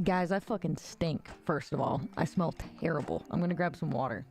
Guys, I fucking stink, first of all. I smell terrible. I'm gonna grab some water.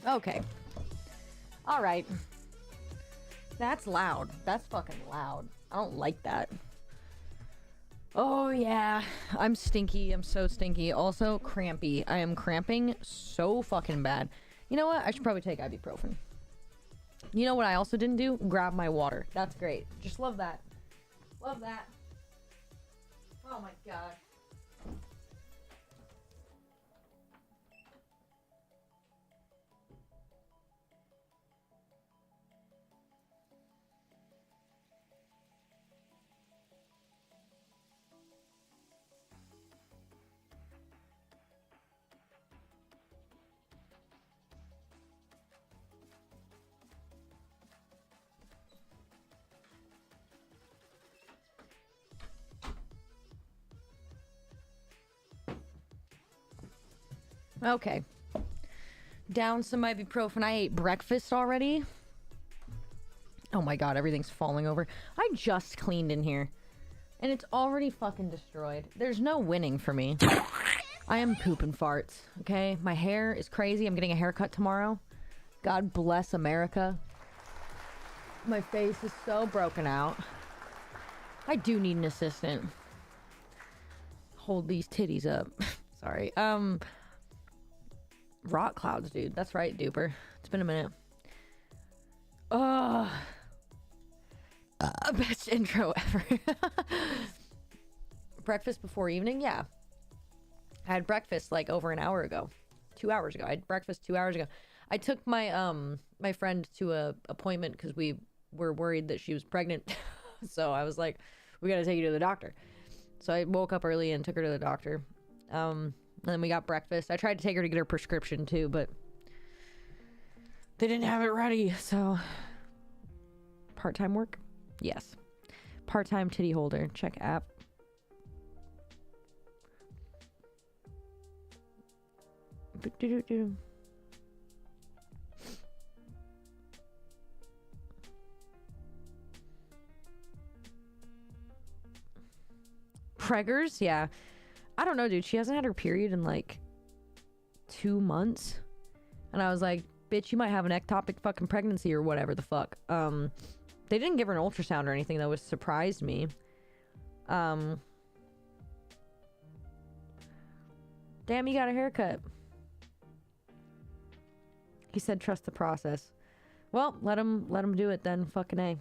Okay. Alright. That's loud. That's fucking loud. I don't like that. Oh, yeah. I'm stinky. I'm so stinky. Also, crampy. I am cramping so fucking bad. You know what? I should probably take ibuprofen. You know what I also didn't do? Grab my water. That's great. Just love that. Love that. Oh my god. Okay. Down some ibuprofen. I ate breakfast already. Oh my god, everything's falling over. I just cleaned in here. And it's already fucking destroyed. There's no winning for me. I am pooping farts, okay? My hair is crazy. I'm getting a haircut tomorrow. God bless America. My face is so broken out. I do need an assistant. Hold these titties up. Sorry. Rock clouds, dude. That's right, duper. It's been a minute. Best intro ever. Breakfast before evening? Yeah. I had breakfast like over an hour ago. 2 hours ago. I had breakfast 2 hours ago. I took my my friend to a appointment because we were worried that she was pregnant. So I was like, we gotta take you to the doctor. So I woke up early and took her to the doctor. And then we got breakfast. I tried to take her to get her prescription too, but they didn't have it ready. So part-time work? Yes. Part-time titty holder. Check app. Preggers? Yeah. I don't know, dude. She hasn't had her period in like 2 months. And I was like, bitch, you might have an ectopic fucking pregnancy or whatever the fuck. They didn't give her an ultrasound or anything, though, which surprised me. Damn, you got a haircut. He said trust the process. Well, let him do it then. Fucking A.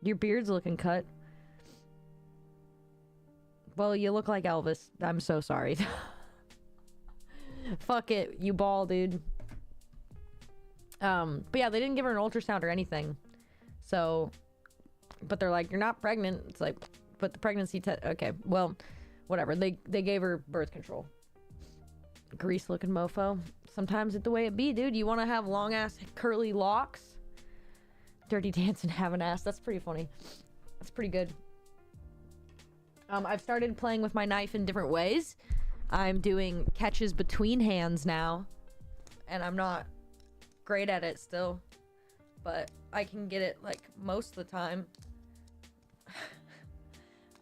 Your beard's looking cut. Well, you look like Elvis. I'm so sorry. Fuck it. You bald, dude. But yeah, they didn't give her an ultrasound or anything. So, but they're like, you're not pregnant. It's like, but the pregnancy test. Okay, well, whatever. They gave her birth control. Grease looking mofo. Sometimes it's the way it be, dude. You want to have long ass curly locks? Dirty Dance and have an ass. That's pretty funny. That's pretty good. I've started playing with my knife in different ways. I'm doing catches between hands now. And I'm not great at it still. but I can get it like most of the time.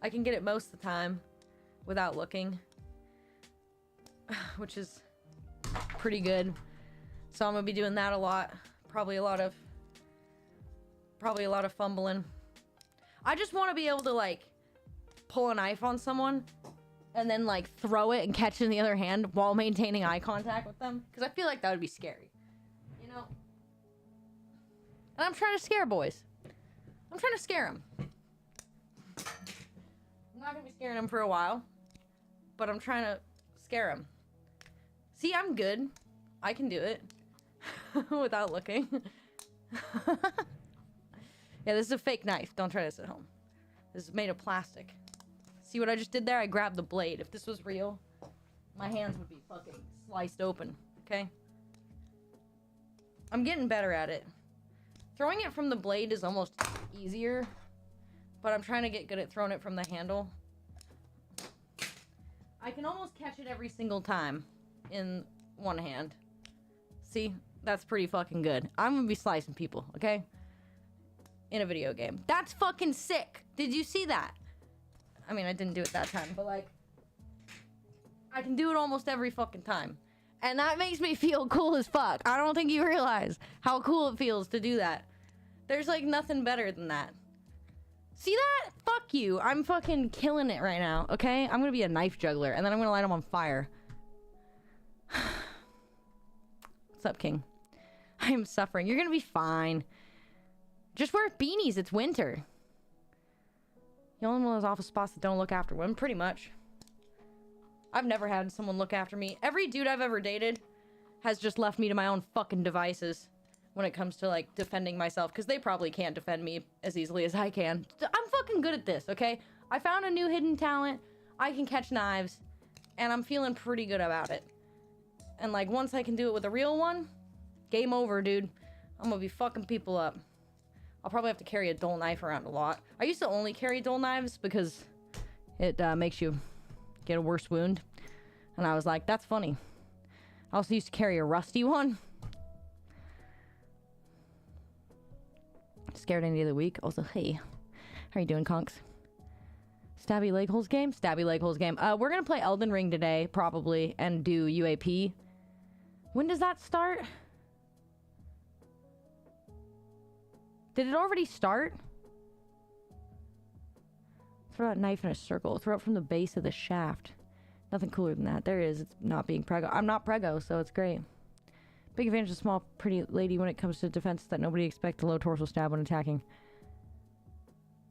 I can get it most of the time without looking, which is pretty good. So I'm gonna be doing that a lot. Probably a lot of fumbling. I just want to be able to like pull a knife on someone and then like throw it and catch it in the other hand while maintaining eye contact with them, because I feel like that would be scary, you know. And I'm trying to scare boys. I'm trying to scare them. I'm not gonna be scaring them for a while, but I'm trying to scare them. See, I'm good. I can do it without looking. Yeah, this is a fake knife. Don't try this at home. This is made of plastic. See what I just did there? I grabbed the blade. If this was real, my hands would be fucking sliced open, okay? I'm getting better at it. Throwing it from the blade is almost easier, but I'm trying to get good at throwing it from the handle. I can almost catch it every single time in one hand. See? That's pretty fucking good. I'm gonna be slicing people, okay? In a video game. That's fucking sick. Did you see that? I mean, I didn't do it that time, but like, I can do it almost every fucking time. And that makes me feel cool as fuck. I don't think you realize how cool it feels to do that. There's like nothing better than that. See that? Fuck you. I'm fucking killing it right now, okay? I'm gonna be a knife juggler, and then I'm gonna light them on fire. What's up, King? I am suffering. You're gonna be fine. Just wear beanies. It's winter. You're only one of those office spots that don't look after women. Pretty much. I've never had someone look after me. Every dude I've ever dated has just left me to my own fucking devices when it comes to, like, defending myself. Because they probably can't defend me as easily as I can. I'm fucking good at this, okay? I found a new hidden talent. I can catch knives. And I'm feeling pretty good about it. And, like, once I can do it with a real one, game over, dude. I'm gonna be fucking people up. I'll probably have to carry a dull knife around a lot. I used to only carry dull knives because it makes you get a worse wound. And I was like, that's funny. I also used to carry a rusty one. Scared any of the week. Also, hey. How you doing, conks? Stabby leg holes game? Stabby leg holes game. We're gonna play Elden Ring today, probably, and do UAP. When does that start? Did it already start? Throw that knife in a circle. Throw it from the base of the shaft. Nothing cooler than that. There is. It's not being prego. I'm not prego, so it's great. Big advantage of small, pretty lady when it comes to defense that nobody expects a low torso stab when attacking.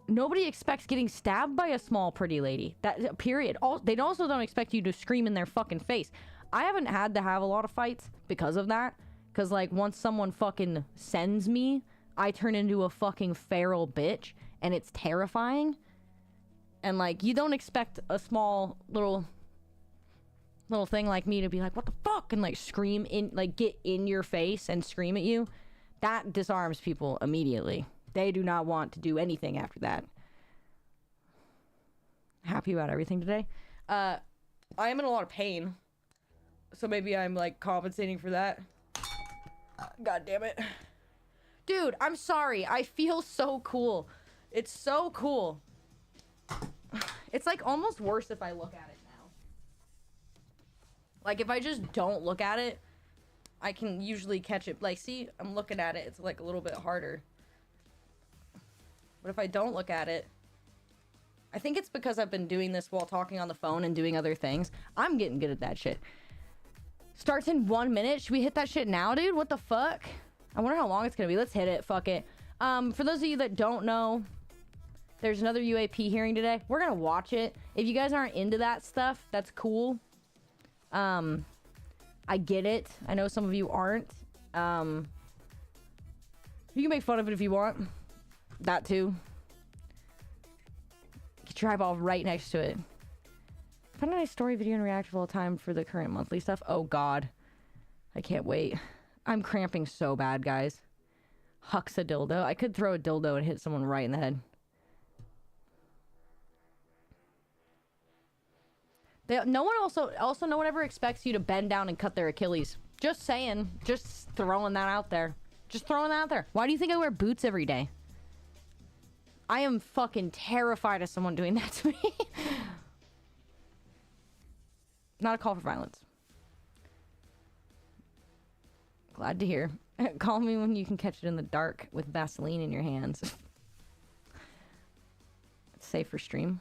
Nobody expects getting stabbed by a small, pretty lady. That, period. They also don't expect you to scream in their fucking face. I haven't had to have a lot of fights because of that. Because, like, once someone fucking sends me, I turn into a fucking feral bitch, and it's terrifying. And, like, you don't expect a small little thing like me to be like, what the fuck? And, like, scream in, like, get in your face and scream at you. That disarms people immediately. They do not want to do anything after that. Happy about everything today. I am in a lot of pain. So maybe I'm, like, compensating for that. God damn it. Dude, I'm sorry. I feel so cool. It's so cool. It's, like, almost worse if I look at it now. Like, if I just don't look at it, I can usually catch it. Like, see? I'm looking at it. It's, like, a little bit harder. But if I don't look at it... I think it's because I've been doing this while talking on the phone and doing other things. I'm getting good at that shit. Starts in 1 minute. Should we hit that shit now, dude? What the fuck? I wonder how long it's gonna be. Let's hit it. Fuck it. For those of you that don't know, there's another UAP hearing today. We're gonna watch it. If you guys aren't into that stuff, that's cool. I get it. I know some of you aren't. You can make fun of it if you want. That too. Get your eyeball right next to it. Find a nice story, video, and react all the time for the current monthly stuff. Oh god. I can't wait. I'm cramping so bad, guys. Hucks a dildo. I could throw a dildo and hit someone right in the head. No one also no one ever expects you to bend down and cut their Achilles. Just saying. Just throwing that out there. Just throwing that out there. Why do you think I wear boots every day? I am fucking terrified of someone doing that to me. Not a call for violence. Glad to hear. Call me when you can catch it in the dark with Vaseline in your hands. It's safe for stream.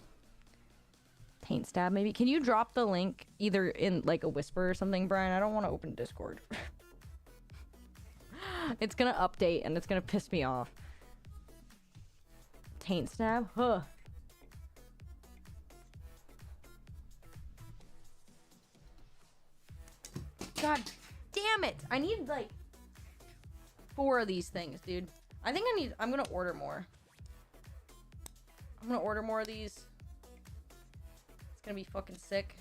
Taint stab, maybe. Can you drop the link either in like a whisper or something, Brian? I don't want to open Discord. It's gonna update and it's gonna piss me off. Taint stab? Huh. God damn it! I need like 4 of these things, dude. I'm gonna order more. I'm gonna order more of these. It's gonna be fucking sick.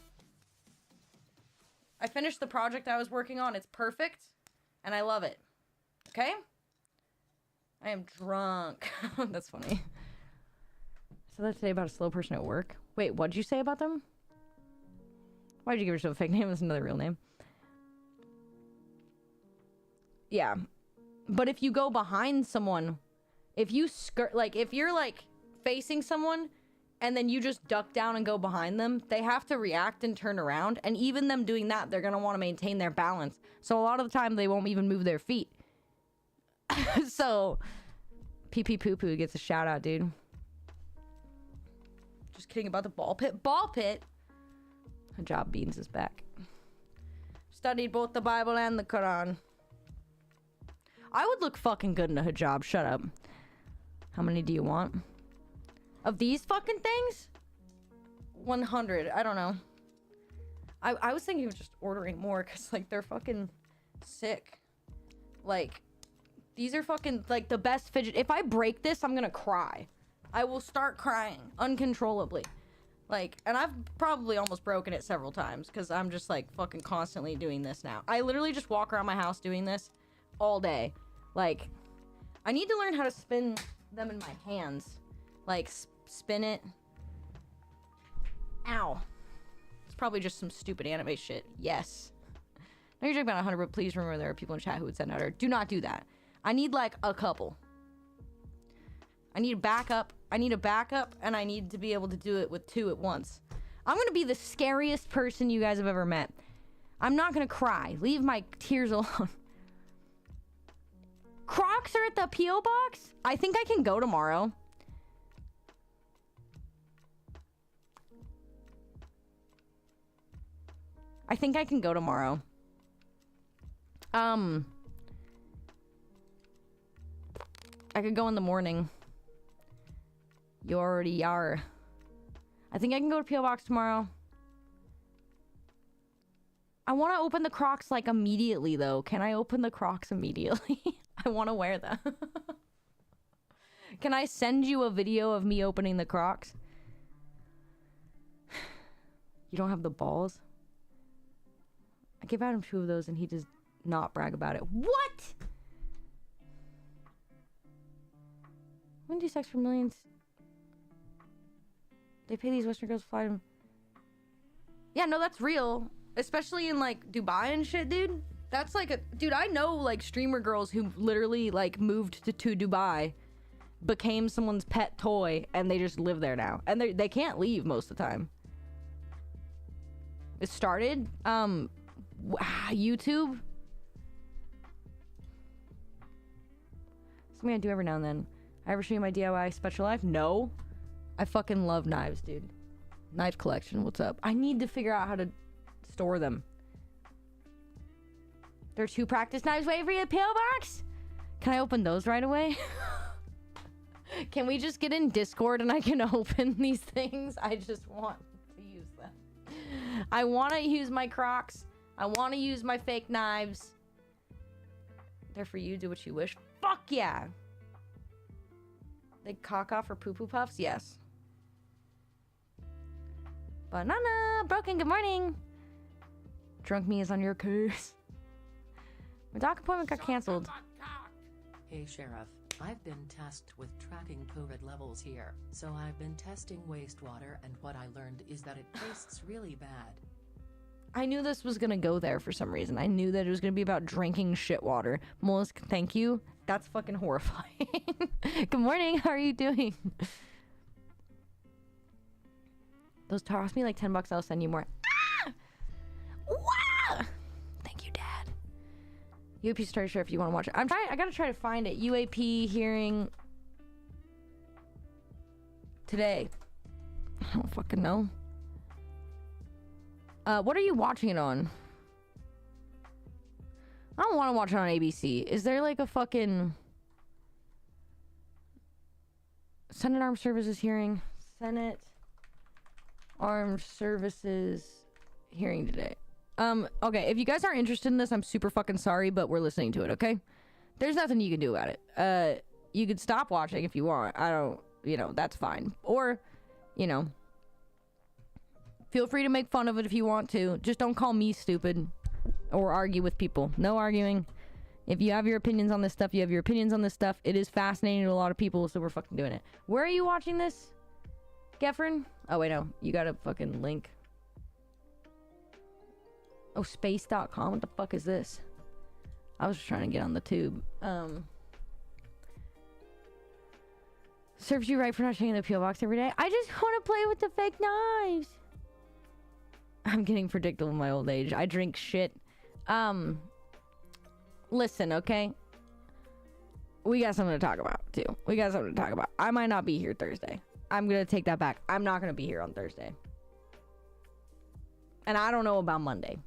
I finished the project I was working on. It's perfect. And I love it. Okay? I am drunk. That's funny. I said that today about a slow person at work. Wait, what'd you say about them? Why'd you give yourself a fake name? That's another real name. Yeah. But if you go behind someone, if you if you're like facing someone and then you just duck down and go behind them, they have to react and turn around. And even them doing that, they're going to want to maintain their balance. So a lot of the time, they won't even move their feet. So, pee pee poo poo gets a shout out, dude. Just kidding about the ball pit. Ball pit? Hijab Beans is back. Studied both the Bible and the Quran. I would look fucking good in a hijab. Shut up. How many do you want? Of these fucking things? 100. I don't know. I was thinking of just ordering more because, like, they're fucking sick. Like, these are fucking, like, the best fidget. If I break this, I'm gonna cry. I will start crying uncontrollably. Like, and I've probably almost broken it several times because I'm just, like, fucking constantly doing this now. I literally just walk around my house doing this all day. Like, I need to learn how to spin them in my hands. Like, spin it. Ow. It's probably just some stupid anime shit. Yes. No, you're joking about 100, but please remember there are people in chat who would send out her. Do not do that. I need, like, a couple. I need a backup. I need a backup, and I need to be able to do it with 2 at once. I'm gonna be the scariest person you guys have ever met. I'm not gonna cry. Leave my tears alone. Crocs are at the P.O. box? I think I can go tomorrow. I think I can go tomorrow. I could go in the morning. You already are. I think I can go to P.O. Box tomorrow. I want to open the Crocs, like, immediately, though. Can I open the Crocs immediately? I want to wear them. Can I send you a video of me opening the Crocs? You don't have the balls? I gave out him 2 of those, and he does not brag about it. What? When do sex for millions? They pay these Western girls to fly them. Yeah, no, that's real. Especially in, like, Dubai and shit, dude. That's like a... Dude, I know, like, streamer girls who literally, like, moved to Dubai, became someone's pet toy, and they just live there now. And they can't leave most of the time. It started, YouTube. Something I do every now and then. I ever show you my DIY special life? No. I fucking love knives, dude. Knife collection, what's up? I need to figure out how to store them. There are 2 practice knives waiting for you at P.O. Box? Can I open those right away? Can we just get in Discord and I can open these things? I just want to use them. I want to use my Crocs. I want to use my fake knives. They're for you. Do what you wish. Fuck yeah. They cock off for poo-poo puffs? Yes. Banana! Broken, good morning! Drunk me is on your case. My doc appointment got canceled. Hey Sheriff, I've been tasked with tracking COVID levels here, so I've been testing wastewater and what I learned is that it tastes really bad. I knew this was gonna go there for some reason. I knew that it was gonna be about drinking shit water. Mollusk, thank you. That's fucking horrifying. Good morning. How are you doing? Those toss me like $10. I'll send you more. Ah! Wow! Thank you, Dad. UAP Story Sheriff, if you want to watch it. I gotta try to find it. UAP hearing today. I don't fucking know. What are you watching it on? I don't want to watch it on ABC. Is there like a fucking Senate Armed Services hearing? Senate Armed Services hearing today. Okay, if you guys aren't interested in this, I'm super fucking sorry, but we're listening to it, okay? There's nothing you can do about it. You could stop watching if you want. I don't, that's fine. Or, feel free to make fun of it if you want to. Just don't call me stupid or argue with people. No arguing. If you have your opinions on this stuff, you have your opinions on this stuff. It is fascinating to a lot of people, so we're fucking doing it. Where are you watching this, Geffern? Oh, wait, no. You got a fucking link. Oh, space.com? What the fuck is this? I was just trying to get on the tube. Serves you right for not checking the P.O. box every day. I just want to play with the fake knives. I'm getting predictable in my old age. I drink shit. Listen, okay? We got something to talk about, too. I might not be here Thursday. I'm going to take that back. I'm not going to be here on Thursday. And I don't know about Monday.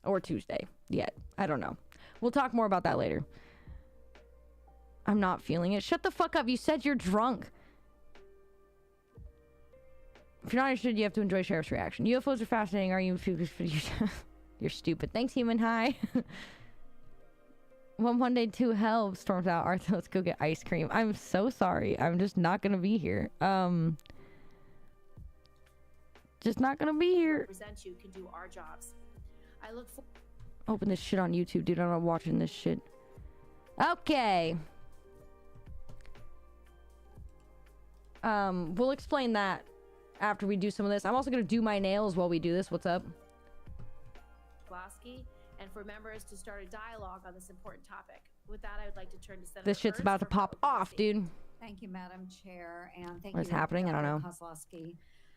Or Tuesday yet. I don't know. We'll talk more about that later. I'm not feeling it. Shut the fuck up. You said you're drunk. If you're not interested, you have to enjoy Sheriff's reaction. UFOs are fascinating. Are you? You're stupid. Thanks, human. Hi. One Monday to hell storms out. Arthur, let's go get ice cream. I'm so sorry. I'm just not gonna be here. Just not gonna be here. Represent you can do our jobs. I look for. Open this shit on YouTube, dude. I'm not watching this shit. Okay. We'll explain that after we do some of this. I'm also gonna do my nails while we do this. What's up? Glasky, and for members to start a dialogue on this important topic. With that, I would like to turn to Senator This shit's about to pop off, dude. Thank you, Madam Chair, and thank What's you. happening? I don't know. Kozlowski.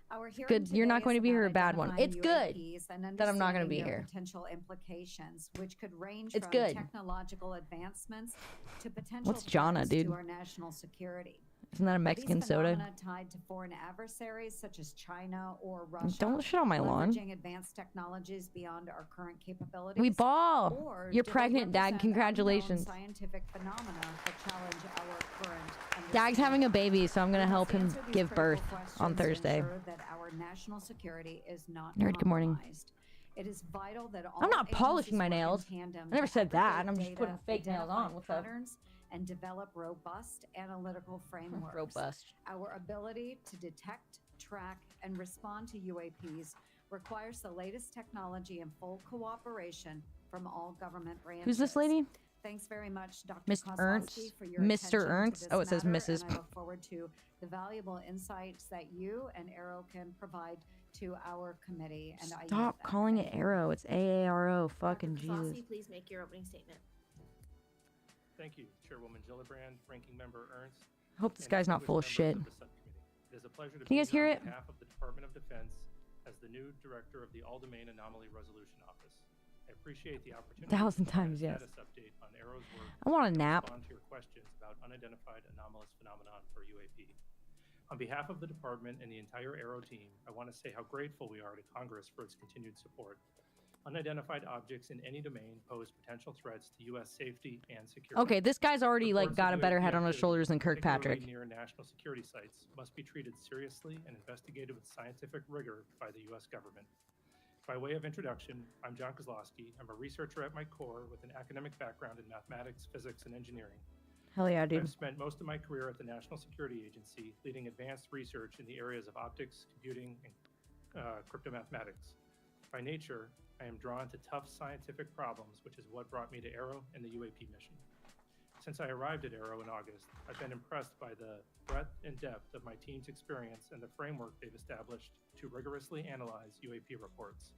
It's good. You're not going to be here a bad one. It's good that I'm not going to be here. Potential implications, which could range it's from good. Technological advancements to potential What's Jana, dude? to our national security. Isn't that a Mexican soda? Tied to foreign adversaries such as China or Russia. Don't shit on my lawn. Advanced technologies beyond our current capabilities. We ball. You're pregnant, Dag. Congratulations. Scientific phenomena that challenge our current. Dag's having a baby, so I'm gonna help him give birth on Thursday. That our national security is not Nerd, good morning. It is vital that all I'm not polishing my nails. I never said that. I'm just putting fake nails on. What's up? And develop robust analytical frameworks. Robust. Our ability to detect, track, and respond to UAPs requires the latest technology and full cooperation from all government branches. Who's this lady? Thanks very much, Dr. Mr. Ernst. For your Mr. Ernst. Oh, it says Mrs. And I look forward to the valuable insights that you and Arrow can provide to our committee. And Stop calling it Arrow. It's AARO. Fucking Jesus. Please make your opening statement. Thank you, Chairwoman Gillibrand, Ranking Member Ernst. I hope this guy's not full of shit. It is a pleasure to Can you guys hear it? On behalf of the Department of Defense as the new director of the All-Domain Anomaly Resolution Office. I appreciate the opportunity 1,000 times, yes. Status update on Arrow's work. I want a nap. Respond to your questions about unidentified anomalous phenomenon for UAP. On behalf of the department and the entire Arrow team, I want to say how grateful we are to Congress for its continued support. Unidentified objects in any domain pose potential threats to U.S. safety and security. Okay, this guy's already like got a better head on his shoulders than Kirkpatrick. Near national security sites must be treated seriously and investigated with scientific rigor by the U.S. government. By way of introduction, I'm John Kozlowski. I'm a researcher at my core with an academic background in mathematics, physics, and engineering. Hell yeah, dude. I've spent most of my career at the National Security Agency, leading advanced research in the areas of optics, computing, and cryptomathematics. By nature, I am drawn to tough scientific problems, which is what brought me to Arrow and the UAP mission. Since I arrived at Arrow in August, I've been impressed by the breadth and depth of my team's experience and the framework they've established to rigorously analyze UAP reports.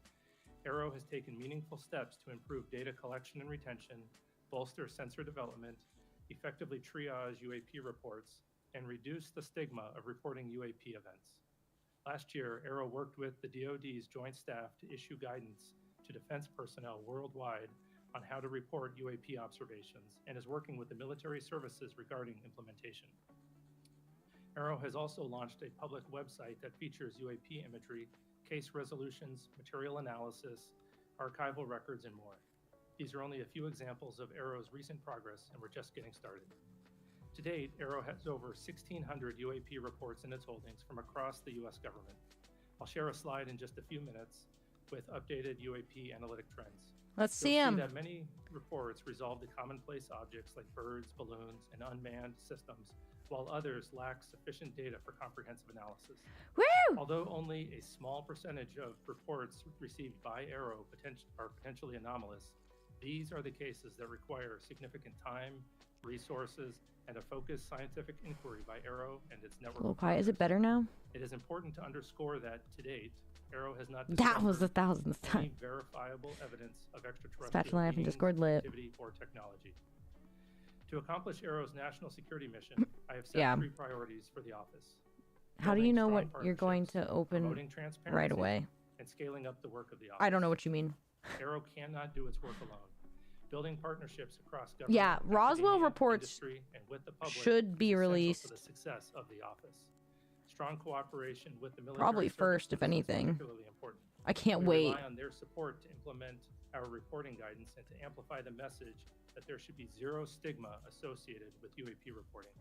Arrow has taken meaningful steps to improve data collection and retention, bolster sensor development, effectively triage UAP reports, and reduce the stigma of reporting UAP events. Last year, Arrow worked with the DoD's Joint Staff to issue guidance to defense personnel worldwide on how to report UAP observations and is working with the military services regarding implementation. Arrow has also launched a public website that features UAP imagery, case resolutions, material analysis, archival records, and more. These are only a few examples of Arrow's recent progress, and we're just getting started. To date, Arrow has over 1,600 UAP reports in its holdings from across the U.S. government. I'll share a slide in just a few minutes with updated UAP analytic trends. Let's see You'll them. see that many reports resolve the commonplace objects like birds, balloons, and unmanned systems, while others lack sufficient data for comprehensive analysis. Woo! Although only a small percentage of reports received by Arrow are potentially anomalous, these are the cases that require significant time, resources, and a focused scientific inquiry by Arrow and its network. A little quiet. Is it better now? It is important to underscore that to date, Arrow has not That was the discovered 1000th any time. verifiable evidence of extraterrestrial Spatula app and beings, Discord lit. activity, or technology. To accomplish Arrow's national security mission, I have set Yeah. 3 priorities for the office. How do you Building know strong what you're going to partnerships, open promoting transparency, right away? and scaling up the work of the office. I don't know what you mean. Arrow cannot do its work alone. Building partnerships across government, Yeah, Roswell academia, reports industry, and with the public should be is essential released. for the success of the office. Strong cooperation with the military Probably first, if services is anything. particularly important. I can't We wait. rely on their support to implement our reporting guidance and to amplify the message that there should be zero stigma associated with UAP reporting.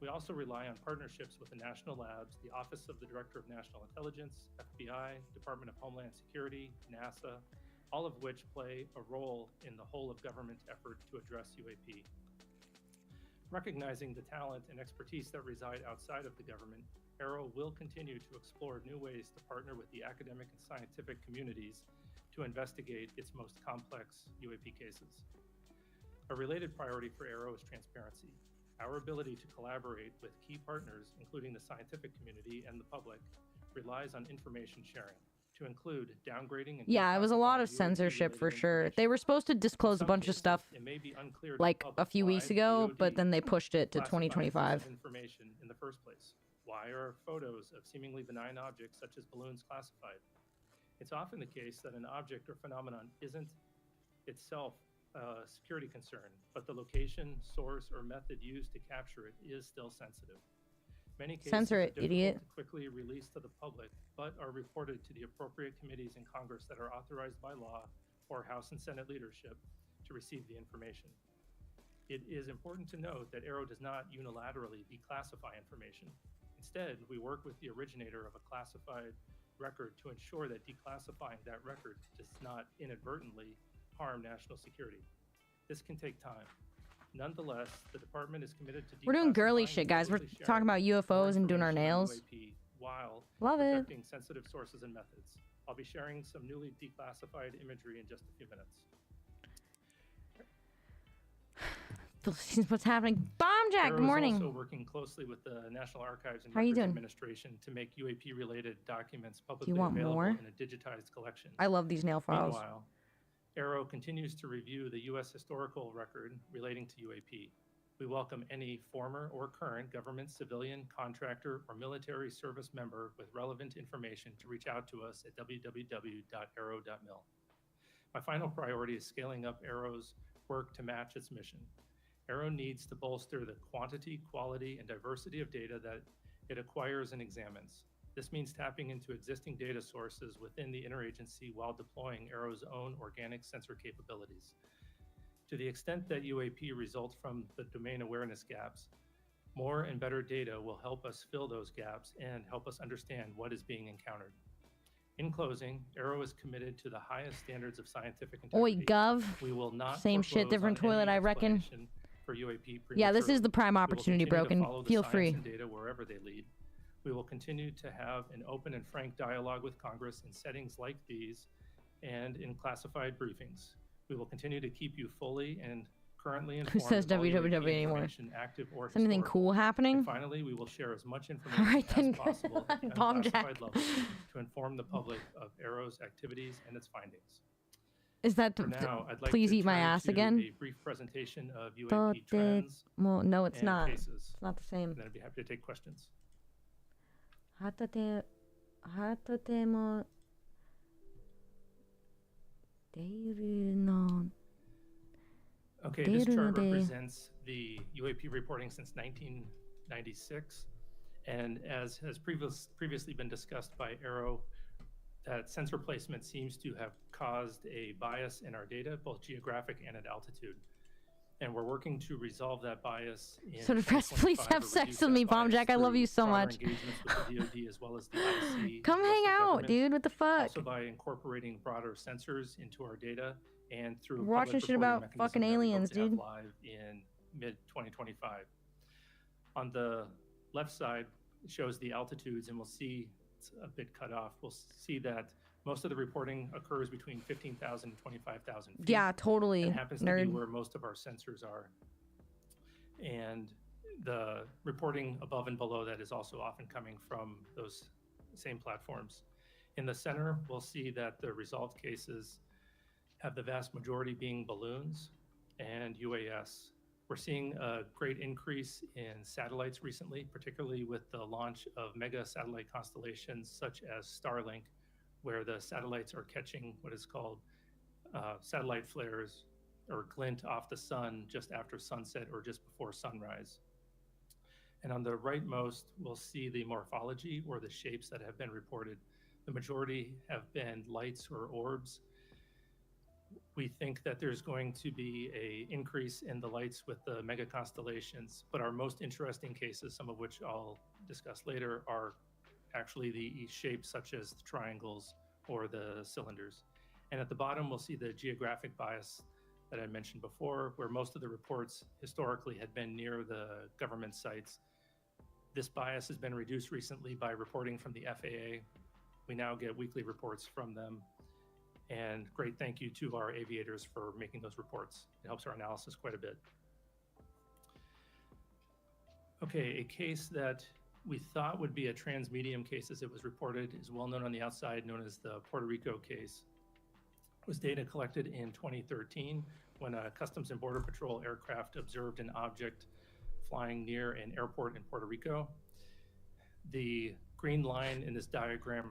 We also rely on partnerships with the national labs, the Office of the Director of National Intelligence, FBI, Department of Homeland Security, NASA, all of which play a role in the whole of government effort to address UAP. Recognizing the talent and expertise that reside outside of the government, Arrow will continue to explore new ways to partner with the academic and scientific communities to investigate its most complex UAP cases. A related priority for Arrow is transparency. Our ability to collaborate with key partners, including the scientific community and the public, relies on information sharing, to include downgrading and Yeah, it was a lot of declassifying censorship for UAP-related sure. They information. were supposed to In disclose a some bunch of cases, stuff it may be unclear to the like a public few why weeks the ago, DoD but then they pushed it to classified 2025. sensitive information in the first place. Why are photos of seemingly benign objects such as balloons classified? It's often the case that an object or phenomenon isn't itself a security concern, but the location, source, or method used to capture it is still sensitive. Many cases Censor are it, difficult idiot. to quickly release to the public, but are reported to the appropriate committees in Congress that are authorized by law or House and Senate leadership to receive the information. It is important to note that Arrow does not unilaterally declassify information. Instead, we work with the originator of a classified record to ensure that declassifying that record does not inadvertently harm national security. This can take time. Nonetheless, the department is committed to We're doing girly declassifying shit, and guys. We're publicly talking sharing about more UFOs and doing our information on nails. UAP while Love it. protecting sensitive sources and methods. I'll be sharing some newly declassified imagery in just a few minutes. This is what's happening. Bomb Jack, Arrow good is morning. also working closely with the National Archives and How are you Records doing? Administration to make UAP-related documents publicly want available more? in a digitized collection. I love these nail files. Meanwhile, Arrow continues to review the U.S. historical record relating to UAP. We welcome any former or current government, civilian, contractor, or military service member with relevant information to reach out to us at www.arrow.mil. My final priority is scaling up Arrow's work to match its mission. Arrow needs to bolster the quantity, quality, and diversity of data that it acquires and examines. This means tapping into existing data sources within the interagency while deploying Arrow's own organic sensor capabilities. To the extent that UAP result from the domain awareness gaps, more and better data will help us fill those gaps and help us understand what is being encountered. In closing, Arrow is committed to the highest standards of scientific Oi, integrity. Gov. We will not Same shit, foreclose different on any toilet, I reckon. explanation for UAP Yeah, this is prematurely. the prime We will opportunity, continue to Broken. follow the Feel science free. and data wherever they lead. We will continue to have an open and frank dialogue with Congress in settings like these and in classified briefings. We will continue to keep you fully and currently informed. Who says of all UAP WWW anymore? information, active or Is anything historical. cool happening? And finally, we will share as much information Alright then. as possible at Bomb unclassified Jack. levels to inform the public of Arrow's activities and its findings. Is that For now, I'd like please to eat my turn ass to again? a brief presentation of UAP trends Well, no, it's and not. cases. It's not the same. And then I'd be happy to take questions. はとても出るの Okay, this chart represents the UAP reporting since 1996. And as has previously been discussed by Arrow, that sensor placement seems to have caused a bias in our data, both geographic and at altitude. And we're working to resolve that bias. So depressed, please have sex with me, Bomb Jack. I love you so much. Engagements with the DoD as well as the IC. Come hang out, dude. What the fuck? Also by incorporating broader sensors into our data and through We're watching shit about fucking aliens, dude. Live in mid-2025. On the left side, it shows the altitudes, and we'll see it's a bit cut off. We'll see that most of the reporting occurs between 15,000 and 25,000 feet. Yeah, totally. It happens nerd. to be where most of our sensors are. And the reporting above and below that is also often coming from those same platforms. In the center, we'll see that the resolved cases have the vast majority being balloons and UAS. We're seeing a great increase in satellites recently, particularly with the launch of mega satellite constellations such as Starlink, where the satellites are catching what is called satellite flares or glint off the sun just after sunset or just before sunrise. And on the rightmost, we'll see the morphology or the shapes that have been reported. The majority have been lights or orbs. We think that there's going to be an increase in the lights with the mega constellations, but our most interesting cases, some of which I'll discuss later, are actually the shapes such as the triangles or the cylinders. And at the bottom, we'll see the geographic bias that I mentioned before, where most of the reports historically had been near the government sites. This bias has been reduced recently by reporting from the FAA. We now get weekly reports from them. And great thank you to our aviators for making those reports. It helps our analysis quite a bit. Okay, a case that we thought would be a transmedium case as it was reported is well known on the outside, known as the Puerto Rico case. It was data collected in 2013 when a Customs and Border Patrol aircraft observed an object flying near an airport in Puerto Rico. The green line in this diagram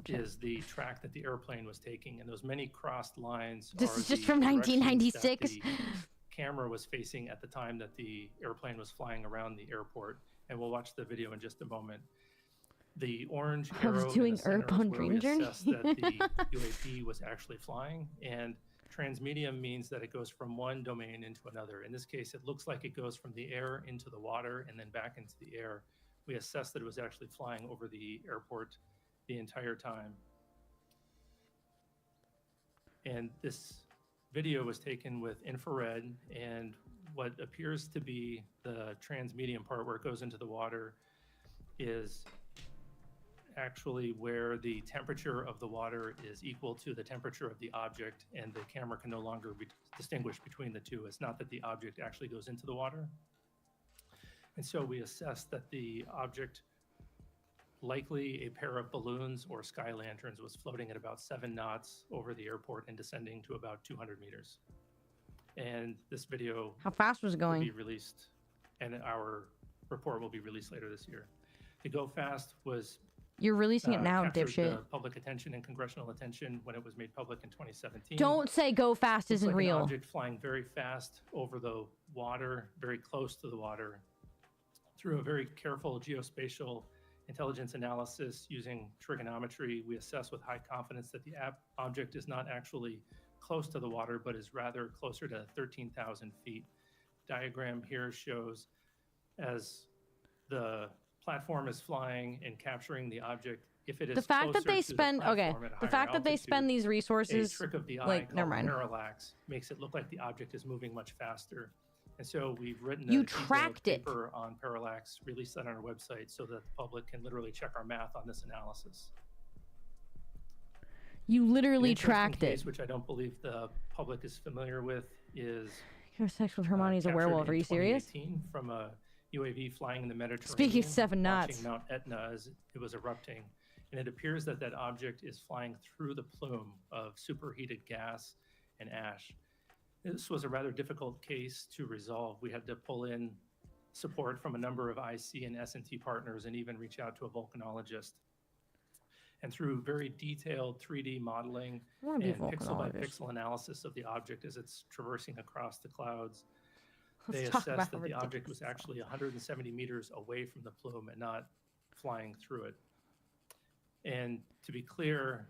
is the track that the airplane was taking, and those many crossed lines This are is just the from directions that 1996. the camera was facing at the time that the airplane was flying around the airport. And we'll watch the video in just a moment. The orange I arrow was doing in the center Earthbound is where Dream we Journey. assess that the UAP was actually flying, and transmedium means that it goes from one domain into another. In this case, it looks like it goes from the air into the water and then back into the air. We assess that it was actually flying over the airport the entire time. And this video was taken with infrared, and what appears to be the transmedium part where it goes into the water is actually where the temperature of the water is equal to the temperature of the object, and the camera can no longer distinguish between the two. It's not that the object actually goes into the water. And so we assess that the object, likely a pair of balloons or sky lanterns, was floating at about 7 knots over the airport and descending to about 200 meters. And this video How fast was it will be going? released, and our report will be released later this year. The Go Fast was You're releasing it now, captured dipshit. the public attention and congressional attention when it was made public in 2017. Don't say go fast Looks isn't like real. An object flying very fast over the water, very close to the water. Through a very careful geospatial intelligence analysis using trigonometry, we assess with high confidence that the object is not actually close to the water, but is rather closer to 13,000 feet. Diagram here shows as the platform is flying and capturing the object, if it is The fact that closer they to the spend platform at a the higher fact that they altitude, spend these a resources trick of the eye like called never mind. parallax makes it look like the object is moving much faster. And so we've written You a detailed tracked it. paper on parallax, released that on our website so that the public can literally check our math on this analysis. You An literally interesting tracked case, it. which I don't believe the public is familiar with, is You have sex with Hermione's a captured werewolf. in Are you serious? 2018 from a UAV flying in the Mediterranean. Speaking of 7 watching knots. Mount Etna as it was erupting. And it appears that that object is flying through the plume of superheated gas and ash. This was a rather difficult case to resolve. We had to pull in support from a number of IC and S&T partners and even reach out to a volcanologist. And through very detailed 3D modeling and pixel by pixel analysis of the object as it's traversing across the clouds, they assessed that the object was actually 170 meters away from the plume and not flying through it. And to be clear,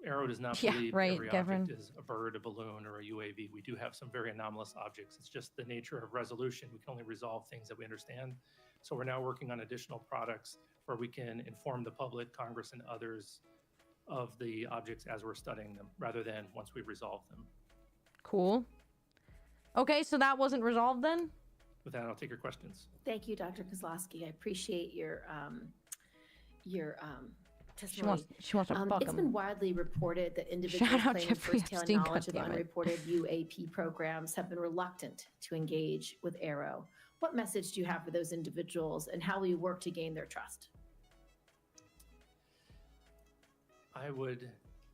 Arrow does not believe every object is a bird, a balloon, or a UAV. We do have some very anomalous objects. It's just the nature of resolution. We can only resolve things that we understand. So we're now working on additional products where we can inform the public, Congress, and others of the objects as we're studying them, rather than once we've resolved them. Cool. Okay, so that wasn't resolved then? With that, I'll take your questions. Thank you, Dr. Kozlowski. I appreciate your testimony. She wants to fuck It's him. been widely reported that individuals Shout out claiming Jeffrey firsthand Epstein, knowledge of goddammit. unreported UAP programs have been reluctant to engage with Arrow. What message do you have for those individuals, and how will you work to gain their trust? I would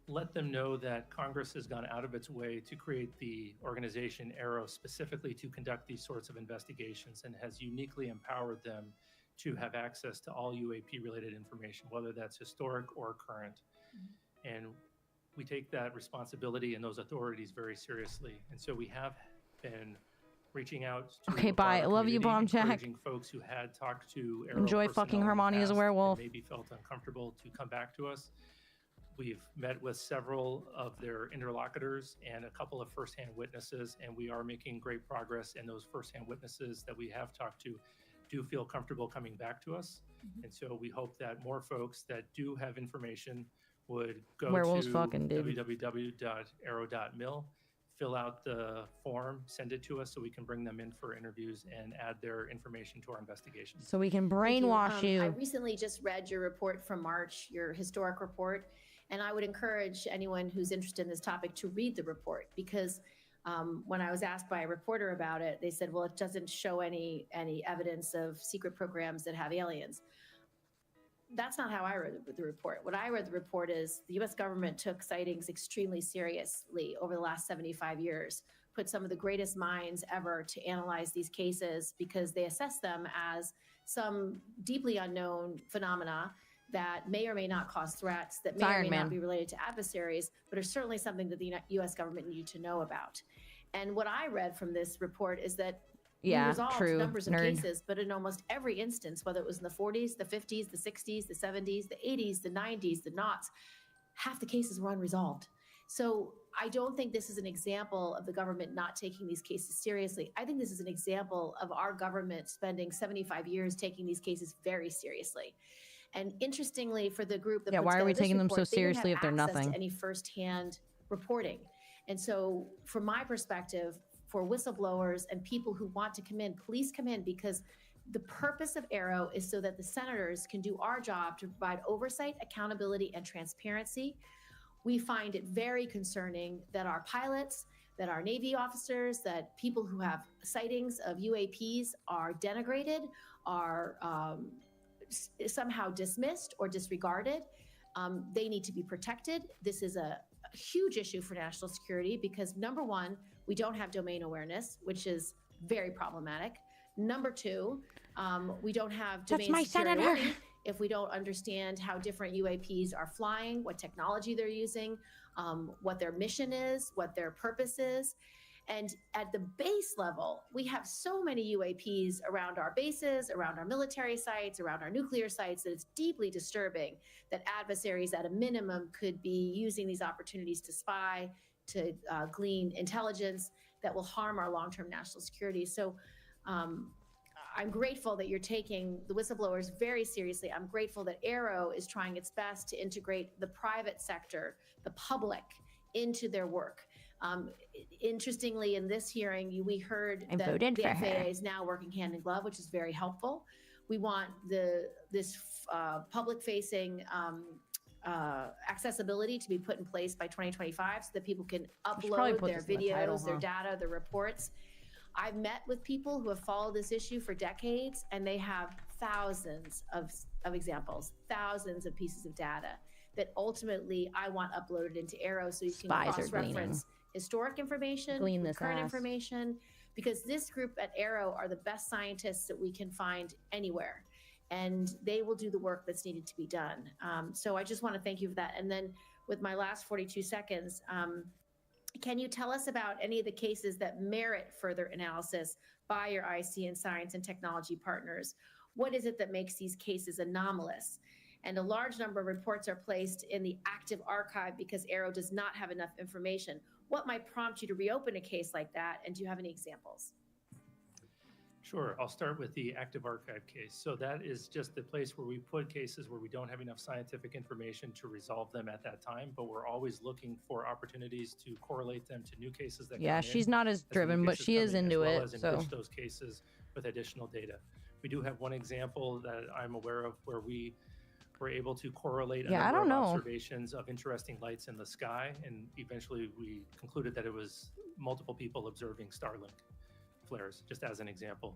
let them know that Congress has gone out of its way to create the organization Arrow specifically to conduct these sorts of investigations, and has uniquely empowered them to have access to all UAP-related information, whether that's historic or current. Mm-hmm. And we take that responsibility and those authorities very seriously. And so we have been reaching out to Okay, bye. I love you, Bomb Jack. encouraging folks who had talked to Arrow Enjoy personnel fucking in the Hermione as a past werewolf. and maybe felt uncomfortable to come back to us. We've met with several of their interlocutors and a couple of firsthand witnesses, and we are making great progress. And those firsthand witnesses that we have talked to do feel comfortable coming back to us. Mm-hmm. And so we hope that more folks that do have information would go Werewolves to www.arrow.mil, fill out the form, send it to us so we can bring them in for interviews and add their information to our investigation. So we can brainwash you. I recently just read your report from March, your historic report, and I would encourage anyone who's interested in this topic to read the report, because when I was asked by a reporter about it, they said, well, it doesn't show any evidence of secret programs that have aliens. That's not how I read the report. What I read the report is the U.S. government took sightings extremely seriously over the last 75 years, put some of the greatest minds ever to analyze these cases because they assess them as some deeply unknown phenomena that may or may not cause threats, that may or may not be related to adversaries, but are certainly something that the U.S. government needed to know about. And what I read from this report is that we resolved numbers of cases, but in almost every instance, whether it was in the 40s, the 50s, the 60s, the 70s, the 80s, the 90s, the noughts, half the cases were unresolved. So I don't think this is an example of the government not taking these cases seriously. I think this is an example of our government spending 75 years taking these cases very seriously. And interestingly, for the group that why are we taking them so seriously if they're nothing? To any firsthand reporting. And so from my perspective, for whistleblowers and people who want to come in, please come in, because the purpose of Arrow is so that the senators can do our job to provide oversight, accountability, and transparency. We find it very concerning that our pilots, that our Navy officers, that people who have sightings of UAPs are denigrated, are somehow dismissed or disregarded. They need to be protected. This is a huge issue for national security because, number one, we don't have domain awareness, which is very problematic. Number two, we don't have domain security if we don't understand how different UAPs are flying, what technology they're using, what their mission is, what their purpose is. And at the base level, we have so many UAPs around our bases, around our military sites, around our nuclear sites, that it's deeply disturbing that adversaries at a minimum could be using these opportunities to spy, to glean intelligence that will harm our long-term national security. So I'm grateful that you're taking the whistleblowers very seriously. I'm grateful that Arrow is trying its best to integrate the private sector, the public, into their work. Interestingly, in this hearing, we heard that the FAA is now working hand in glove, which is very helpful. We want this public-facing accessibility to be put in place by 2025 so that people can upload their videos, their data, their reports. I've met with people who have followed this issue for decades, and they have thousands of examples, thousands of pieces of data that ultimately I want uploaded into Arrow so you can cross-reference historic information, Glean this current ass. information, because this group at Arrow are the best scientists that we can find anywhere. And they will do the work that's needed to be done. So I just want to thank you for that. And then with my last 42 seconds, can you tell us about any of the cases that merit further analysis by your IC and science and technology partners? What is it that makes these cases anomalous? And a large number of reports are placed in the active archive because Arrow does not have enough information. What might prompt you to reopen a case like that? And do you have any examples? Sure. I'll start with the active archive case. So that is just the place where we put cases where we don't have enough scientific information to resolve them at that time, but we're always looking for opportunities to correlate them to new cases that Yeah, come she's in, not as the new driven, but cases she come is in, into as well it. as So enrich those cases with additional data. We do have one example that I'm aware of where we were able to correlate a Yeah, I number don't of know. observations of interesting lights in the sky, and eventually we concluded that it was multiple people observing Starlink flares, just as an example.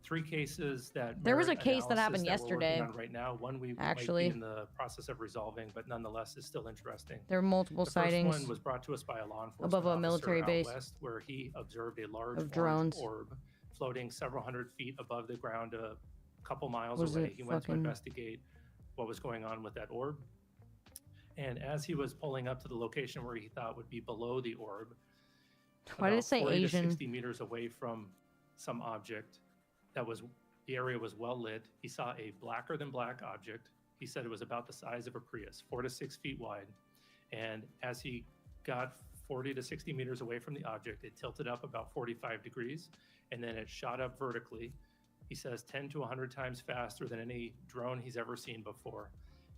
3 cases that There was a merit case that analysis happened we're yesterday, working on right now. One we actually. might be in the process of resolving, but nonetheless is still interesting. there were multiple The first sightings one was brought to us by a law enforcement above a officer military out base west, where he observed a large of orange drones. orb floating several hundred feet above the ground, a couple miles Was away. it He went to fucking- investigate what was going on with that orb. And as he was pulling up to the location where he thought would be below the orb, Why did it about say 40 to Asian? 60 meters away from some object that was, the area was well lit, he saw a blacker than black object. He said it was about the size of a Prius, 4 to 6 feet wide. And as he got 40 to 60 meters away from the object, it tilted up about 45 degrees, and then it shot up vertically. He says 10 to 100 times faster than any drone he's ever seen before.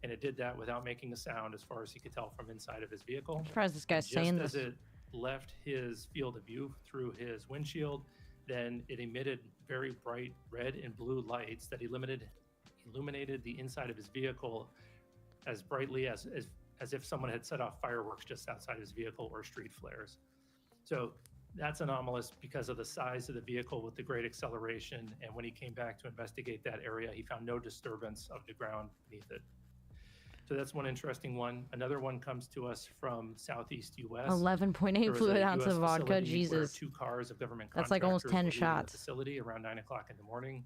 And it did that without making a sound, as far as he could tell from inside of his vehicle. I'm surprised this guy's Just saying as this. it left his field of view through his windshield, then it emitted very bright red and blue lights that illuminated the inside of his vehicle as brightly as if someone had set off fireworks just outside his vehicle, or street flares. So that's anomalous because of the size of the vehicle with the great acceleration. And when he came back to investigate that area, he found no disturbance of the ground beneath it. So that's one interesting one. Another one comes to us from Southeast U.S. 11.8 fluid ounce of vodka. Jesus. 2 cars of government That's like almost 10 contractors were leaving the shots. facility around 9 o'clock in the morning.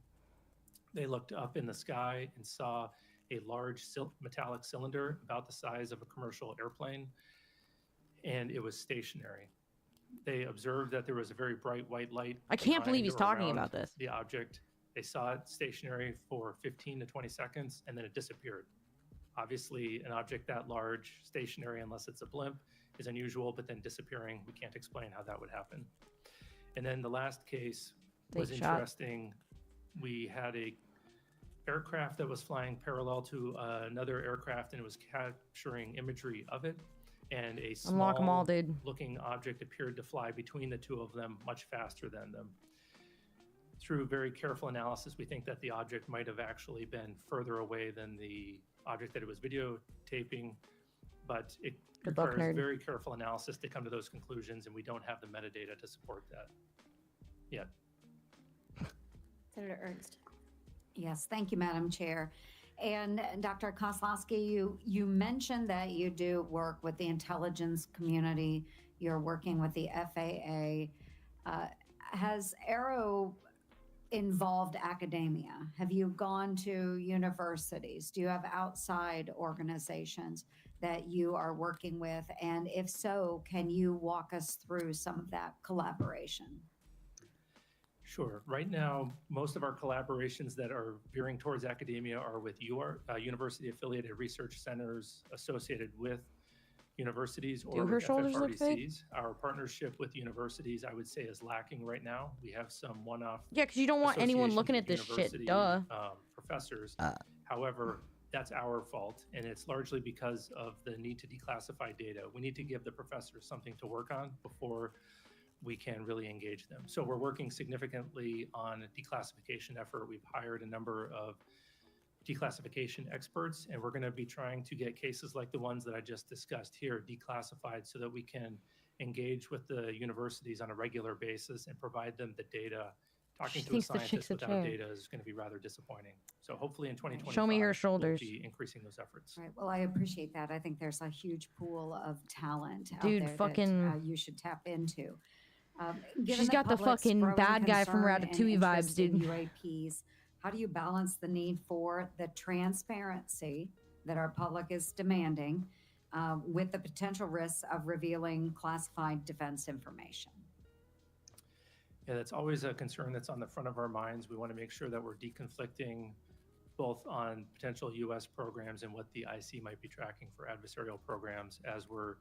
They looked up in the sky and saw a large metallic cylinder about the size of a commercial airplane, and it was stationary. They observed that there was a very bright white light. I can't believe behind he's or talking around about this. The object. They saw it stationary for 15 to 20 seconds, and then it disappeared. Obviously, an object that large, stationary, unless it's a blimp, is unusual, but then disappearing, we can't explain how that would happen. And then the last case was Take shot. interesting. We had a aircraft that was flying parallel to another aircraft, and it was capturing imagery of it. And a Unlock 'em all, dude. looking object appeared to fly between the two of them much faster than them. Through very careful analysis, we think that the object might have actually been further away than the object that it was videotaping, but it Good luck, requires nerd. very careful analysis to come to those conclusions, and we don't have the metadata to support that yet. Senator Ernst. Yes, thank you, Madam Chair. And Dr. Kozlowski, you mentioned that you do work with the intelligence community. You're working with the FAA. Has Arrow involved academia? Have you gone to universities? Do you have outside organizations that you are working with? And if so, can you walk us through some of that collaboration? Sure. Right now, most of our collaborations that are veering towards academia are with university-affiliated research centers associated with universities or her with shoulders look fake? FFRDCs. Our partnership with universities, I would say, is lacking right now. We have some one-off Yeah, because you don't want anyone associations looking at with this shit. university, Duh. Professors. However, that's our fault, and it's largely because of the need to declassify data. We need to give the professors something to work on before we can really engage them. So we're working significantly on a declassification effort. We've hired a number of declassification experts, and we're going to be trying to get cases like the ones that I just discussed here declassified so that we can engage with the universities on a regular basis and provide them the data talking She to a thinks the scientist chick's a without chair. data is going to be rather disappointing. So hopefully in 2025, Show me her we'll shoulders. be increasing those efforts. Right. Well, I appreciate that. I think there's a huge pool of talent out Dude, there fucking- that you should tap into. Given She's got the public's fucking growing bad guy from concern and Ratatouille vibes, interest in dude. UAPs, how do you balance the need for the transparency that our public is demanding with the potential risks of revealing classified defense information? Yeah, that's always a concern that's on the front of our minds. We want to make sure that we're deconflicting both on potential U.S. programs and what the IC might be tracking for adversarial programs as we're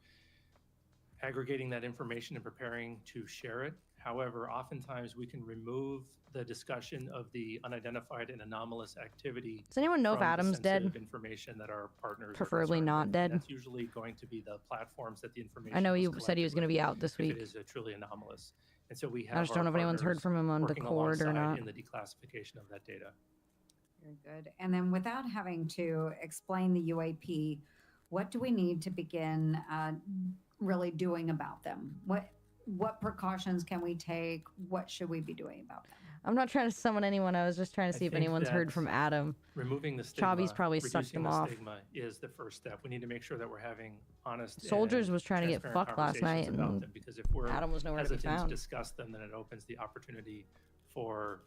aggregating that information and preparing to share it. However, oftentimes we can remove the discussion of the unidentified and anomalous activity. Does anyone know if from the Adam's dead? sensitive information that our partners are Preferably concerned not with. dead. And that's usually going to be the platforms that the information. I know was you said he was collected going to with be out this if week. it is truly anomalous. And so we have I just don't our know if anyone's heard partners from him on working Discord or alongside not. in the declassification of that data. Very good. And then without having to explain the UAP, what do we need to begin really doing about them? What precautions can we take? What should we be doing about them? I'm not trying to summon anyone. I was just trying to I see if think anyone's heard that from Adam. Removing the stigma, Chobby's probably sucked reducing them the off. stigma is the first step. We need to make sure that we're having honest Soldiers and was trying to get transparent fucked last night, conversations about and them, because if we're Adam was nowhere to be hesitant to found. discuss them, then it opens the opportunity for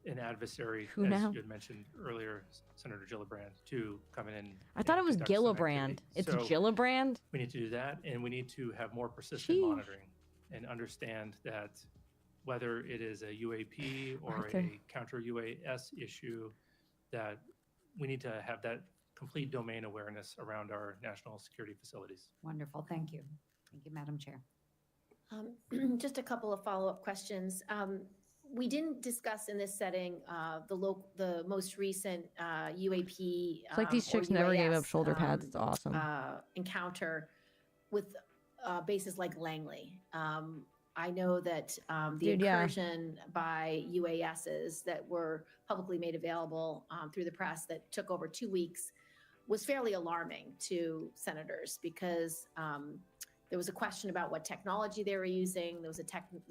an adversary, Who as now? you had mentioned earlier, Senator Gillibrand, to come in. I thought and it was conduct some Gillibrand. activity. It's So Gillibrand? we need to do that, and we need to have more persistent Sheesh. monitoring and understand that whether it is a UAP or Arthur. a counter UAS issue, that we need to have that complete domain awareness around our national security facilities. Wonderful. Thank you. Thank you, Madam Chair. Just a couple of follow-up questions. We didn't discuss in this setting the most recent UAP. It's like these or chicks never gave up UAS, shoulder pads. It's awesome. encounter with bases like Langley. I know that the Dude, yeah. incursion by UASs that were publicly made available through the press that took over 2 weeks was fairly alarming to senators because there was a question about what technology they were using. There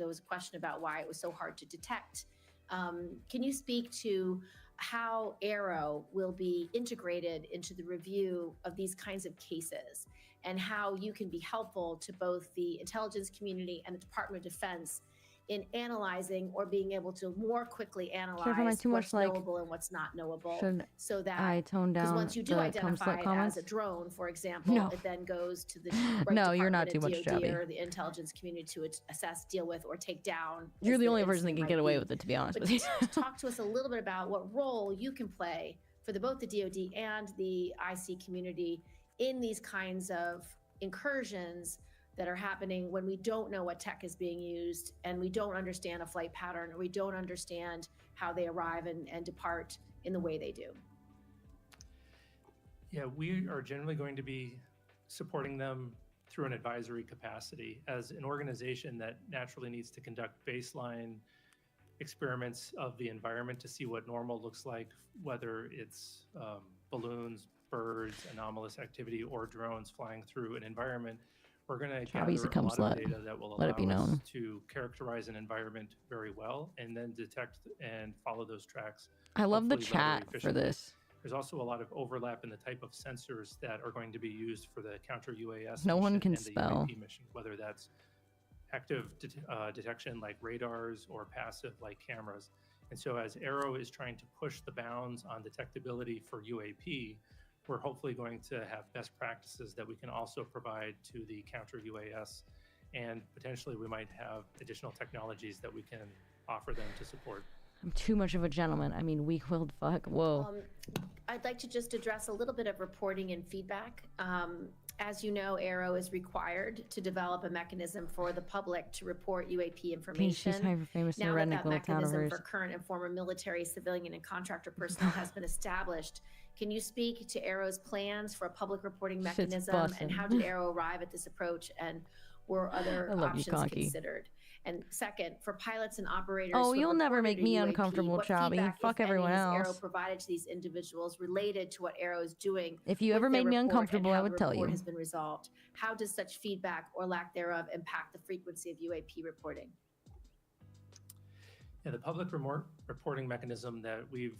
was a question about why it was so hard to detect. Can you speak to how Arrow will be integrated into the review of these kinds of cases and how you can be helpful to both the intelligence community and the Department of Defense in analyzing or being able to more quickly analyze am I too much what's like- knowable and what's not knowable, Should so that I tone because down once you do the cum identify slut it comments? as a drone, for example, No. it then goes to the No, you're not too much, DoD Jabby. or the intelligence community to assess, deal with, or take down. You're as the only person that incident can might get away be. with it, to be honest But with you. talk to us a little bit about what role you can play for both the DoD and the IC community in these kinds of incursions that are happening when we don't know what tech is being used and we don't understand a flight pattern or we don't understand how they arrive and depart in the way they do. Yeah, we are generally going to be supporting them through an advisory capacity as an organization that naturally needs to conduct baseline experiments of the environment to see what normal looks like, whether it's balloons, birds, anomalous activity, or drones flying through an environment. We're going to Chobby's gather a cum a lot of slut. data that will Let allow it be us known. to characterize an environment very well and then detect and follow those tracks. I love the hopefully rather chat for efficiently. this. There's also a lot of overlap in the type of sensors that are going to be used for the counter UAS No one mission can and the spell. UAP mission, whether that's active detection like radars or passive like cameras. And so as Arrow is trying to push the bounds on detectability for UAP, we're hopefully going to have best practices that we can also provide to the counter UAS. And potentially we might have additional technologies that we can offer them to support. I'm too much of a gentleman. I mean, weak-willed fuck. Whoa. I'd like to just address a little bit of reporting and feedback. As you know, Arrow is required to develop a mechanism for the public to report UAP information. She's hyper famous in Now the that redneck that little town of mechanism hers. for current and former military, civilian, and contractor personnel has been established, can you speak to Arrow's plans for a public reporting Shit's mechanism bussin'. and how did Arrow arrive at this approach and were other I love you, options Conky. considered? And second, for pilots and operators, Oh, who you'll never reported make a me UAP, uncomfortable, what Chobby. feedback, Fuck if any, everyone has Arrow else. provided to these individuals related to what Arrow is doing? If you with ever their made me report and uncomfortable, I how would the tell report you. has been resolved. How does such feedback or lack thereof impact the frequency of UAP reporting? Yeah, the public reporting mechanism that we've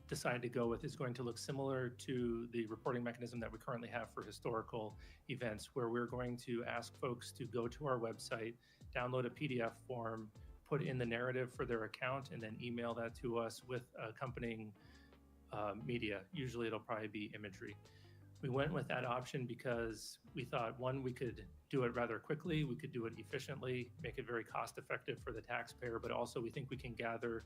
decided to go with is going to look similar to the reporting mechanism that we currently have for historical events, where we're going to ask folks to go to our website, download a PDF form, put in the narrative for their account, and then email that to us with accompanying media. Usually it'll probably be imagery. We went with that option because we thought, one, we could do it rather quickly, we could do it efficiently, make it very cost effective for the taxpayer, but also we think we can gather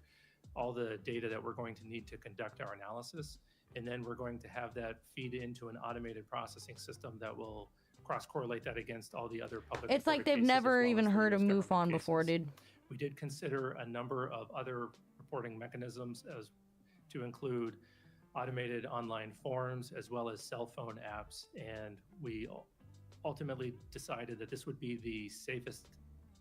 all the data that we're going to need to conduct our analysis. And then we're going to have that feed into an automated processing system that will cross-correlate that against all the other public. It's like they've never even heard of MUFON before, dude. We did consider a number of other reporting mechanisms as to include automated online forms as well as cell phone apps. And we ultimately decided that this would be the safest,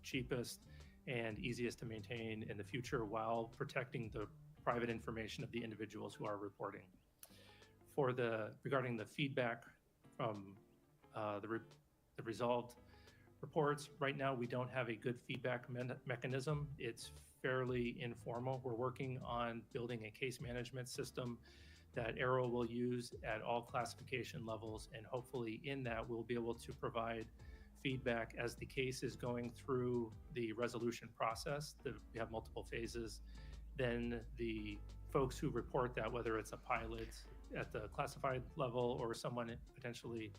cheapest, and easiest to maintain in the future while protecting the private information of the individuals who are reporting. Regarding the feedback from the resolved reports, right now we don't have a good feedback mechanism. It's fairly informal. We're working on building a case management system that Arrow will use at all classification levels, and hopefully in that we'll be able to provide feedback as the case is going through the resolution process. We have multiple phases. Then the folks who report that, whether it's a pilot at the classified level or someone potentially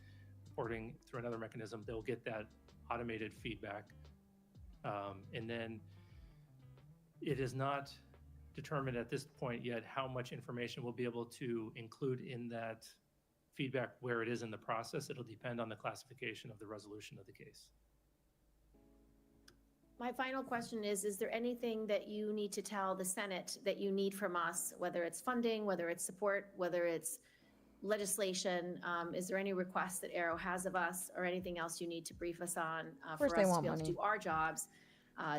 reporting through another mechanism, they'll get that automated feedback. And then it is not determined at this point yet how much information we'll be able to include in that feedback where it is in the process. It'll depend on the classification of the resolution of the case. My final question is there anything that you need to tell the Senate that you need from us, whether it's funding, whether it's support, whether it's legislation? Is there any requests that Arrow has of us or anything else you need to brief us on for us to be able to do our jobs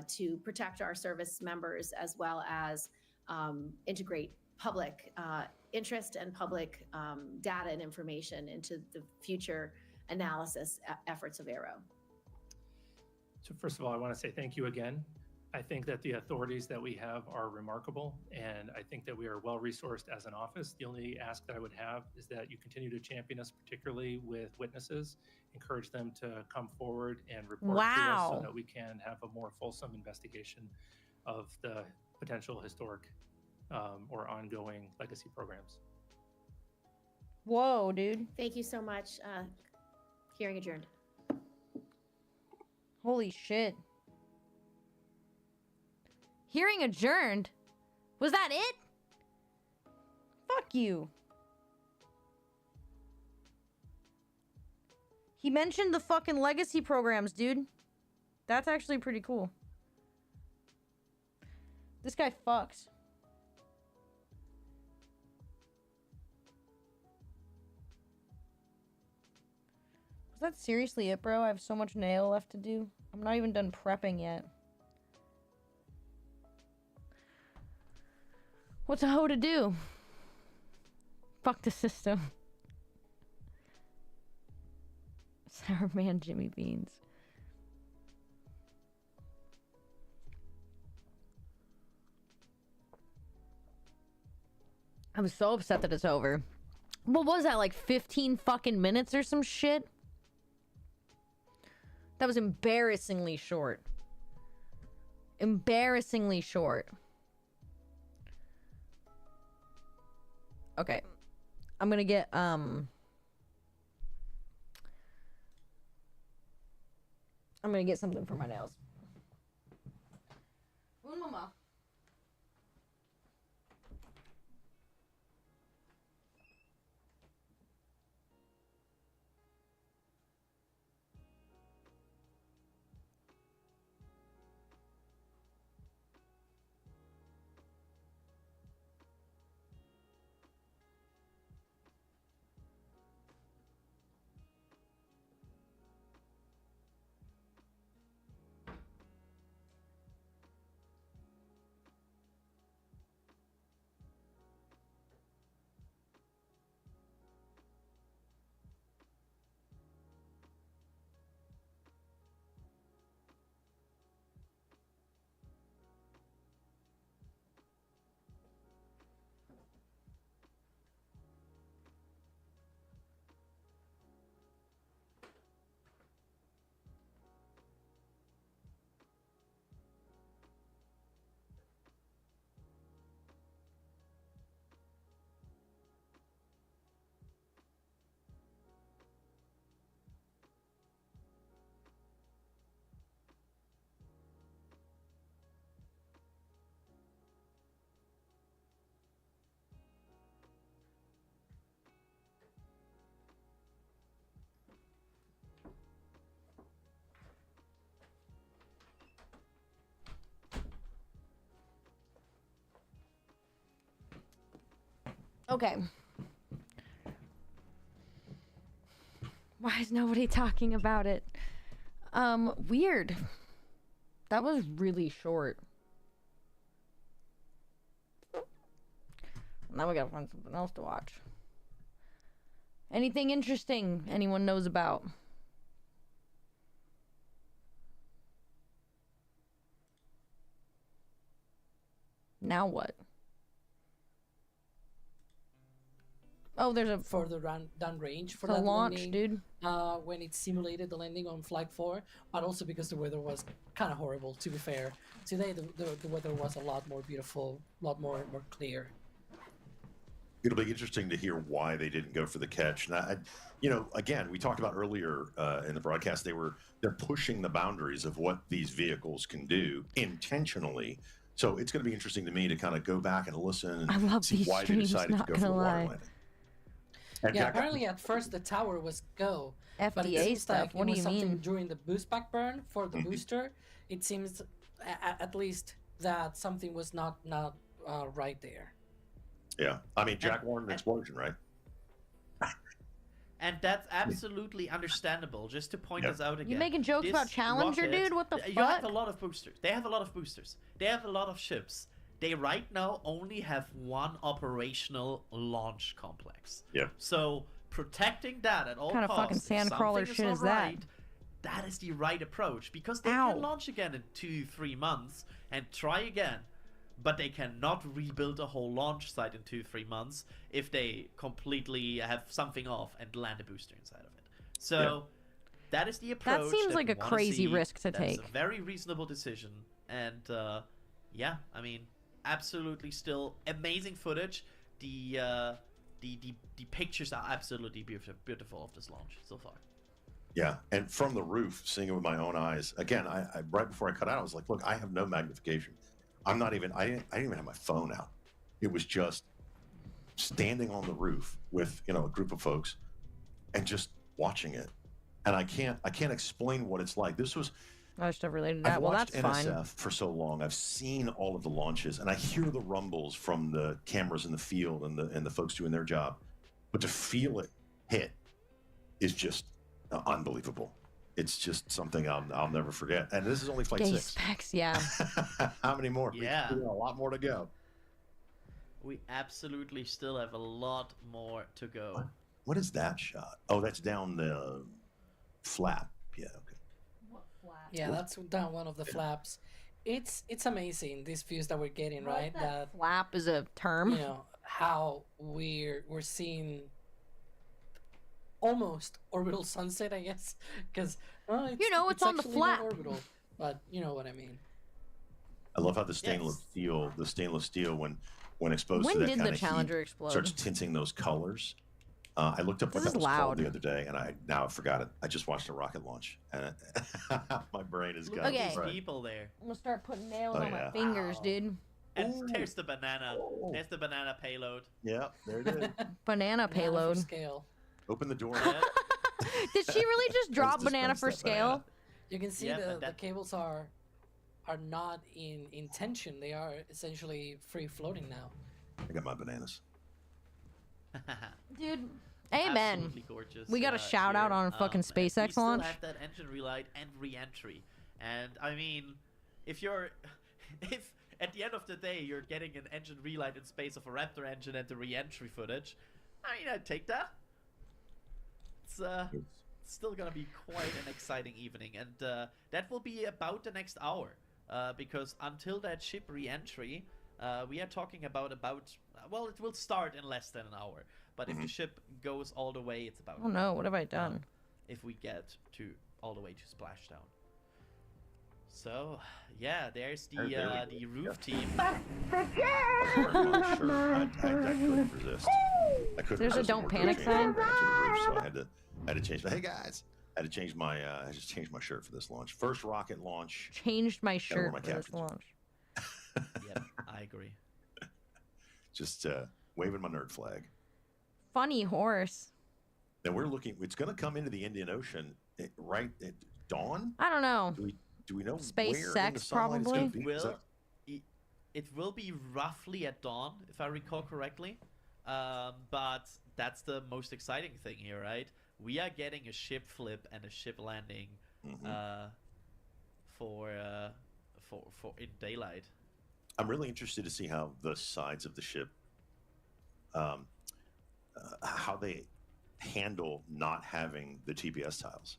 to protect our service members as well as integrate public interest and public data and information into the future analysis efforts of Arrow? So first of all, I want to say thank you again. I think that the authorities that we have are remarkable, and I think that we are well-resourced as an office. The only ask that I would have is that you continue to champion us, particularly with witnesses, encourage them to come forward and report to us so that we can have a more fulsome investigation of the potential historic or ongoing legacy programs. Whoa, dude. Thank you so much. Hearing adjourned. Holy shit. Hearing adjourned? Was that it? Fuck you. He mentioned the fucking legacy programs, dude. That's actually pretty cool. This guy fucks. Was that seriously it, bro? I have so much nail left to do. I'm not even done prepping yet. What's a hoe to do? Fuck the system. Sour man Jimmy Beans. I'm so upset that it's over. What was that, like 15 fucking minutes or some shit? That was embarrassingly short. Embarrassingly short. Okay. I'm gonna get, I'm gonna get something for my nails. Un mama. Okay. Why is nobody talking about it? Weird. That was really short. Now we gotta find something else to watch. Anything interesting anyone knows about? Now what? Oh, there's a further down range for the that launch, landing, dude. when it simulated the landing on Flight 4, but also because the weather was kind of horrible, to be fair. Today, the weather was a lot more beautiful, a lot more clear. It'll be interesting to hear why they didn't go for the catch. Now, again, we talked about earlier in the broadcast, they're pushing the boundaries of what these vehicles can do intentionally. So it's going to be interesting to me to kind of go back and listen and see why they decided to go for the water landing. And yeah, Jack, apparently at first the tower was go, but it FDA seems stuff. like What it do was you something mean? during the boost back burn for the booster. It seems at least that something was not right there. Yeah, I mean, Jack wanted an explosion, right? And that's absolutely understandable. Just to point this out again. You making jokes this about Challenger, rocket- dude? What the You fuck? have a lot of boosters. They have a lot of boosters. They have a lot of ships. They right now only have one operational launch complex. Yeah. So protecting that at all What kind of costs. fucking if sandcrawler something shit not is that? right, that is the right approach, because they Ow. can launch again in 2-3 months and try again. But they cannot rebuild a whole launch site in 2-3 months if they completely have something off and land a booster inside of it. So that is the approach. seems like we a wanna crazy see. risk to That's take. a very reasonable decision, and yeah, I mean, absolutely still amazing footage. The pictures are absolutely beautiful of this launch so far. Yeah, and from the roof, seeing it with my own eyes. Again, I right before I cut out, I was like, look, I have no magnification. I didn't even have my phone out. It was just standing on the roof with, a group of folks and just watching it. And I can't explain what it's like. This was Other stuff related to that. I've Well, watched that's NSF fine. for so long. I've seen all of the launches, and I hear the rumbles from the cameras in the field and the folks doing their job. But to feel it hit is just unbelievable. It's just something I'll never forget. And this is only Flight Gay 6. specs, yeah. How many more? Yeah. We got a lot more to go. We absolutely still have a lot more to go. What is that shot? Oh, that's down the flap. Yeah, okay. Yeah, that's down one of the flaps. It's amazing, these views that we're getting, right? That Flap is a term. how we're seeing almost orbital sunset, I guess, because it's on the actually flap. not orbital, but you know what I mean. I love how the stainless steel, when exposed When to that did kind the of Challenger heat, explode? starts tinting those colors. I looked up what This that is was called loud. the other day, and I forgot it. I just watched a rocket launch, and my brain is Look gone. at Okay. these people there. I'm gonna start putting nails Oh, on my yeah. fingers, dude. And Ooh. there's the banana. There's the banana payload. Yeah, there it is. Banana Banana for payload. scale. Open the door. Yeah. Did she really just drop Let's banana dispense for that scale? banana. You can see Yeah, the but that- cables are not in tension. They are essentially free floating now. I got my bananas. Dude, amen. Absolutely gorgeous. We got a shout out on a fucking and SpaceX we still launch. have that engine relight and re-entry. And I mean, if at the end of the day you're getting an engine relight in space of a Raptor engine and the re-entry footage, I mean, I'd take that. It's still gonna be quite an exciting evening, and that will be about the next hour, because until that ship re-entry, we are talking about well, it will start in less than an hour, but if the ship goes all the way, it's about Oh no, what have I done? if we get to all the way to splashdown. So yeah, there's the roof team. I couldn't resist. I couldn't There's a resist don't more panic changing sign? back to the roof, so I had to change. But hey guys, I had to change my I just changed my shirt for this launch. First rocket launch. Changed my shirt my for this captain's launch. Yep, I agree. Just waving my nerd flag. Funny horse. Then we're looking. It's going to come into the Indian Ocean right at dawn. I don't know. Do we know Space where in sex, the sunlight it's gonna probably? be? Is that- It will be roughly at dawn, if I recall correctly. But that's the most exciting thing here, right? We are getting a ship flip and a ship landing for in daylight. I'm really interested to see how the sides of the ship, how they handle not having the TPS tiles.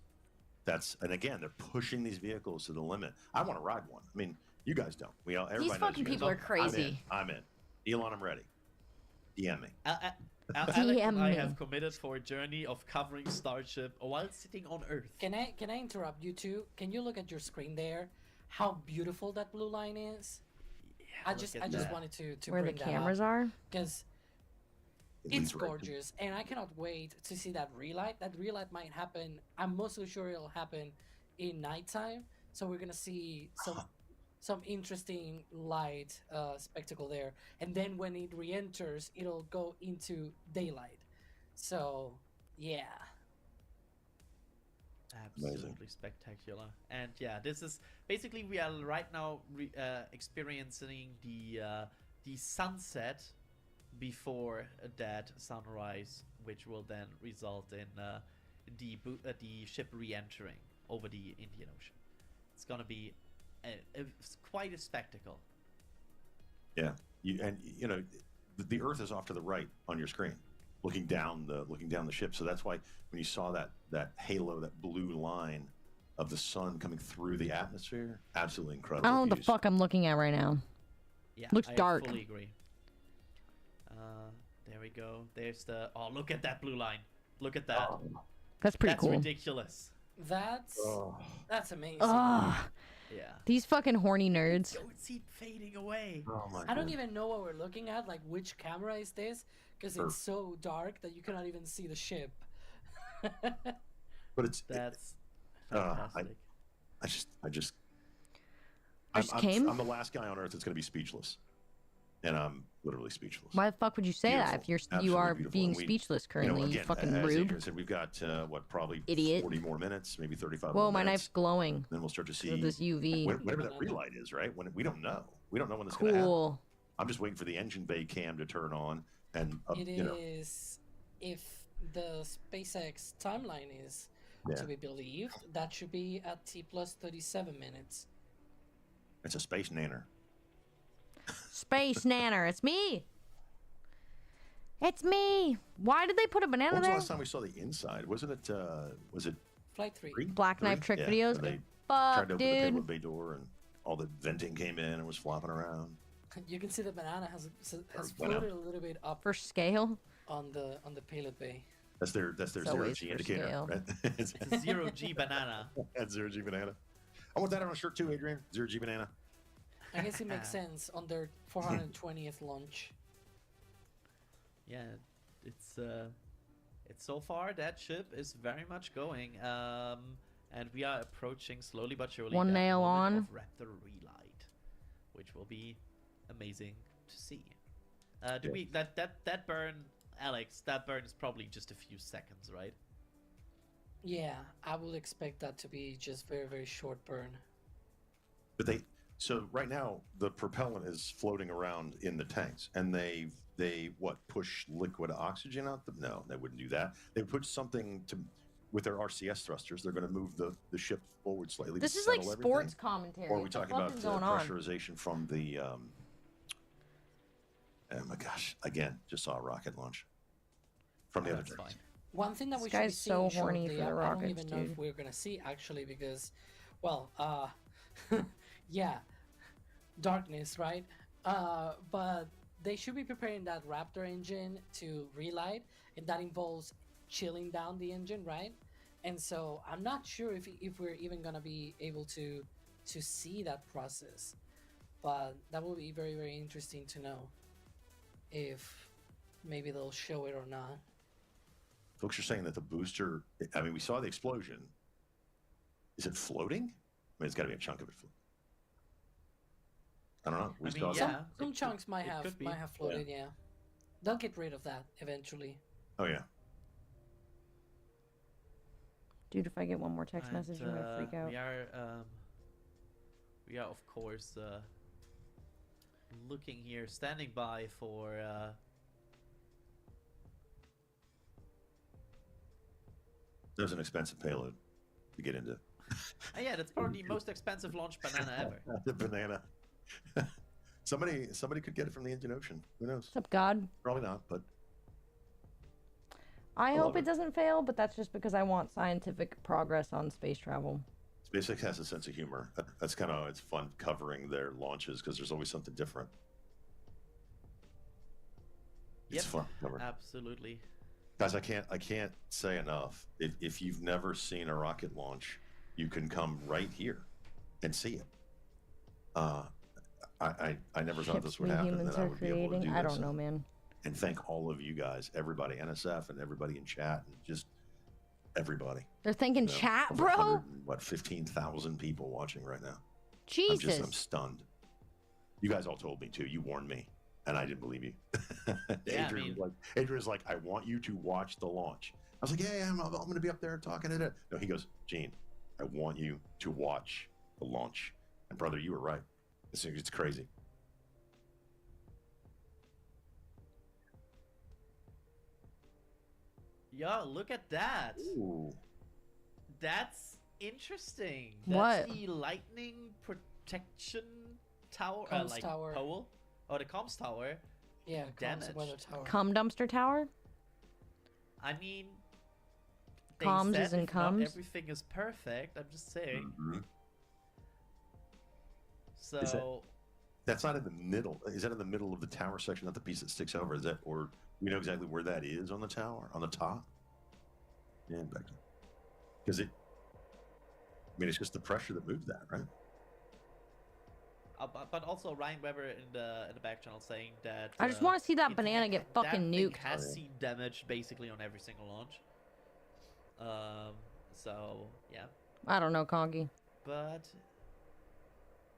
And again, they're pushing these vehicles to the limit. I want to ride one. I mean, you guys don't. Everybody These knows fucking you guys people are don't. crazy. I'm in. Elon, I'm ready. DM me. Alex and I have committed for a journey of covering Starship while sitting on Earth. Can I interrupt you two? Can you look at your screen there? How beautiful that blue line is. Yeah, I just wanted to Where the bring that cameras up are? because it's gorgeous, and I cannot wait to see that relight. That relight might happen. I'm mostly sure it'll happen in nighttime, so we're gonna see some interesting light spectacle there. And then when it re-enters, it'll go into daylight. So yeah, absolutely spectacular. And yeah, this is basically, we are right now experiencing the sunset before that sunrise, which will then result in the ship re-entering over the Indian Ocean. It's gonna be quite a spectacle. Yeah, you know, the Earth is off to the right on your screen, looking down the ship. So that's why when you saw that halo, that blue line of the sun coming through the atmosphere, absolutely incredible. I don't know what the fuck I'm looking at right now. Yeah, looks I dark. fully agree. There we go. There's the. Oh, look at that blue line. Look at that. That's pretty That's cool. ridiculous. That's amazing. Ugh. Yeah. These fucking horny nerds. Don't see it fading away. Oh my I don't God. even know what we're looking at. Like, which camera is this? Because it's so dark that you cannot even see the ship. But That's I fantastic. I'm the last guy on Earth that's going to be speechless, and I'm literally speechless. Why the fuck would you say that if you Absolutely are beautiful. being And we, speechless currently? You again, fucking as rube. Adrian said, we've got probably Idiot. 40 more minutes, maybe 35 Whoa, more my minutes. knife's glowing. Then we'll start to see With this UV. whatever that relight is, right? When we don't know when this is going to happen. Cool. I'm just waiting for the engine bay cam to turn on, and It you know, is, if the SpaceX timeline is to be believed, that should be at T plus 37 minutes. it's a space nanner. Space Nanner, it's me. It's me. Why did they put a banana When was the there? last time we saw the inside? Wasn't it? Was it Flight 3. three? Black Knife Trick Yeah, videos. where they Fuck, tried to open the dude. payload bay door, and all the venting came in and was flopping around. You can see the banana has banana. floated a little bit up For scale. on the payload bay. That's their zero always G for indicator. scale. Right? It's a zero G banana. That's zero G banana. I want that on a shirt too, Adrian. Zero G banana. I guess it makes sense on their 420th launch. Yeah, it's so far that ship is very much going, and we are approaching slowly but surely One that nail moment on. of Raptor relight, which will be amazing to see. That burn, Alex? That burn is probably just a few seconds, right? Yeah, I will expect that to be just very, very short burn. But so right now the propellant is floating around in the tanks, and they push liquid oxygen out? No, they wouldn't do that. They push something with their RCS thrusters. They're going to move the ship forward slightly. This to is like settle sports everything. commentary. Or are we What the talking fuck about is going on? pressurization from the? Oh my gosh! Again, just saw a rocket launch from the other That's tanks. fine. One thing that This we should be guy's so seeing horny shortly, for the I don't rockets, even know if dude. we're gonna see actually, because, well, yeah, darkness, right? But they should be preparing that Raptor engine to relight, and that involves chilling down the engine, right? And so I'm not sure if we're even gonna be able to see that process, but that will be very, very interesting to know if maybe they'll show it or not. Folks are saying that the booster. I mean, we saw the explosion. Is it floating? I mean, it's got to be a chunk of it. I don't know. We I mean, saw yeah. Some It chunks could- might it have could be. floated, yeah. They'll get rid of that eventually. Oh yeah. Dude, if I get one more text And, message, I'm gonna freak out. we are of course looking here, standing by for There's an expensive payload to get into. Yeah, that's probably the most expensive launch banana ever. The banana. Somebody could get it from the Indian Ocean. Who knows? What's up, God? Probably not, but I love hope it it. doesn't fail, but that's just because I want scientific progress on space travel. SpaceX has a sense of humor. That's kind of, it's fun covering their launches because there's always something different. It's fun to cover. Absolutely. Guys, I can't say enough. If you've never seen a rocket launch, you can come right here and see it. I never thought this would we happen. humans That I are would be able to creating. do I this. don't know, man. And thank all of you guys, everybody, NSF and everybody in chat, and just everybody. They're thinking You know, chat, over bro. 100 and, what, 15,000 people watching right now. Jesus. I'm stunned. You guys all told me too. You warned me, and I didn't believe you. Yeah, Adrian was like, I want you to watch the launch. I was like, yeah, I'm going to be up there talking to it. No, he goes, Gene, I want you to watch the launch. And brother, you were right. It's crazy. Yeah, look at that. Ooh. That's interesting. What? That's the lightning protection tower, Comms like tower. pole. Oh, the comms tower. Yeah, Damaged. comms weather tower. Cum dumpster tower? I mean, they Comms said is in if not comms? everything is perfect. I'm just saying. Mhm. So That's not in the middle. Is that in the middle of the tower section, not the piece that sticks over? Is that, or we know exactly where that is on the tower, on the top? Yeah, back to, because it's just the pressure that moved that, right? but also Ryan Weber in the back channel saying that I just want to see that it- banana get that fucking thing nuked. has seen damage basically on every single launch. So yeah, I don't know, Conky. but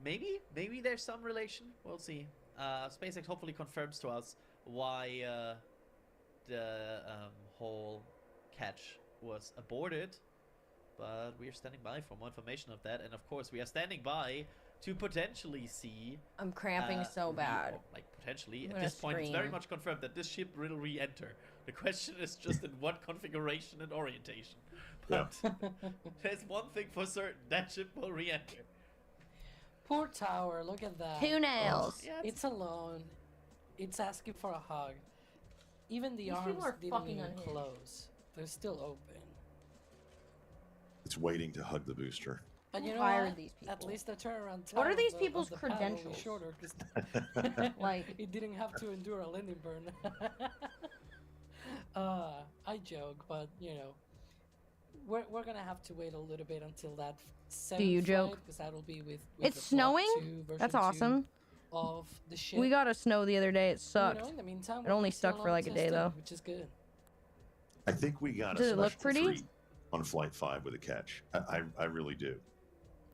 maybe there's some relation. We'll see. SpaceX hopefully confirms to us why the whole catch was aborted. But we are standing by for more information of that, and of course we are standing by to potentially see. I'm cramping so bad. Like potentially, I'm at gonna this point, it's very scream. much confirmed that this ship will re-enter. The question is just in what configuration and orientation. But there's one thing for certain: that ship will re-enter. Poor tower, look at that. 2 nails. Yeah, It's alone. It's asking for a hug. Even the These arms people are didn't fucking even unhinged. close. They're still open. It's waiting to hug the booster. But you Who know hired what? these At people? least the turnaround time What are of these the- people's of the paddle was credentials? shorter 'cause Like- it didn't have to endure a landing burn. I joke, but you know, we're gonna have to wait a little bit until that seventh you joke? because that'll be with It's the Block snowing? 2, version That's 2 awesome. Of the ship. We got a snow the other day. It You sucked. know, in the meantime, It only we're still stuck for on like a day, testing, though. which is good. I think we got Does a it look special pretty? treat on Flight 5 with a catch. I really do.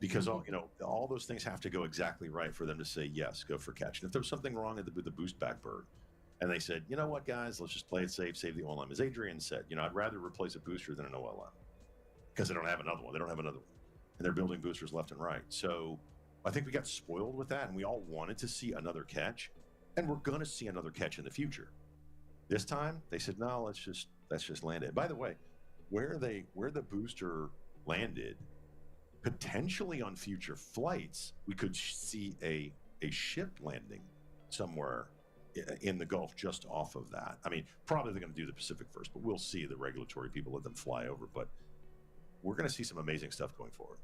Because all those things have to go exactly right for them to say yes, go for catch. And if there was something wrong with the boost back bird, and they said, you know what, guys, let's just play it safe, save the OLM. As Adrian said, I'd rather replace a booster than an OLM because they don't have another one. They don't have another one, and they're building boosters left and right. So I think we got spoiled with that, and we all wanted to see another catch, and we're going to see another catch in the future. This time they said, no, let's just land it. By the way, where the booster landed, potentially on future flights, we could see a ship landing somewhere in the Gulf just off of that. I mean, probably they're going to do the Pacific first, but we'll see. The regulatory people let them fly over, but we're going to see some amazing stuff going forward.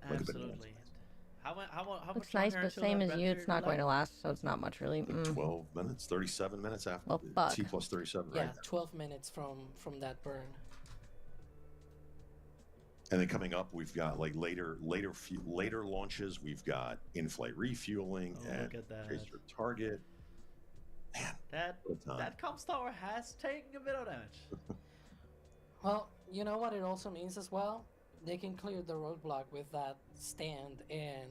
Look at the Absolutely. How much Looks nice, longer but until same that as you. render It's not delay? going to last, so it's not much really. like 12 minutes, 37 minutes after Well, fuck. T plus 37, Yeah, right? 12 minutes from that burn. And then coming up, we've got like later launches. We've got in-flight refueling Oh, and look at that. trace your target. Man, That what a time. that comms tower has taken a bit of damage. Well, you know what it also means as well? They can clear the roadblock with that stand and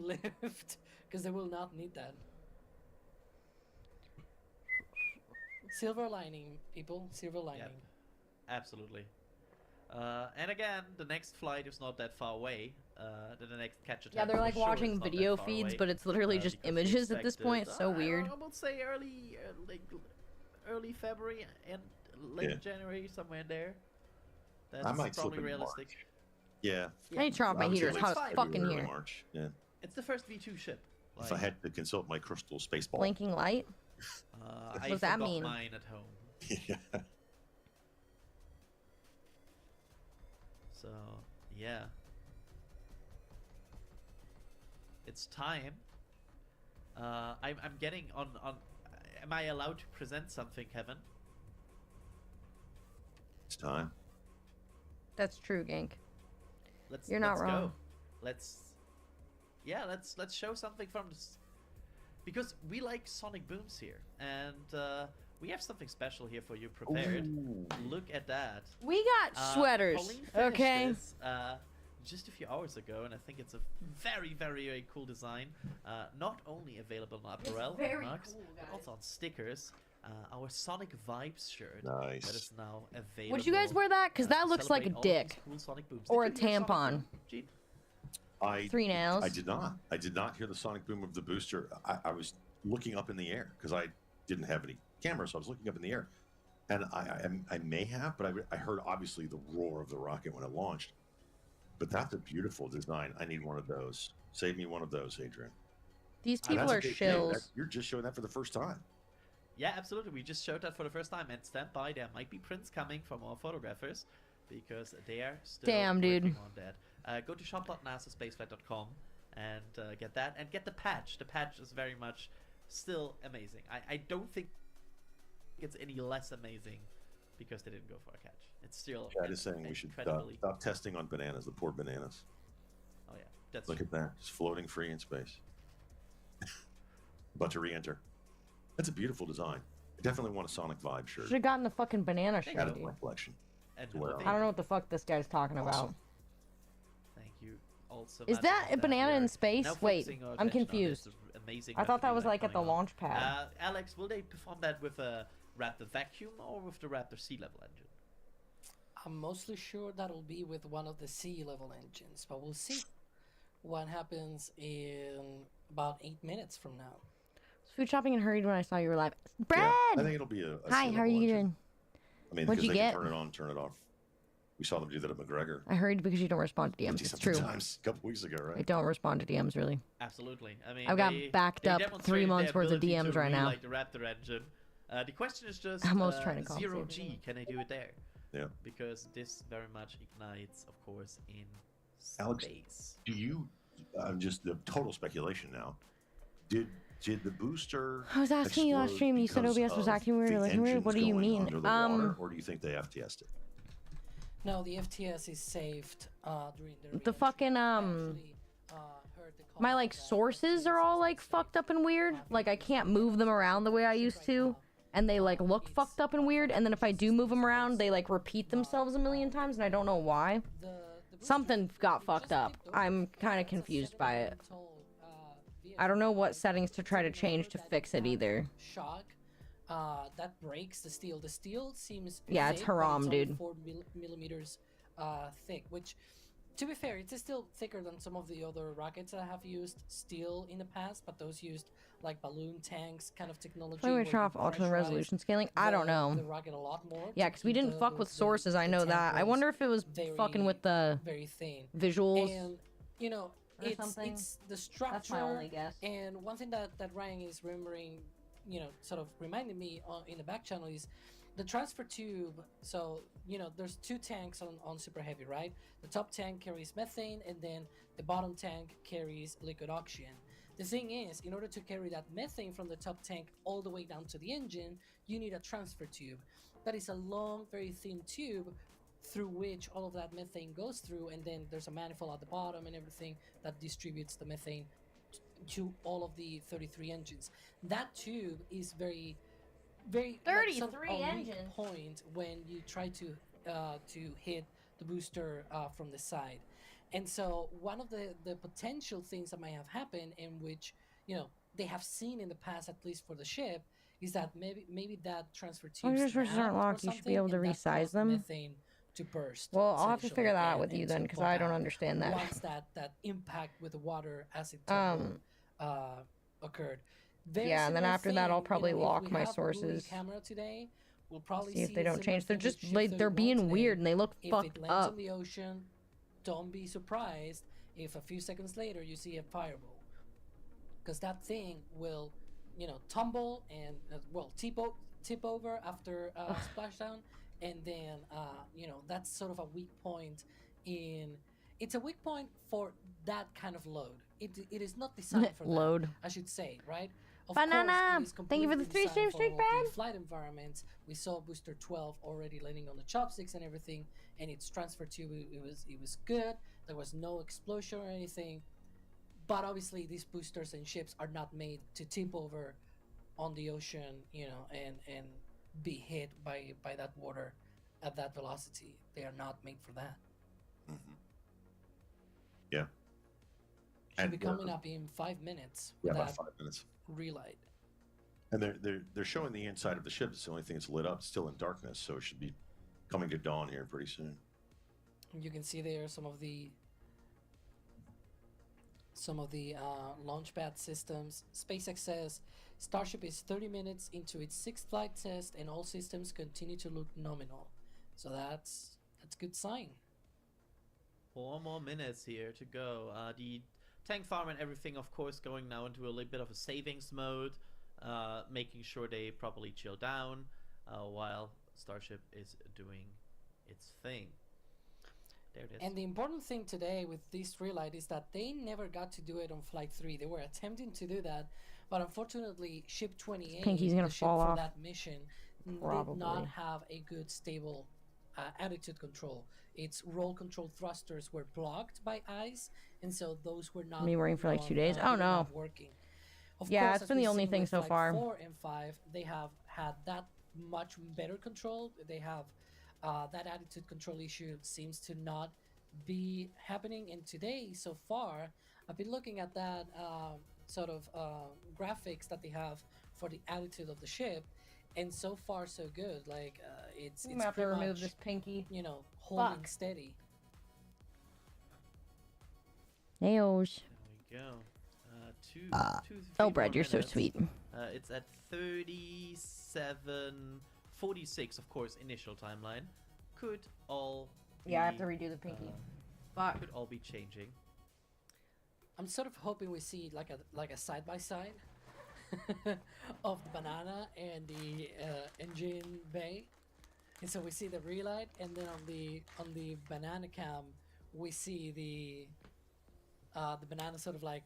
lift because they will not need that. Silver lining, people. Silver lining. Yep. Absolutely. And again, the next flight is not that far away. The next catch Yeah, attempt they're for like sure watching is not that video far feeds, away, but it's literally just because we images at this expected- point. It's so weird. I would say early, like early February and late Yeah. January, somewhere in there. I That's might slip probably into realistic. March. Yeah. I need to turn off my I would heater. say It's late hot as February, fucking early here. March. Yeah. It's the first V2 ship. If I had to consult my crystal space ball. Blinking light. I does that forgot mean? mine at home. Yeah. So, yeah. It's time. I'm getting on. Am I allowed to present something, Kevin? It's time. That's true, Gank. Let's. You're not let's wrong. Go. Let's. Yeah, let's show something from this, because we like sonic booms here, and we have something special here for you prepared. Ooh. Look at that. We got sweaters. Pauline finished Okay. this, just a few hours ago, and I think it's a very, very, very cool design. Not only available on apparel and mugs, but also on stickers. Our Sonic Vibes shirt Nice. that is now available. Would you guys wear that? Because that to looks like a celebrate all of these dick. cool Sonic booms. Or Did a you hear Sonic tampon. Boom, Gene? 3 nails. I did not. I did not hear the sonic boom of the booster. I was looking up in the air because I didn't have any camera, so I was looking up in the air, and I may have, but I heard obviously the roar of the rocket when it launched. But that's a beautiful design. I need one of those. Save me one of those, Adrian. These Ah, people that's a are big thing. shills. You're just showing that for the first time. Yeah, absolutely. We just showed that for the first time, and stand by. There might be prints coming from our photographers because they are still Damn, dude. working on that. Go to shop.nasaspaceflight.com and get that, and get the patch. The patch is very much still amazing. I don't think it's any less amazing because they didn't go for a catch. It's still Chad is saying we should incredibly. stop testing on bananas, the poor bananas. Oh yeah, that's Look true. at that, just floating free in space. About to re-enter. That's a beautiful design. I definitely want a Sonic Vibe shirt. Should have gotten the fucking banana shirt, Out of dude. my collection. And Well, another I don't know what the fuck this guy's talking about. Awesome. Thank you. Also, Is that a banana in space? Wait, I'm confused. Amazing. I thought that Raptor was relight like at the coming on. launch pad. Alex, will they perform that with a Raptor vacuum or with the Raptor sea level engine? I'm mostly sure that'll be with one of the sea level engines, but we'll see what happens in about 8 minutes from now. Food shopping and hurried when I saw you were live. Brad! Yeah, I think it'll be a Hi, how are you syllable engine. doing? I mean, What'd because you they get? can turn it on, turn it off. We saw them do that at McGregor. I hurried because you don't respond to DMs. It's 50 true. times a couple weeks ago, right? I don't respond to DMs, really. Absolutely. I mean, I've got they backed up 3 demonstrated months their worth of ability DMs to right now. relight the Raptor engine. The question is just I'm almost trying to call zero him. G. Can I do it there? Yeah. Because this very much ignites, of course, in Alex, space. Do you? Just the total speculation now. Did the booster? I was asking you last explode stream, you said because OBS was of acting weird or the looking weird. What do engines you going mean? under the water, or do you think they FTS'd it? No, the FTS is saved during the The re-entry. fucking, I actually, heard the call My, like, that sources the are all, FTS like, is fucked up and weird. saved. Like, I can't move them around the way I used to. And they, like, look fucked up and weird. And then if I do move them around, they, like, repeat themselves a million times. And I don't know why. The booster Something got we fucked just up. picked over. I'm kind of It's a confused by it. 7-year-old, vehicle. I don't know what settings to try to Remember change to that fix it had either. Shock. That breaks the steel. The steel seems Yeah, it's thick, but haram, only dude. 4 millimeters thick, which, to be fair, it's still thicker than some of the other rockets that I have used steel in the past, but those used like balloon tanks kind of technology. Can we where turn you off alternate pressurize resolution scaling? I don't the know. rocket a lot more Yeah, to because we keep didn't fuck with the sources, I know tank that. I walls wonder if it was fucking with the very thin. visuals. And you know, Or something. it's the structure. That's my only guess. And one thing that Ryan is remembering, you know, sort of reminding me in the back channel is the transfer tube. So, you know, there's 2 tanks on Super Heavy, right? The top tank carries methane, and then the bottom tank carries liquid oxygen. The thing is, in order to carry that methane from the top tank all the way down to the engine, you need a transfer tube. That is a long, very thin tube through which all of that methane goes through, and then there's a manifold at the bottom and everything that distributes the methane to all of the 33 engines. That tube is very, very like, 33 a weak engines. point when you try to hit the booster from the side. And so one of the potential things that might have happened, in which, you know, they have seen in the past, at least for the ship, is that maybe that transfer tube Well, your switches aren't locked, you should be able to resize them. Methane to burst. Well, I'll have to essentially, figure that out with and you to then, because pop I don't out understand that. Once that impact with the water acid Um, occurred. Very Yeah, and then similar after that, I'll thing, probably if lock we my have a Google sources. camera today, we'll probably See if they a don't similar change. They're thing with just ship like they're 31 being today. weird and they look If fucked it lands up. on the ocean, don't be surprised if a few seconds later you see a fireball, because that thing will, tumble and tip over after splashdown, and then that's sort of a weak point in. It's a weak point for that kind of load. It is not designed for Load. that, I should say, right? Of Banana, course, it is thank you for the completely 3 designed stream streak, for the man. flight environments. We saw Booster 12 already landing on the chopsticks and everything, and its transfer tube, it was good. There was no explosion or anything. But obviously, these boosters and ships are not made to tip over on the ocean, and be hit by that water at that velocity. They are not made for that. Mm-hmm. Yeah. Should be coming up in 5 minutes. Yeah, With about that 5 minutes. relight. And they're showing the inside of the ship. It's the only thing that's lit up. It's still in darkness, so it should be coming to dawn here pretty soon. You can see there some of the launch pad systems. SpaceX says Starship is 30 minutes into its 6th flight test, and all systems continue to look nominal. So that's a good sign. 4 more minutes here to go. The tank farm and everything, of course, going now into a little bit of a savings mode, making sure they properly chill down while Starship is doing its thing. There it is. And the important thing today with this relight is that they never got to do it on Flight 3. They were attempting to do that, but unfortunately, Ship 28, Pinky's gonna the ship fall for off. that mission, Probably. did not have a good, stable attitude control. Its roll control thrusters were blocked by ice, and so those were not. Me worrying for like 2 days. they Oh were no. not working. Of Yeah, course, it's as been the we've only seen thing with so Flight far. 4 and 5, they have had that much better control. They have that attitude control issue seems to not be happening. And today, so far, I've been looking at that sort of graphics that they have for the attitude of the ship, and so far so good. Like it's I'm gonna have to pretty remove much, this pinky. holding Fuck. steady. Nails. There we go. Oh, Brad, you're so sweet. It's at 37:46, of course, initial timeline. Could all Yeah, I have be, to redo the pinky. Fuck. Could all be changing. I'm sort of hoping we see like a side by side of the banana and the engine bay, and so we see the relight, and then on the banana cam we see the banana sort of like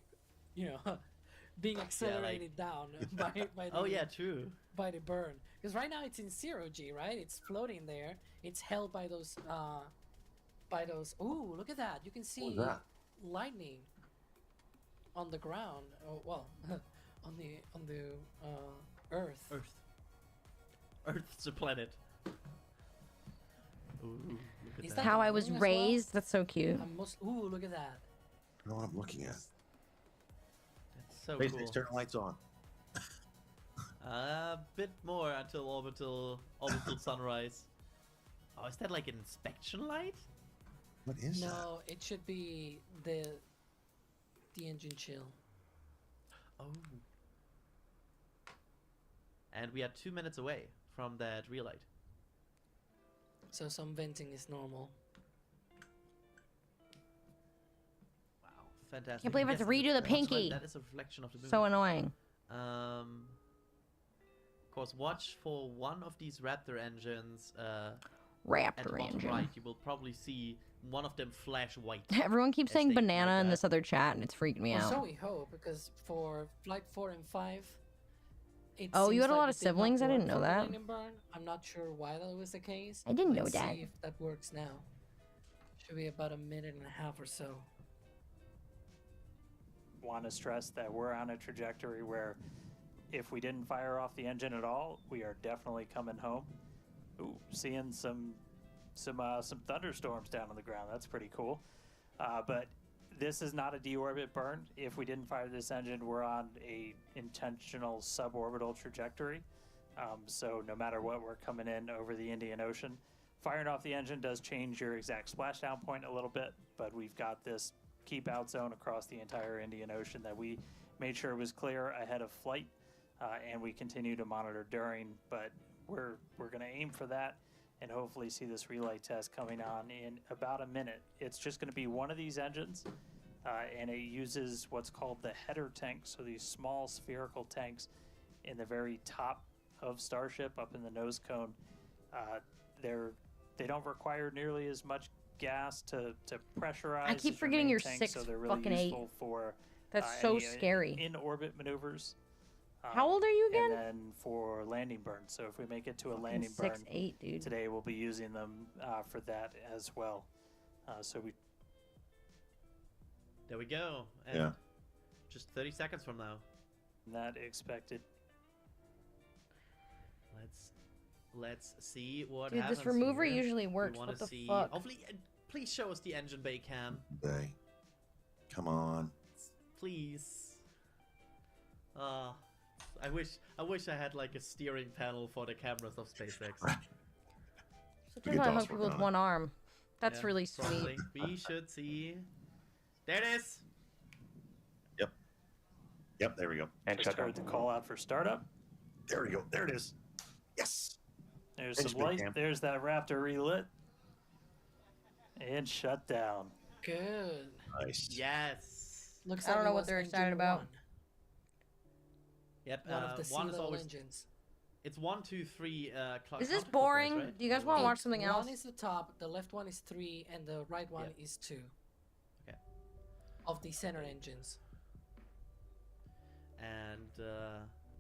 being accelerated down by the, Oh yeah, true. by the burn, because right now it's in 0G, right? It's floating there. It's held by those ooh, look at that. You can see lightning on the ground. Oh, well, on the Earth. Earth's a planet. Ooh, look at Is that. that How the I was moon as well? raised. That's so cute. Ooh, look at that. I know what I'm looking at. That's so Space cool. Base, turn the lights on. A bit more until orbital sunrise. Oh, is that like an inspection light? What is that? No, it should be the engine chill. Oh. And we are 2 minutes away from that relight. So some venting is normal. Wow, fantastic. Can't believe I have to redo the that's right, pinky. That is a reflection of the moon. So annoying. Of course, watch for one of these Raptor engines. At the Raptor bottom engine. right, you will probably see one of them flash white. Everyone keeps as saying they do banana in that. this other chat, and it's freaking me Well, out. so we hope, because for Flight 4 and 5, it Oh, you seems had a like lot it of did not siblings? I work didn't know for that. Burn and Burn. I'm not sure why that was the case. I didn't know Let's that. see if that works now. Should be about a minute and a half or so. Want to stress that we're on a trajectory where if we didn't fire off the engine at all, we are definitely coming home. Ooh, seeing some thunderstorms down on the ground. That's pretty cool. But this is not a deorbit burn. If we didn't fire this engine, we're on a intentional suborbital trajectory. So no matter what, we're coming in over the Indian Ocean. Firing off the engine does change your exact splashdown point a little bit, but we've got this keep out zone across the entire Indian Ocean that we made sure was clear ahead of flight. and we continue to monitor during. But we're going to aim for that, and hopefully see this relay test coming on in about a minute. It's just going to be one of these engines, and it uses what's called the header tank. So these small spherical tanks in the very top of Starship, up in the nose cone. They don't require nearly as much gas to pressurize. I keep as forgetting main you're tank, 6 so they're really fucking 8. useful for That's so any scary. in-orbit maneuvers. How old are you again? And then for landing burn. So if we make it to a landing 6'8", burn dude. today, we'll be using them for that as well. So we. There we go. And Yeah. just 30 seconds from now. Not expected. Let's see what Dude, happens. this remover here. usually We works. wanna What the see... fuck? Hopefully, please show us the engine bay cam. Bay. Come on. Please. I wish I had like a steering panel for the cameras of SpaceX. Sometimes I hug people with one arm. That's Yeah, really sweet. probably. We should see. There it is. Yep, there we go. And just heard the call out for startup. There we go. There it is. Yes. There's Thanks, some Big light. Cam. There's that Raptor relit. And shut down. Good. Nice. Yes. Looks I don't like know it what was they're engine excited about. one. Yep. One of the one is C-level always. engines. It's 1, 2, 3. Is this counterclockwise, boring? right? Do you guys want to watch something else? One is the top, the left one is 3, and the right one is 2. Okay. Of the center engines. And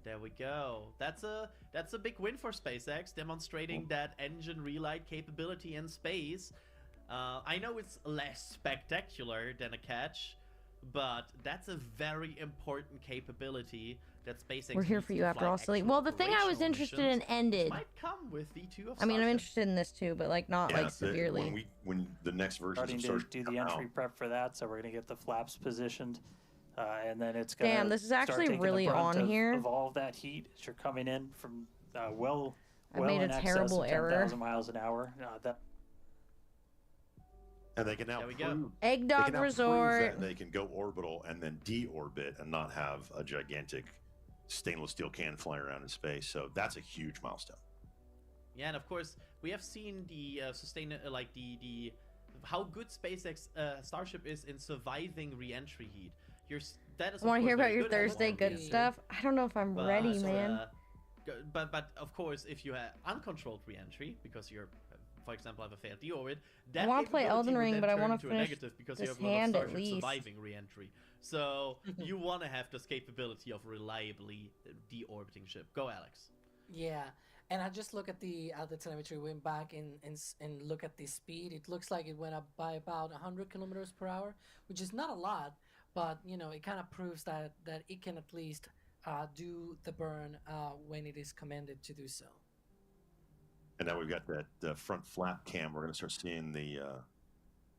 there we go. That's a big win for SpaceX, demonstrating that engine relight capability in space. I know it's less spectacular than a catch, but that's a very important capability that SpaceX. We're here needs for to you after fly all, silly. actual Well, the thing I was operational interested in missions, which ended. might come with V2 of I mean, I'm Starship. interested in this too, but like not like severely. When the next version Starting of to Starship do come the entry out, prep for that, so we're going to get the flaps positioned. And then it's going to Damn, this is actually taking the really brunt on of, here. of all of that heat as you're coming in from well I made a in excess terrible of error. 10,000 miles an hour. and they can now There we go. prove, Egg they Dog can now prove Resort. that they can go orbital and then deorbit and not have a gigantic stainless steel can flying around in space. So that's a huge milestone. Yeah, and of course we have seen the like the how good SpaceX Starship is in surviving re-entry heat. That is. I want to hear about very your good at Thursday long good re-entry, stuff. I don't know if I'm but, ready, man. But of course, if you have uncontrolled re-entry because you're, for example, have a failed deorbit, I that wanna play capability Elden would Ring, then but I turn wanna into a finish negative because this you have a lot of hand at Starship least. surviving re-entry. So you want to have this capability of reliably deorbiting ship. Go, Alex. Yeah, and I just look at the telemetry, went back and look at the speed. It looks like it went up by about 100 kilometers per hour, which is not a lot, but you know it kind of proves that it can at least do the burn when it is commanded to do so. And now we've got that front flap cam. We're going to start seeing the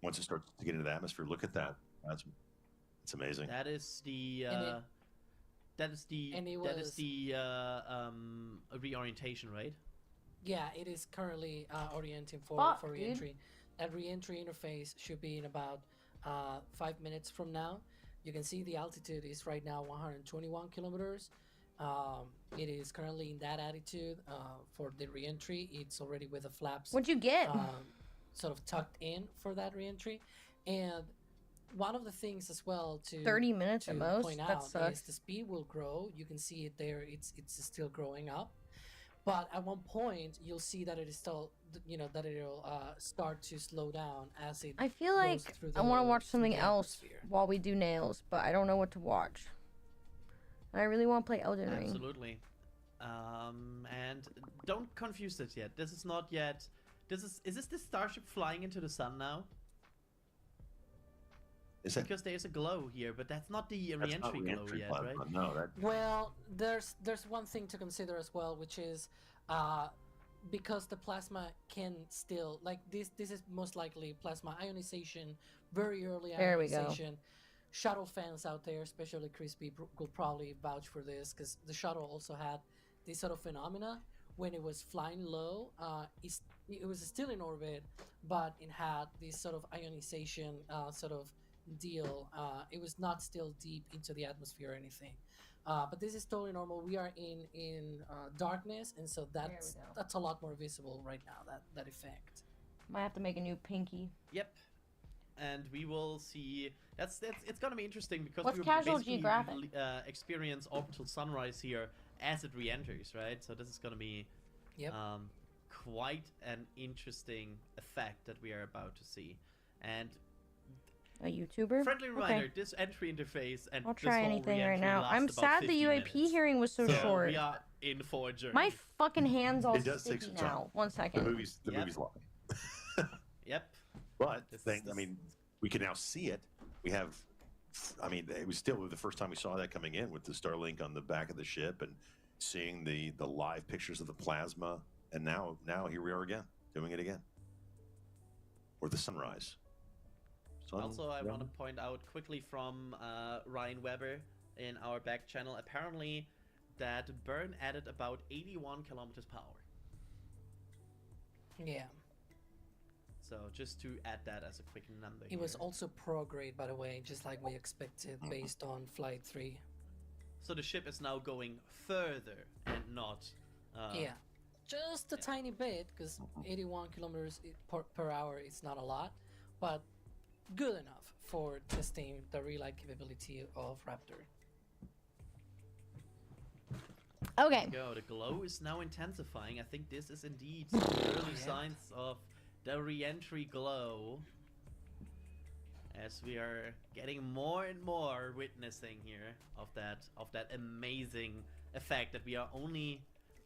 once it starts to get into the atmosphere. Look at that. It's amazing. That is the reorientation, right? Yeah, it is currently orienting for Fuck, dude. reentry. That reentry interface should be in about 5 minutes from now. You can see the altitude is right now 121 kilometers. It is currently in that attitude for the reentry. It's already with the flaps. What'd you get? Sort of tucked in for that reentry. And one of the things as well to 30 minutes to at most? point That out sucks. is the speed will grow. You can see it there. It's still growing up. But at one point, you'll see that it is still, that it'll start to slow down as it. I feel goes like through I want to the- watch through something the else atmosphere. while we do nails, but I don't know what to watch. And I really want to play Elden Ring. Absolutely. And don't confuse this yet. This is not yet. Is this the Starship flying into the sun now? Is that Because there's a glow here, but that's not the that's not re-entry glow re-entry yet, plasma. right? No, that Well, there's one thing to consider as well, which is because the plasma can still this is most likely plasma ionization, very early There we go. ionization. Shuttle fans out there, especially Crispy, will probably vouch for this because the shuttle also had this sort of phenomena when it was flying low. It was still in orbit, but it had this sort of ionization sort of deal. It was not still deep into the atmosphere or anything. But this is totally normal. We are in darkness, and so that's a lot more visible right now. That effect. Might have to make a new pinky. Yep. And we will see. It's gonna be interesting because What's we casual basically geographic? experience orbital sunrise here as it re-enters, right? So this is gonna be quite an interesting effect that we are about to see. And A YouTuber? friendly reminder: Okay. this entry interface and I'll this try whole anything right re-entry now. lasts I'm about sad the 50 UAP minutes. hearing was so short. We are in for a journey. My fucking hands all It does take sticky some time. now. 1 The second. movie's Yep. long. Yep. But This- I mean, we can now see it. We have, I mean, it was still the first time we saw that coming in with the Starlink on the back of the ship and seeing the live pictures of the plasma. And now here we are again, doing it again. Or the sunrise. Also, I want to point out quickly from Ryan Weber in our back channel, apparently that burn added about 81 kilometers per hour. Yeah. So just to add that as a quick number. It was here. also prograde, by the way, just like we expected based on Flight 3. So the ship is now going further and not. Yeah. Just a tiny bit, because 81 kilometers per hour is not a lot, but good enough for testing the relight capability of Raptor. Okay. Go. The glow is now intensifying. I think this is indeed some early signs of the re-entry glow, as we are getting more and more witnessing here of that amazing effect that we are only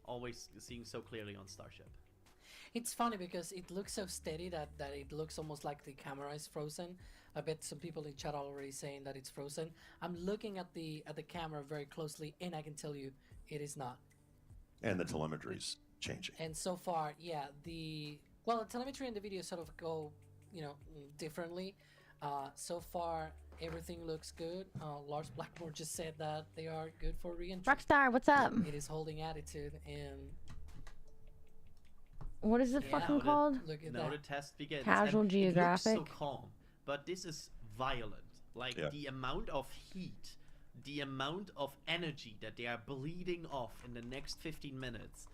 always seeing so clearly on Starship. It's funny because it looks so steady that it looks almost like the camera is frozen. I bet some people in chat are already saying that it's frozen. I'm looking at the camera very closely, and I can tell you it is not. And the telemetry's changing. And so far, yeah, the telemetry and the video sort of go, differently. So far, everything looks good. Lars Blackmore just said that they are good for re-entry. Rockstar, what's up? It is holding attitude, and What is it fucking called? look at Now that. the test begins. Casual and Geographic. It looks so calm, but this is violent. Like the amount of heat, the amount of energy that they are bleeding off in the next 15 minutes.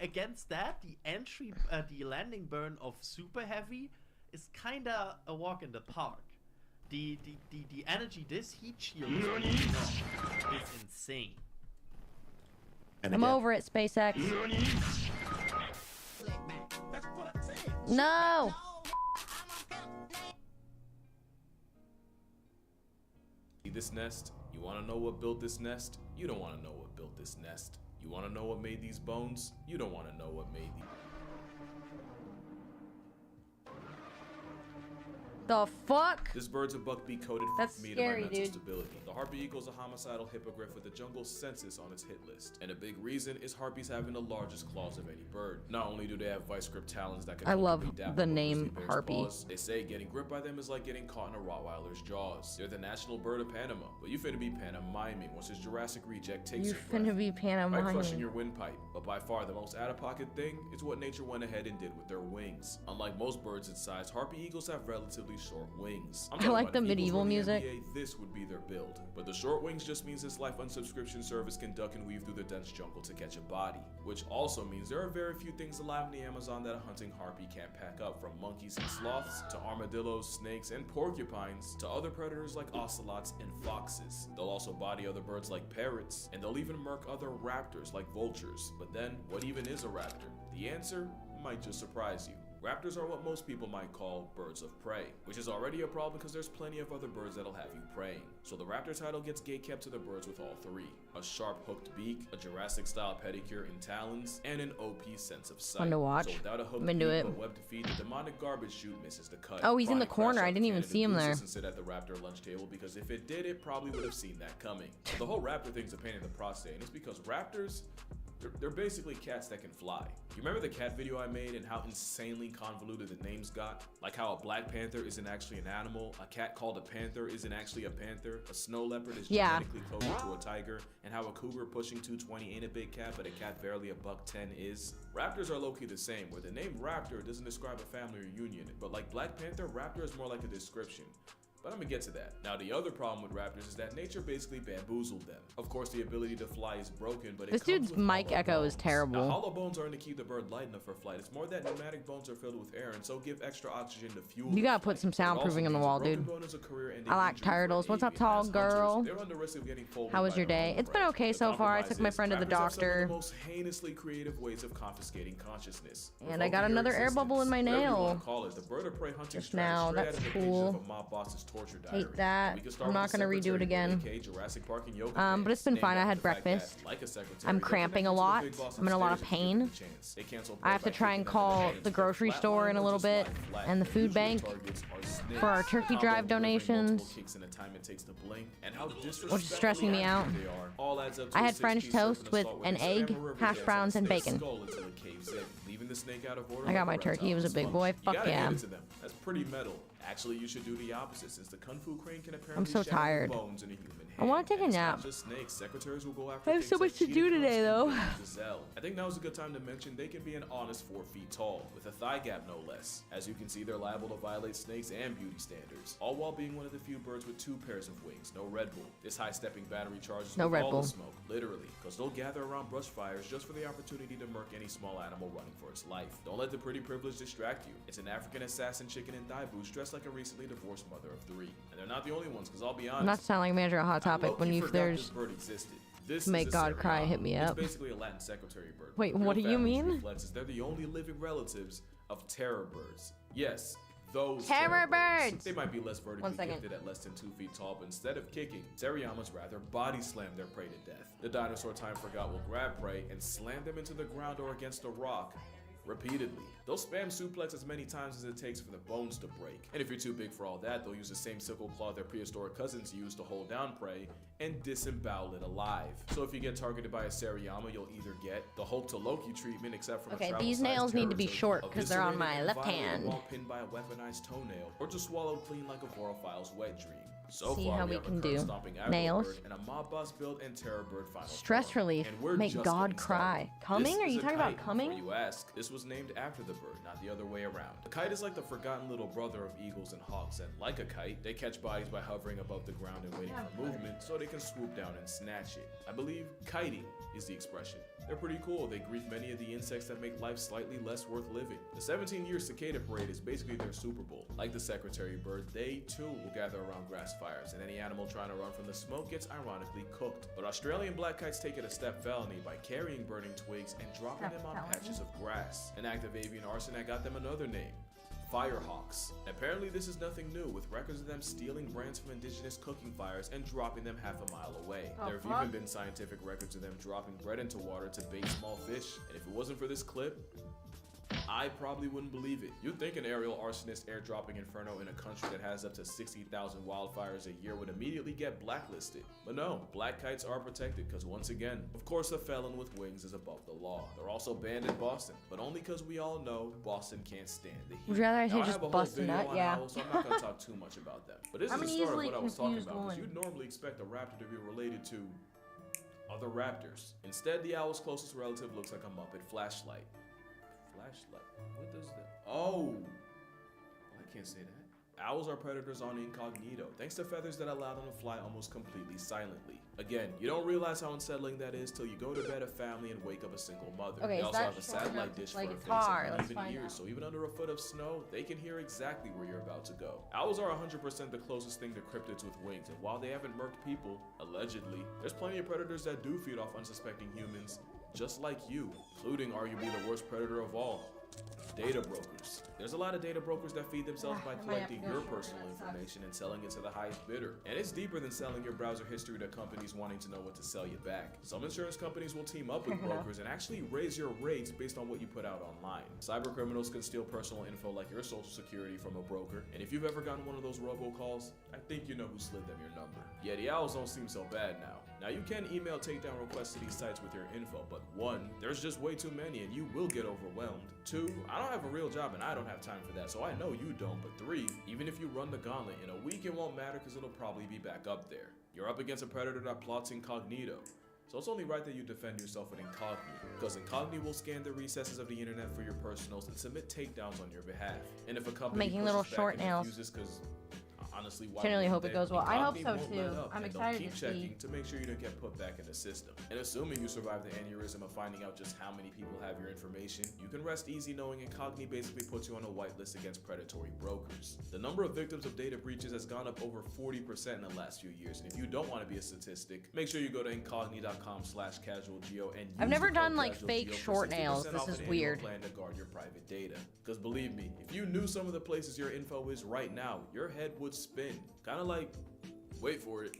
Against that, the landing burn of Super Heavy is kinda a walk in the park. The energy this heat shield is bleeding off is insane. And I'm again, over it, SpaceX. No! See this nest? You want to know what built this nest? You don't want to know what built this nest. You want to know what made these bones? You don't want to know what made these. The fuck? This bird's a buckbeak coated That's meat scary, of my mental dude. stability. The harpy eagle's a homicidal hippogriff with the jungle census on its hit list. And a big reason is harpies having the largest claws of any bird. Not only do they have vice grip talons that can I love ultimately dap the up a name grizzly bear's harpy. paws, they say getting gripped by them is like getting caught in a Rottweiler's jaws. They're the national bird of Panama, but you finna be pantomiming once his Jurassic reject takes You your breath. finna be By crushing pantomiming. your windpipe, but by far the most out-of-pocket thing is what nature went ahead and did with their wings. Unlike most birds its size, harpy eagles have relatively short wings. I'm I talking like about the if eagles medieval were in the music. NBA, this would be their build. But the short wings just means this life unsubscription service can duck and weave through the dense jungle to catch a body. Which also means there are very few things alive in the Amazon that a hunting harpy can't pack up, from monkeys and sloths, to armadillos, snakes, and porcupines, to other predators like ocelots and foxes. They'll also body other birds like parrots, and they'll even murk other raptors like vultures. But then, what even is a raptor? The answer might just surprise you. Raptors are what most people might call birds of prey, which is already a problem because there's plenty of other birds that'll have you preying. So the raptor title gets gatekept to the birds with all three: a sharp hooked beak, a Jurassic-style pedicure and talons, and an OP sense of sight. Fun to watch. So without a hooked I'm into beak it. but webbed feet, the demonic garbage chute misses the cut. Oh, he's in the Probably corner. crash I out didn't the even Canada see him Goose there. And sit at the raptor lunch table, because if it did, it probably would have seen that coming. The whole raptor thing's a pain in the prostate, and it's because raptors, they're basically cats that can fly. You remember the cat video I made and how insanely convoluted the names got? Like how a black panther isn't actually an animal, a cat called a panther isn't actually a panther, a snow leopard is Yeah. genetically coded to a tiger, and how a cougar pushing 220 ain't a big cat, but a cat barely a $110 is. Raptors are low-key the same, where the name raptor doesn't describe a family reunion, but like Black Panther, raptor is more like a description. But I'm gonna get to that. Now, the other problem with raptors is that nature basically bamboozled them. Of course, the ability to fly is broken, but This it comes dude's with mic hollow echo is bones. terrible. Now, hollow bones aren't to keep the bird light enough for flight. It's more that pneumatic bones are filled with air and so give extra oxygen to fuel. You the gotta put flight. some It also soundproofing on the means a wall, broken dude. bone is a career-ending I like injury for an turtles. What's up, avian. tall As hunters, girl? they're on the risk of getting folded How was by your their day? own It's been prey. okay The so far. I compromise took my is friend to the raptors have some of doctor. the most heinously creative ways of confiscating consciousness. And I got another air bubble in my Whatever you nail. wanna call it, the bird of prey hunting Just now, strategy that's straight out of the cool. pages of a mob boss's torture diary. Hate that. We can start I'm with not the gonna redo it secretary, again. aka Jurassic Park and yoga But it's been pants, fine. I named had after the fact breakfast. that, like a secretary, I'm they're cramping a connected to the lot. big boss I'm in a lot of upstairs and give them pain. a chance. They cancel I have to prey by try and kicking them in the call head the until grocery flat store in a line or little just bit lie flat. and the Their food usual bank targets are snakes. for our turkey Combo drive delivering donations, multiple kicks in the time it takes to blink, and how which is stressing me out. disrespectfully accurate they are, all adds up to I a had French 6-piece toast serpent with assault an a egg, spammer river hash dance browns, on and a snake's bacon. skull until it caves in, leaving the snake out of order I got like my a turkey. It was a reptile big boy. sponge. Fuck You gotta yeah. give it to them. That's pretty metal. Actually, you should do the opposite, since the Kung Fu crane can apparently I'm so shatter tired. bones in a human I wanna hand. take a And it's nap. not just snakes. Secretaries will go after I have things so much like to do cheetah today, cubs though. and gazelle. I think now is a good time to mention they can be an honest 4 feet tall, with a thigh gap no less. As you can see, they're liable to violate snakes and beauty standards, all while being one of the few birds with 2 pairs of wings, no Red Bull. This high-stepping battery charges No with Red all Bull. the smoke, literally, because they'll gather around brush fires just for the opportunity to murk any small animal running for its life. Don't let the pretty privilege distract you. It's an African assassin chicken in thigh boots dressed like a recently divorced mother of 3. And they're not the only ones, because I'll be honest. I'm not sounding like manager of Hot Topic. I When low-key you forgot there's this bird existed. This to make is a God cry, hit me It's up. basically a Latin secretary bird. Wait, The real what do you family's mean? reflex is they're the only living relatives of terror birds. Yes, those Terror birds! They might be less vertically 1 second. gifted at less than 2 feet tall, but instead of kicking, Seriamas rather body slam their prey to death. The dinosaur time forgot will grab prey and slam them into the ground or against a rock repeatedly. They'll spam suplex as many times as it takes for the bones to break. And if you're too big for all that, they'll use the same sickle claw their prehistoric cousins used to hold down prey and disembowel it alive. So if you get targeted by a Seriama, you'll either get the Hulk to Loki treatment, except from Okay, a these travel-sized nails need to be terror short tape, 'cause they're on eviscerated my and left violated hand. while pinned by a weaponized toenail, or just swallowed clean like a vorophile's wet dream. So See far, how we we have can a do. stomping aggro Nails. bird and a mob boss build and terror bird final Stress form. relief. And we're Make just God getting cry. started. Coming? This Are is you a talking about kite, coming? before you ask. This was named after the bird, not the other way around. The kite is like the forgotten little brother of eagles and hawks, and like a kite, they catch bodies by hovering above the ground and waiting for movement so they can swoop down and snatch it. I believe kiting is the expression. They're pretty cool. They grief many of the insects that make life slightly less worth living. The 17-year cicada parade is basically their Super Bowl. Like the secretary bird, they too will gather around grass fires, and any animal trying to run from the smoke gets ironically cooked. But Australian black kites take it a step felony by carrying burning twigs and dropping them on patches of grass. An act of avian arson that got them another name: Firehawks. Apparently this is nothing new, with records of them stealing brands from indigenous cooking fires and dropping them half a mile away. Oh, There have even been scientific records of them dropping bread into water to bait small fish, and if it wasn't for this clip, I probably wouldn't believe it. You'd think an aerial arsonist airdropping inferno in a country that has up to 60,000 wildfires a year would immediately get blacklisted. But no, black kites are protected because, once again, of course a felon with wings is above the law. They're also banned in Boston, but only because we all know Boston can't stand the heat. Would you rather I Now, say have just a whole bust a video nut? on Yeah. owls, so I'm not going to talk too much about them. But this I'm is an the start of easily what I was talking confused about, because one. you'd normally expect a raptor to be related to other raptors. Instead, the owl's closest relative looks like a Muppet flashlight. Flashlight? What does that? Oh! I can't say that. Owls are predators on incognito, thanks to feathers that allow them to fly almost completely silently. Again, you don't realize how unsettling that is till you go to bed a family and wake up a single mother. Okay, They is also that have a short satellite enough to dish for play a face guitar? and Let's even find ears, out. so even under a foot of snow, they can hear exactly where you're about to go. Owls are 100% the closest thing to cryptids with wings, and while they haven't murked people, allegedly, there's plenty of predators that do feed off unsuspecting humans, just like you, including arguably the worst predator of all: data brokers. There's a lot of data brokers that feed themselves by collecting your personal information and selling it to the highest bidder. And it's deeper than selling your browser history to companies wanting to know what to sell you back. Some insurance companies will team up with brokers and actually raise your rates based on what you put out online. Cyber criminals can steal personal info like your social security from a broker. And if you've ever gotten one of those robocalls, I think you know who slid them your number. Yeah, the owls don't seem so bad now. Now, you can email takedown requests to these sites with your info, but 1, there's just way too many and you will get overwhelmed. 2, I don't have a real job and I don't have time for that, so I know you don't. But 3, even if you run the gauntlet, in a week it won't matter because it'll probably be back up there. You're up against a predator that plots incognito. So it's only right that you defend yourself with incognito, because incognito will scan the recesses of the internet for your personals and submit takedowns on your behalf. And if a company Making little pushes back short and nails. refuses, because Honestly, why Genuinely hope it wouldn't goes well. they? I hope Incogni so, won't let too. up, I'm and they'll excited keep to checking see. to make sure you don't get put back in the system. And assuming you survive the aneurysm of finding out just how many people have your information, you can rest easy knowing Incogni basically puts you on a whitelist against predatory brokers. The number of victims of data breaches has gone up over 40% in the last few years, and if you don't want to be a statistic, make sure you go to incogni.com/casualgeo and I've use never the code done, like, CasualGeo fake for short 60% nails. This off is an annual weird. plan to guard your private data. Because believe me, if you knew some of the places your info is right now, your head would spin. Kind of like, wait for it.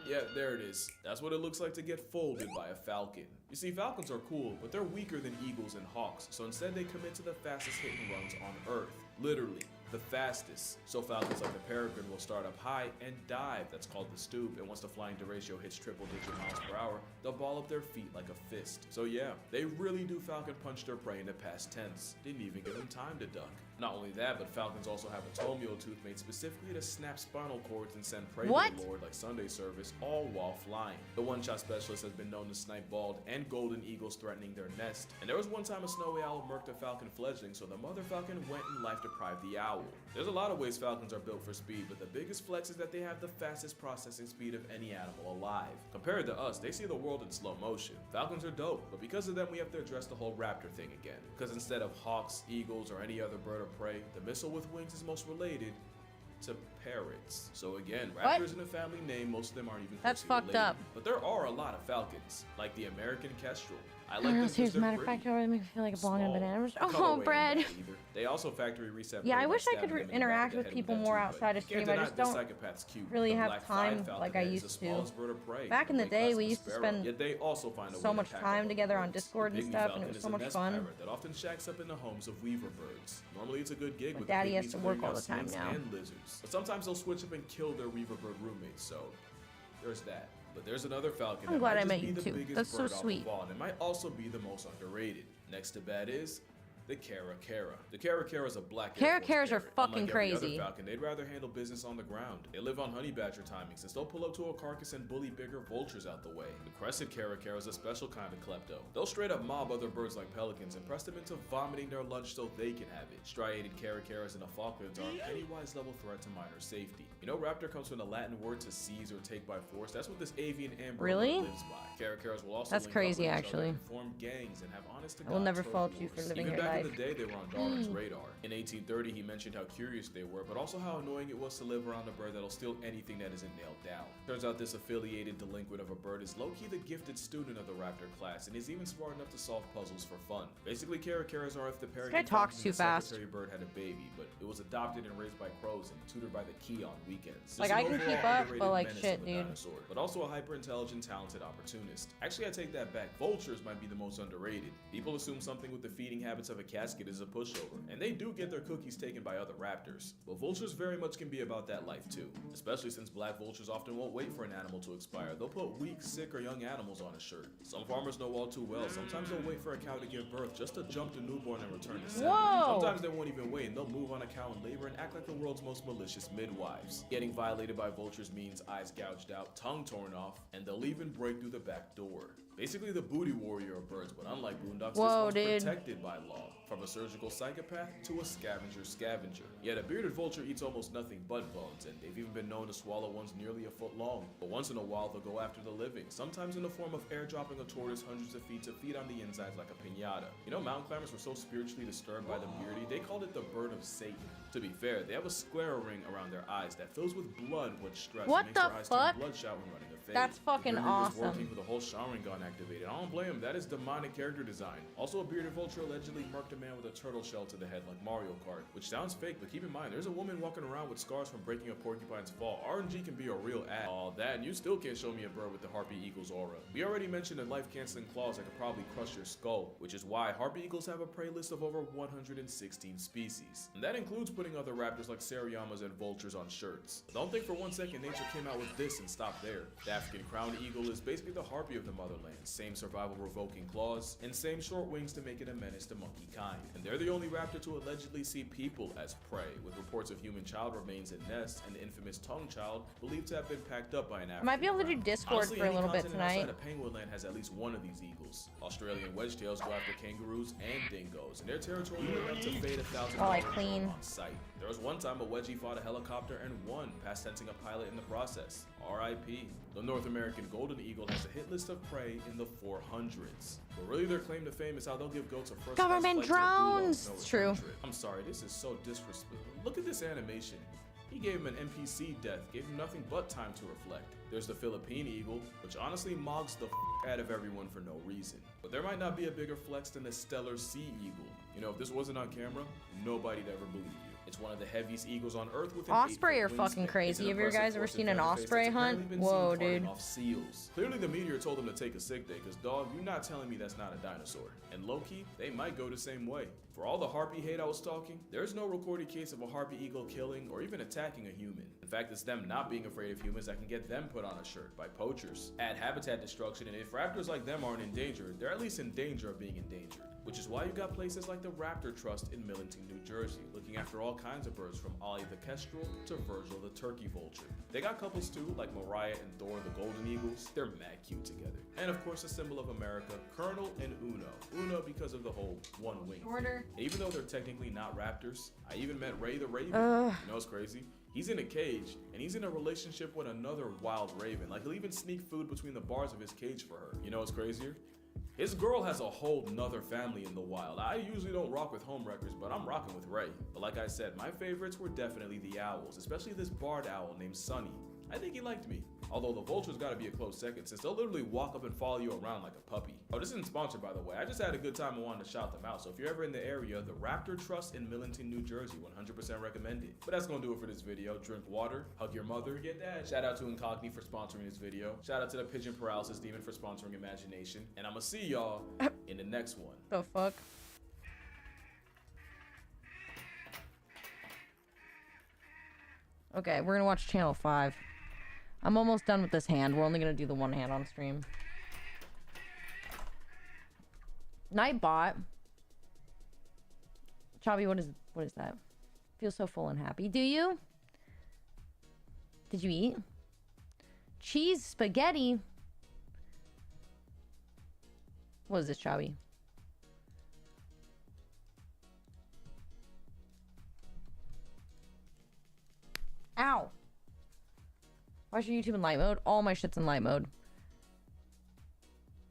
Yeah, there it is. That's what it looks like to get folded by a falcon. You see, falcons are cool, but they're weaker than eagles and hawks, so instead they commit to the fastest hit and runs on Earth. Literally, the fastest. So falcons like the peregrine will start up high and dive, that's called the stoop, and once the flying derecho hits triple-digit miles per hour, they'll ball up their feet like a fist. So yeah, they really do falcon punch their prey into past tense. Didn't even give them time to duck. Not only that, but falcons also have a toe mule tooth made specifically to snap spinal cords and send prey to the Lord like Sunday service, all while flying. The one-shot specialist has been known to snipe bald and golden eagles threatening their nest. And there was one time a snowy owl murked a falcon fledgling, so the mother falcon went and life-deprived the owl. There's a lot of ways falcons are built for speed, but the biggest flex is that they have the fastest processing speed of any animal alive. Compared to us, they see the world in slow motion. Falcons are dope, but because of them, we have to address the whole raptor thing again. Because instead of hawks, eagles, or any other bird of prey, the missile with wings is most related to parrots. So again, raptor isn't a family name, most of them aren't even That's closely fucked related. up. But there are a lot of falcons, like the American kestrel. I like Oh, them here's because a they're matter of fact, pretty. it makes me feel like a belong in Small. bananas. The Oh, colorway ain't bread. bad either. They also factory reset. Yeah, prey I by wish I stabbing could them in the interact back of with the head people that more tooth, outside but of you can't stream. I deny just this don't psychopath's cute. really The have black time falcon like I is used the to. smallest bird of prey, Back in the weight day, class we of a used to sparrow. spend Yet they also find a so way to much pack time up together on birds. Discord The and pygmy stuff, and falcon it was is so a much nest fun. parrot that often shacks up in the homes of weaver birds. Normally it's a good gig But with Daddy the has pygmies to work clearing all out the time snakes now. and lizards. But sometimes they'll switch up and kill their weaver bird roommates, so there's that. But there's another falcon I'm that glad might I just met be you the too. biggest That's so bird off sweet. of all, and it might also be the most underrated. Next to that is the caracara. The caracara is a black Air Force Caracaras are parrot. fucking Unlike every other crazy. falcon, they'd rather handle business on the ground. They live on honey badger timing, since they'll pull up to a carcass and bully bigger vultures out the way. The crested caracara is a special kind of klepto. They'll straight up mob other birds like pelicans and press them into vomiting their lunch so they can have it. Striated caracaras in the Falklands are a Pennywise level threat to minor safety. You know, raptor comes from the Latin word to seize or take by force. That's what this avian amber Really? alert lives by. Caracaras will also That's link crazy, up with each other actually. and form gangs and have honest to I will God never trophy fault you wars. for living Even your back life. in the day, they were on Darwin's radar. In 1830, he mentioned how curious they were, but also how annoying it was to live around a bird that'll steal anything that isn't nailed down. Turns out this affiliated delinquent of a bird is low-key the gifted student of the raptor class, and is even smart enough to solve puzzles for fun. Basically, caracaras are if the guy peregrine talks falcon too and the fast. secretary bird had a baby, but it was adopted and raised by crows and tutored by the key on weekends. Like, Just I an can overall keep up, underrated but, like, menace shit, of a dude. dinosaur, but also a hyper-intelligent, talented opportunist. Actually, I take that back. Vultures might be the most underrated. People assume something with the feeding habits of a casket is a pushover, and they do get their cookies taken by other raptors. But vultures very much can be about that life too, especially since black vultures often won't wait for an animal to expire. They'll put weak, sick, or young animals on a shirt. Some farmers know all too well. Sometimes they'll wait for a cow to give birth just to jump the newborn and return to sender. Whoa! Sometimes they won't even wait and they'll move on a cow in labor and act like the world's most malicious midwives. Getting violated by vultures means eyes gouged out, tongue torn off, and they'll even break through the back door. Basically the booty warrior of birds, but unlike boondocks, Whoa, this one's dude. protected by law. From a surgical psychopath to a scavenger. Yet a bearded vulture eats almost nothing but bones, and they've even been known to swallow ones nearly a foot long. But once in a while, they'll go after the living, sometimes in the form of airdropping a tortoise hundreds of feet to feed on the insides like a piñata. You know, mountain climbers were so spiritually disturbed by the beardy, they called it the bird of Satan. To be fair, they have a square ring around their eyes that fills with blood when stressed. What and makes the their eyes fuck? turn bloodshot when running a fade. That's fucking the bearded is awesome. working with a whole showering gun activated. I don't blame him. That is demonic character design. Also, a bearded vulture allegedly murked a man with a turtle shell to the head like Mario Kart, which sounds fake, but keep in mind, there's a woman walking around with scars from breaking a porcupine's fall. RNG can be a real ad. All that, and you still can't show me a bird with the harpy eagle's aura. We already mentioned a life-canceling claws that could probably crush your skull, which is why harpy eagles have a prey list of over 116 species. And that includes putting other raptors like Seriamas and vultures on shirts. But don't think for one second nature came out with this and stopped there. The African crowned eagle is basically the harpy of the motherland. Same survival-revoking claws, and same short wings to make it a menace to monkey kind. And they're the only raptor to allegedly see people as prey, with reports of human child remains in nests and the infamous tongue child believed to have been packed up by an African I might be able to do crown. Discord Honestly, for a any little bit continent tonight. outside of Penguin Land has at least one of these eagles. Australian wedgetails go after kangaroos and dingoes, and their territory enough to fade 1,000 While I dollars clean. on site. There was one time a wedgie fought a helicopter and won, past tensing a pilot in the process. R.I.P. The North American golden eagle has a hit list of prey in the 400s. But really their claim to fame is how they'll give goats a first Government drones! It's true. I'm sorry, this is so disrespectful. Look at this animation. He gave him an NPC death, gave him nothing but time to reflect. There's the Philippine eagle, which honestly mogs the out of everyone for no reason. But there might not be a bigger flex than the stellar sea eagle. You know, if this wasn't on camera, nobody'd ever believe you. It's one of the heaviest eagles on Earth with an Osprey are fucking crazy. Have you guys ever seen an osprey hunt? Whoa, dude. Off seals. Clearly the meteor told him to take a sick day, because dog, you're not telling me that's not a dinosaur. And low-key, they might go the same way. For all the harpy hate I was talking, there's no recorded case of a harpy eagle killing or even attacking a human. In fact, it's them not being afraid of humans that can get them put on a shirt by poachers. Add habitat destruction, and if raptors like them aren't endangered, they're at least in danger of being endangered. Which is why you got places like the Raptor Trust in Millington, New Jersey, looking after all kinds of birds from Ollie the kestrel to Virgil the turkey vulture. They got couples too, like Mariah and Thor the golden eagles. They're mad cute together. And of course, a symbol of America, Colonel and Uno. Uno because of the whole one wing Order. thing. Even though they're technically not raptors, I even met Ray the Raven. You know what's crazy? He's in a cage, and he's in a relationship with another wild raven. Like, he'll even sneak food between the bars of his cage for her. You know what's crazier? His girl has a whole nother family in the wild. I usually don't rock with homewreckers, but I'm rocking with Ray. But like I said, my favorites were definitely the owls, especially this barred owl named Sunny. I think he liked me. Although the vulture's gotta be a close second, since they'll literally walk up and follow you around like a puppy. Oh, this isn't sponsored, by the way. I just had a good time and wanted to shout them out. So if you're ever in the area, the Raptor Trust in Millington, New Jersey, 100% recommended. But that's gonna do it for this video. Drink water, hug your mother, get that. Shout out to Incogni for sponsoring this video. Shout out to the Pigeon Paralysis Demon for sponsoring Imagination. And I'ma see y'all in the next one. The fuck? Okay, we're gonna watch Channel 5. I'm almost done with this hand. We're only gonna do the one hand on stream. Nightbot. Chavi, what is that? Feel so full and happy. Do you? Did you eat? Cheese spaghetti. What is this, Chavi? Ow. Why is your YouTube in light mode? All my shit's in light mode.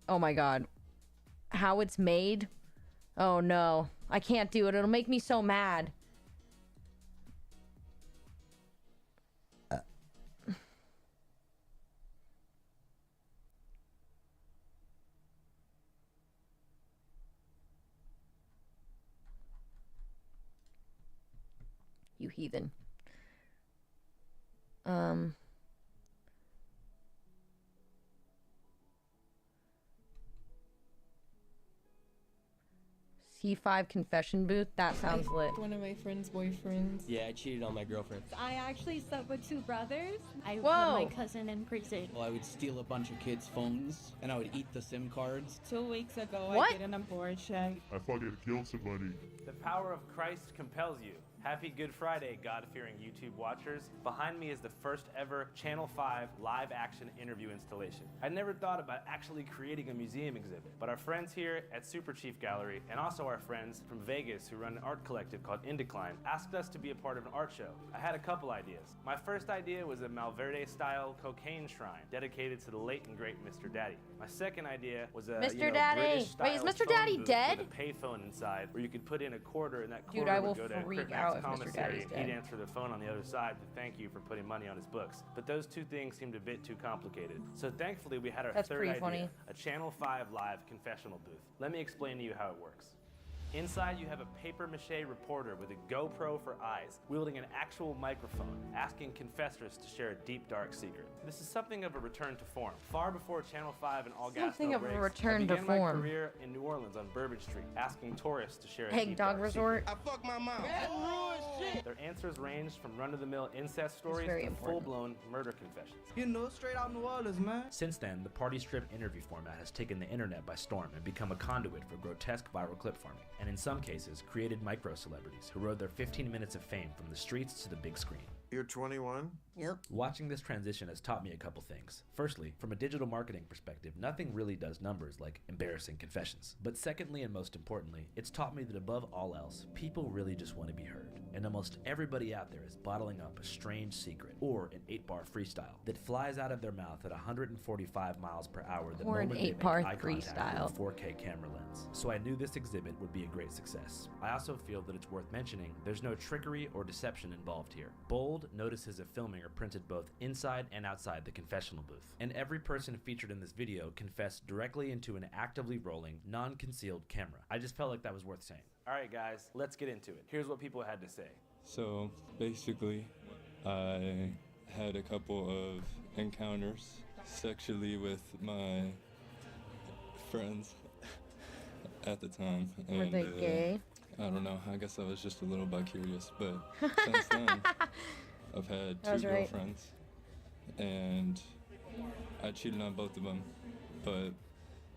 Oh my god. How it's made? Oh no. I can't do it. It'll make me so mad. You heathen. C5 confession booth? That sounds lit. One of my friend's boyfriends. Yeah, I cheated on my girlfriend. I actually slept with two brothers. I put Whoa. my cousin in prison. Well, I would steal a bunch of kids' phones, and I would eat the SIM cards. 2 weeks ago, What? I did an abortion. I fucking killed somebody. The power of Christ compels you. Happy Good Friday, God-fearing YouTube watchers. Behind me is the first ever Channel 5 live action interview installation. I never thought about actually creating a museum exhibit, but our friends here at Super Chief Gallery and also our friends from Vegas who run an art collective called Indecline asked us to be a part of an art show. I had a couple ideas. My first idea was a Malverde-style cocaine shrine dedicated to the late and great Mr. Daddy. My second idea was a Mr. Daddy. Wait, is Mr. Daddy dead? With a payphone inside where you could put in a quarter and that quarter Dude, I would will go to freak Crip out Mac's if Mr. commissary Daddy's and dead. he'd answer the phone on the other side to thank you for putting money on his books. But those two things seemed a bit too complicated. So thankfully we had our That's third pretty idea, funny. a Channel 5 live confessional booth. Let me explain to you how it works. Inside, you have a papier-mâché reporter with a GoPro for eyes, wielding an actual microphone, asking confessors to share a deep, dark secret. This is something of a return to form. Far before Channel 5 and All Gas Something No of a Brakes, return I to began my form. career in New Orleans on Bourbon Street, asking tourists to share a Egg deep, Dog dark Resort. secret. I fucked my mom. Their answers ranged from run-of-the-mill incest stories very to important. full-blown murder confessions. You know, straight out New Orleans, man. Since then, the party strip interview format has taken the internet by storm and become a conduit for grotesque viral clip farming, and in some cases, created micro-celebrities who rode their 15 minutes of fame from the streets to the big screen. You're 21? Yep. Watching this transition has taught me a couple things. Firstly, from a digital marketing perspective, nothing really does numbers like embarrassing confessions. But secondly, and most importantly, it's taught me that above all else, people really just want to be heard. And almost everybody out there is bottling up a strange secret or an 8-bar freestyle that flies out of their mouth at 145 miles per hour the Or an moment they make 8-bar eye contact freestyle. with a 4K camera lens. So I knew this exhibit would be a great success. I also feel that it's worth mentioning there's no trickery or deception involved here. Bold notices of filming are printed both inside and outside the confessional booth. And every person featured in this video confessed directly into an actively rolling, non-concealed camera. I just felt like that was worth saying. All right, guys, let's get into it. Here's what people had to say. So basically, I had a couple of encounters sexually with my friends at the time. Were they gay? I don't know. I guess I was just a little bi-curious, but since then, I've had That was 2 right. girlfriends, and I cheated on both of them, but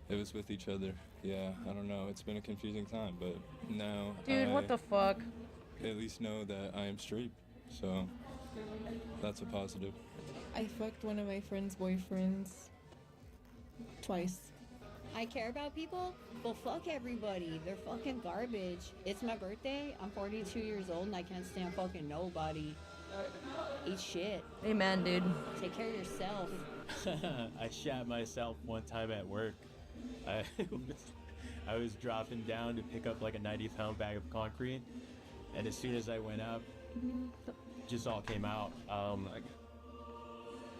it was with each other. Yeah, I don't know. It's been a confusing time, but now Dude, what the fuck? at least know that I am straight, so that's a positive. I fucked one of my friend's boyfriends twice. I care about people? Well, fuck everybody. They're fucking garbage. It's my birthday. I'm 42 years old and I can't stand fucking nobody. Eat shit. Amen, dude. Take care of yourself. I shat myself one time at work. I was dropping down to pick up like a 90-pound bag of concrete, and as soon as I went up, just all came out.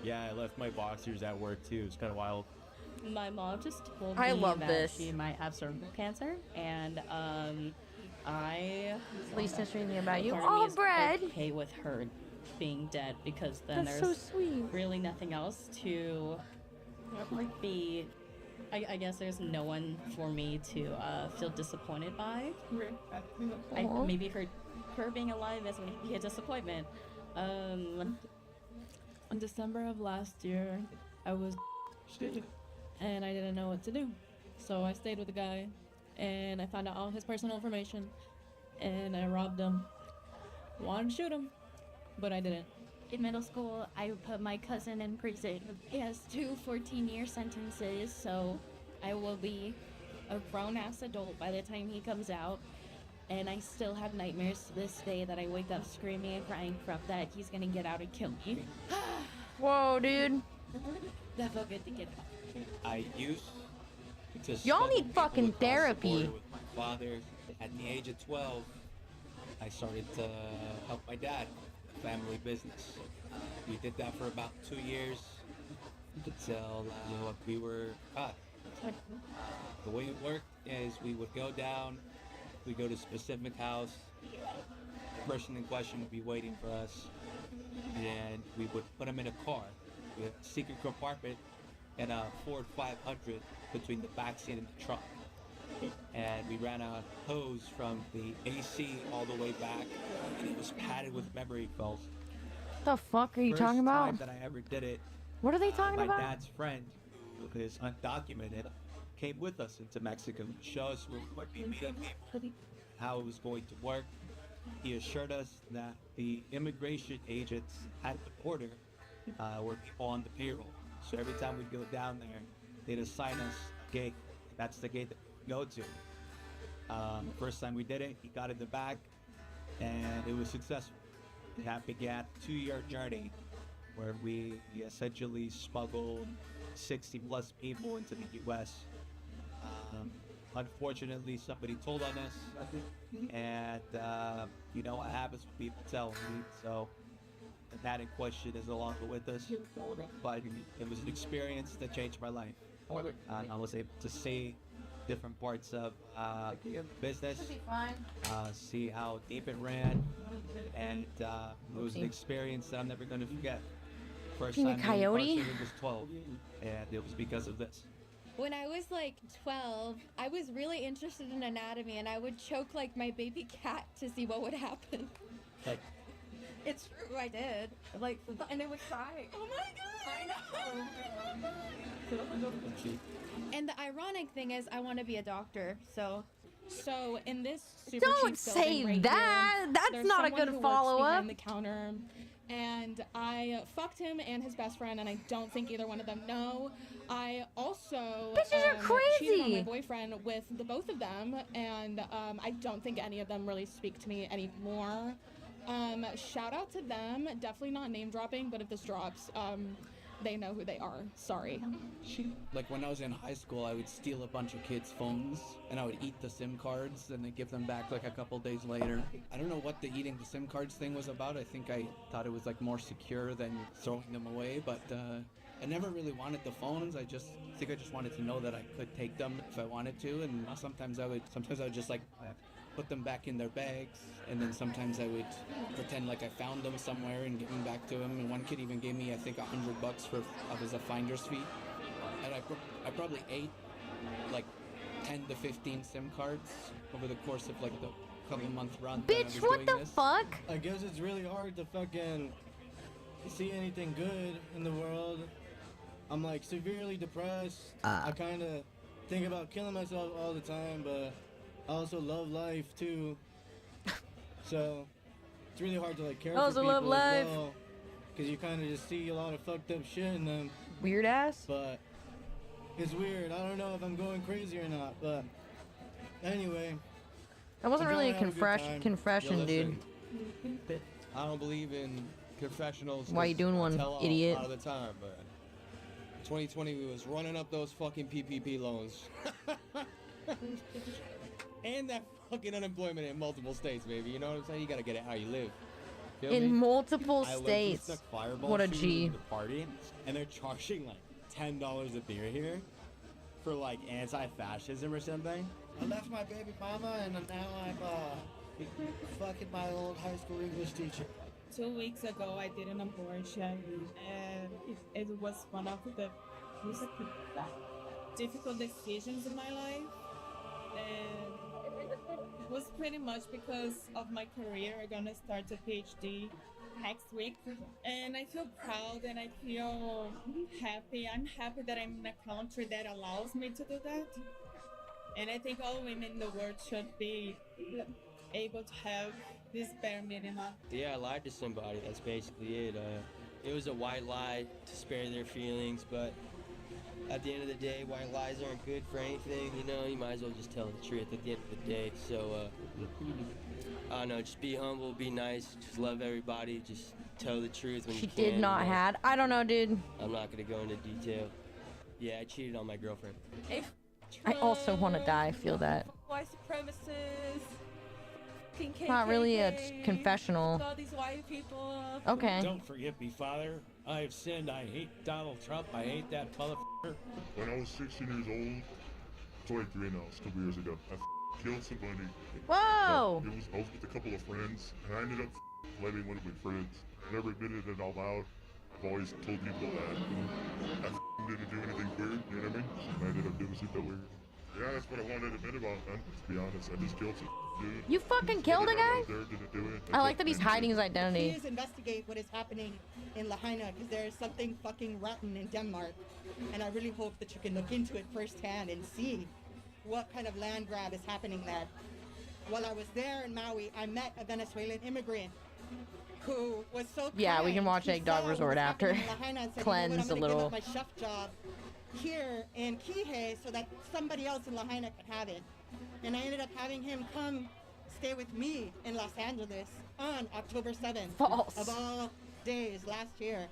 Yeah, I left my boxers at work too. It's kind of wild. My mom just told I me love that this. she might have cervical cancer, and I. At least it's reading about you. part of me Oh, is bread. Okay with her being dead because then That's so there's sweet. really nothing else to be. I guess there's no one for me to feel disappointed by. Aw. Maybe her being alive is maybe a disappointment. In December of last year, I was and I didn't know what to do. So I stayed with the guy and I found out all his personal information and I robbed him. Wanted to shoot him, but I didn't. In middle school, I put my cousin in prison. He has 2 14-year sentences, so I will be a grown-ass adult by the time he comes out. And I still have nightmares to this day that I wake up screaming and crying from that he's gonna get out and kill me. Whoa, dude. That felt good to get out. I used to Y'all smuggle need people fucking across the therapy. border with my father. At the age of 12, I started to help my dad, family business. We did that for about 2 years until we were caught. The way it worked is we would go down, we go to a specific house, the person in question would be waiting for us, and we would put them in a car with a secret compartment and a Ford 500 between the backseat and the trunk. And we ran a hose from the AC all the way back, and it was padded with memory foam. The fuck are you First talking about? time that I ever did it, What are they talking my about? dad's friend, who is undocumented, came with us into Mexico to show us where we would be meeting people, how it was going to work. He assured us that the immigration agents at the border were people on the payroll. So every time we go down there, they'd assign us a gate. That's the gate that we go to. First time we did it, he got in the back, and it was successful. That began a 2-year journey where we essentially smuggled 60 plus people into the U.S. Unfortunately, somebody told on us, and you know what happens when people tell me. So that in question is no longer with us, but it was an experience that changed my life. I was able to see different parts of business, see how deep it ran, and it was an experience that I'm never going to forget. First Being a time coyote? I was 12, and it was because of this. When I was like 12, I was really interested in anatomy and I would choke like my baby cat to see what would happen. Like, It's true, I did. Like, and it would cry. Oh my god! I know. And the ironic thing is, I want to be a doctor, so. So in this super Don't cheap building say right that. here, That's there's not a someone good who works follow-up. behind the counter, and I fucked him and his best friend, and I don't think either one of them know. I also Bitches are cheated on my crazy. boyfriend with the both of them, and I don't think any of them really speak to me anymore. Shout out to them. Definitely not name dropping, but if this drops, they know who they are. Sorry. Like when I was in high school, I would steal a bunch of kids' phones and I would eat the SIM cards and then give them back like a couple days later. I don't know what the eating the SIM cards thing was about. I think I thought it was like more secure than throwing them away, but I never really wanted the phones. I think I just wanted to know that I could take them if I wanted to, and sometimes I would just like put them back in their bags, and then sometimes I would pretend like I found them somewhere and give them back to him. And one kid even gave me, I think, $100 as a finder's fee. And I probably ate like 10 to 15 SIM cards over the course of like the couple month run. Bitch, what the fuck? I guess it's really hard to fucking see anything good in the world. I'm like severely depressed. I kind of think about killing myself all the time, but I also love life too. So it's really hard to like care I for also people love life. as well, because you kind of just see a lot of fucked up shit in them. Weird ass. But it's weird. I don't know if I'm going crazy or not. But anyway, That wasn't I'm really a trying to have good time. confession, dude. I don't believe in confessionals. Why you 'cause doing I one, tell idiot? A lot of the time, but 2020 we was running up those fucking PPP loans. And that fucking unemployment in multiple states, baby. You know what I'm saying? You gotta get it how you live. Feel In me? multiple I states. Stuck fireball What a shooters G. at the party, and they're charging like $10 a beer here for like anti-fascism or something. I left my baby mama and now I'm fucking my old high school English teacher. 2 weeks ago, I did an abortion, and it was one of the most difficult decisions in my life. And it was pretty much because of my career. I'm gonna start a PhD next week, and I feel proud and I feel happy. I'm happy that I'm in a country that allows me to do that. And I think all women in the world should be able to have this bare minimum. Yeah, I lied to somebody. That's basically it. It was a white lie to spare their feelings, but at the end of the day, white lies aren't good for anything. You know, you might as well just tell the truth at the end of the day. So, I don't know, just be humble, be nice, just love everybody, just tell the truth when She you can. did not had. I don't know, dude. I'm not gonna go into detail. Yeah, I cheated on my girlfriend. I also want to die. I feel that. White supremacists. Not really a confessional. All these white people. Okay. Don't forgive me, Father. I have sinned. I hate Donald Trump. I hate that motherfucker. When I was 16 years old, 23 now, it's a couple years ago, I killed somebody. Whoa! I was with a couple of friends, and I ended up letting one of my friends. I never admitted it out loud. I've always told people that I didn't do anything weird, you know what I mean? And I ended up doing something weird. Yeah, that's what I wanted to admit about, man. To be honest, I just killed some dude. You fucking killed a guy? Didn't do it. I like that he's hiding his identity. Please investigate what is happening in Lahaina, because there is something fucking rotten in Denmark. And I really hope that you can look into it firsthand and see what kind of land grab is happening there. While I was there in Maui, I met a Venezuelan immigrant who was so Yeah, we can watch kind. Egg Dog He saw Resort what was after. happening in Lahaina and said, Cleanse you know what, a I'm little. gonna give up my chef job here in Kihei so that somebody else in Lahaina could have it. And I ended up having him come stay with me in Los Angeles on October 7th. False. Of all days last year.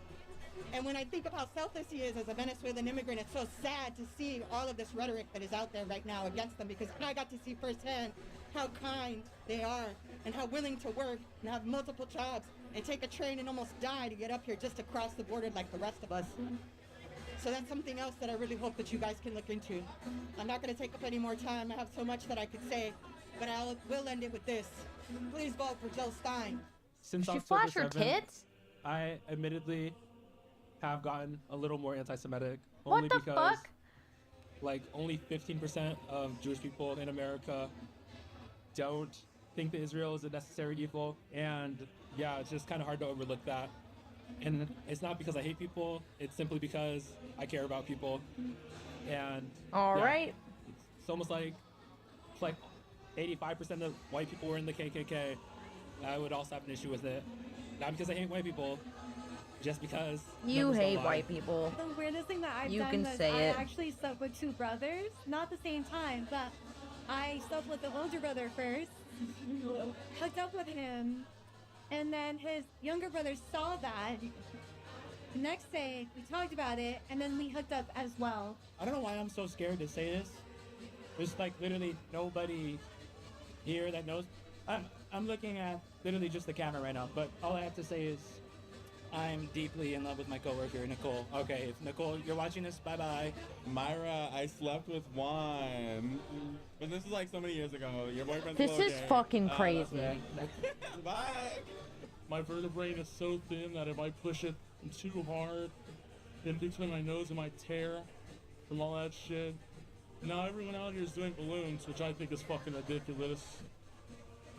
And when I think of how selfless he is as a Venezuelan immigrant, it's so sad to see all of this rhetoric that is out there right now against them, because I got to see firsthand how kind they are and how willing to work and have multiple jobs and take a train and almost die to get up here just to cross the border like the rest of us. So that's something else that I really hope that you guys can look into. I'm not going to take up any more time. I have so much that I could say, but I will end it with this. Please vote for Jill Stein. Since She October flash her 7th, tits? I admittedly have gotten a little more anti-Semitic. What Only the because, fuck? like, only 15% of Jewish people in America don't think that Israel is a necessary evil. And yeah, it's just kind of hard to overlook that. And it's not because I hate people, it's simply because I care about people. And All yeah, right. it's almost like 85% of white people were in the KKK. I would also have an issue with it. Not because I hate white people, just because You numbers don't hate lie. white people. The weirdest thing that I've You done can was say I it. actually slept with two brothers, not the same time, but I slept with the older brother first, hooked up with him, and then his younger brother saw that. The next day, we talked about it, and then we hooked up as well. I don't know why I'm so scared to say this. There's like literally nobody here that knows. I'm looking at literally just the camera right now, but all I have to say is I'm deeply in love with my coworker, Nicole. Okay, if Nicole, you're watching this, bye-bye. Myra, I slept with Juan. But this is like so many years ago. Your boyfriend's This okay. is fucking That's crazy. it. Bye. My vertebrae is so thin that if I push it too hard, in between my nose and my tear from all that shit. Now everyone out here is doing balloons, which I think is fucking ridiculous.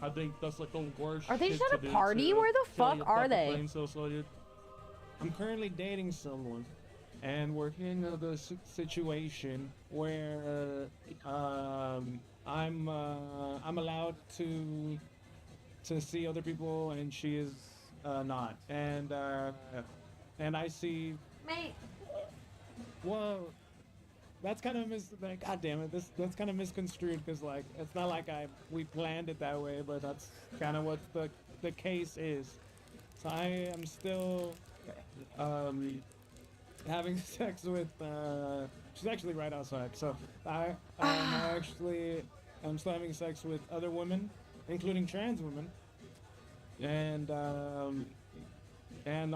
I think that's like the worst. Are they shit just at to a do party? to Where the kill fuck your are fucking they? brain cells, so I'm currently dating someone, and we're in the situation where I'm allowed to see other people, and she is not, and I see. Mate. Well, that's kind of God damn it, that's kind of misconstrued because like it's not like we planned it that way, but that's kind of what the case is. So I am still having sex with. She's actually right outside. So I'm still having sex with other women, including trans women, and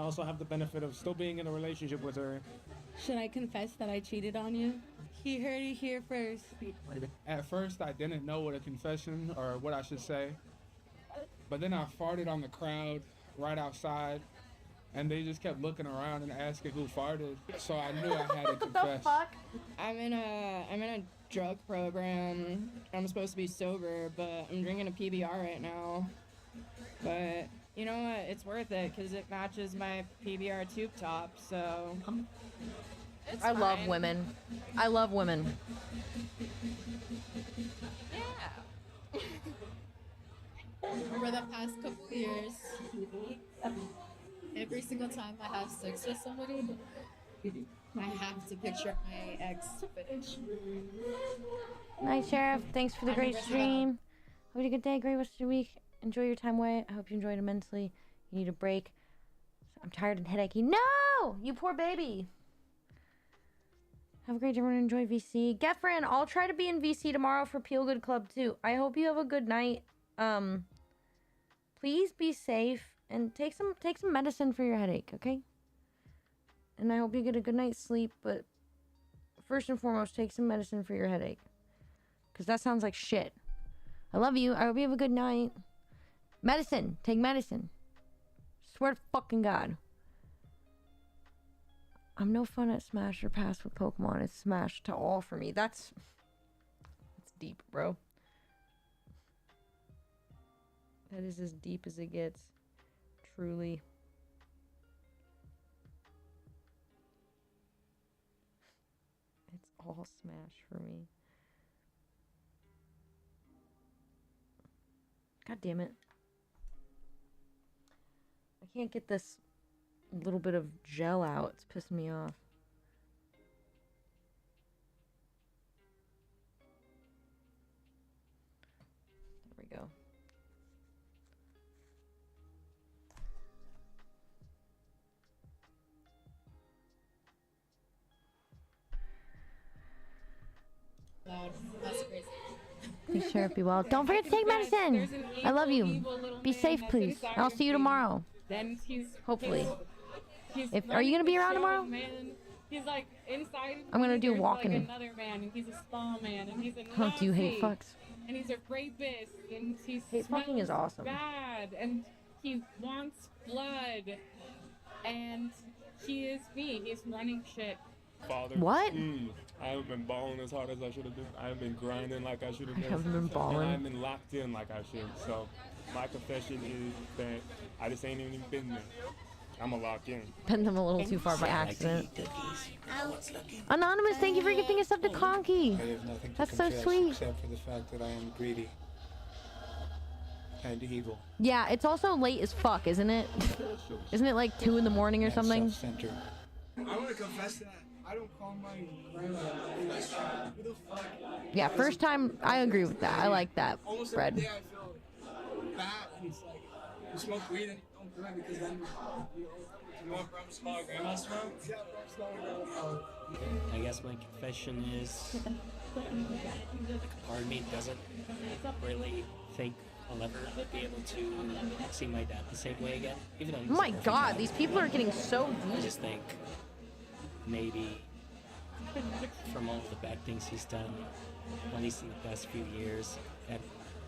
also have the benefit of still being in a relationship with her. Should I confess that I cheated on you? He heard it here first. At first, I didn't know what a confession or what I should say, but then I farted on the crowd right outside, and they just kept looking around and asking who farted. So I knew I had to confess. I'm in a drug program. I'm supposed to be sober, but I'm drinking a PBR right now. But you know what? It's worth it because it matches my PBR tube top. So it's I love fine. women. I love women. Yeah. Over the past couple years, every single time I have sex with somebody, I have to picture my ex footage. Nice, Sheriff. Thanks for the great stream. Have a good day. Great rest of your week. Enjoy your time away. I hope you enjoyed immensely. You need a break. I'm tired and headachy. No! You poor baby. Have a great day. Everyone enjoy VC. Geffrin, I'll try to be in VC tomorrow for Peel Good Club too. I hope you have a good night. Please be safe and take some medicine for your headache, okay? And I hope you get a good night's sleep, but first and foremost, take some medicine for your headache. Because that sounds like shit. I love you. I hope you have a good night. Medicine. Take medicine. Swear to fucking God. I'm no fun at Smash or Pass with Pokemon. It's Smash to all for me. That's deep, bro. That is as deep as it gets. Truly. It's all Smash for me. God damn it. I can't get this little bit of gel out. It's pissing me off. There we go. Loud. That's crazy. Please, Sheriff, be well. Don't forget to take medicine. I love you. Be safe, please. I'll see you tomorrow. Then Hopefully. He's Are you gonna be around running the tomorrow? show, man. He's like inside. I'm gonna do there's, walking. Like another man, and he's a small man, and he's a Oh, do you hate Nazi, fucks? And he's a rapist, and he Hate fucking is smells awesome. bad, and he wants blood, and he is me. He's running shit. Father. What? I haven't been balling as hard as I should have been. I haven't been grinding like I should have been. haven't been balling. And I haven't been locked in like I should. So my confession is that I just ain't even been there. I'm a lock in. Bend them a little too far by accident. Anonymous, thank you for gifting us up to Conky. I have nothing to That's so confess sweet. except for the fact that I am greedy. kind of evil. Yeah, it's also late as fuck, isn't it? Isn't it like 2 in the morning or something? Self-centered. I want to confess that I don't call my grandma. Who the fuck? Yeah, first time, I agree with that. I like that, Almost Fred. every day I feel bad. It's like you smoke weed and you don't do it because then you want from small grandma's smoke. Yeah, from small grandma's smoke. I guess my confession is, part of me doesn't really think I'll ever be able to see my dad the same way again. Even though he's Oh my a perfect god, dad. these people are getting so I deep. just think maybe from all the bad things he's done, at least in the past few years, and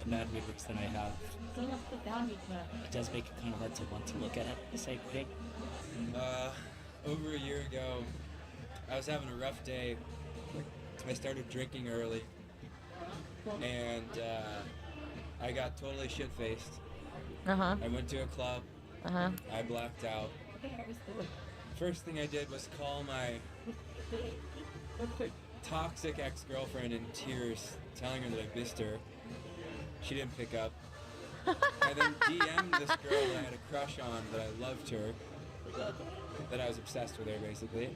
the bad memories that I have, it does make it kind of hard to want to look at it the same way. Over a year ago, I was having a rough day. I started drinking early, and I got totally shit-faced. Uh-huh. I went to a club. Uh-huh. I blacked out. First thing I did was call my toxic ex-girlfriend in tears, telling her that I missed her. She didn't pick up. I then DM'd this girl that I had a crush on, that I loved her, that I was obsessed with her, basically.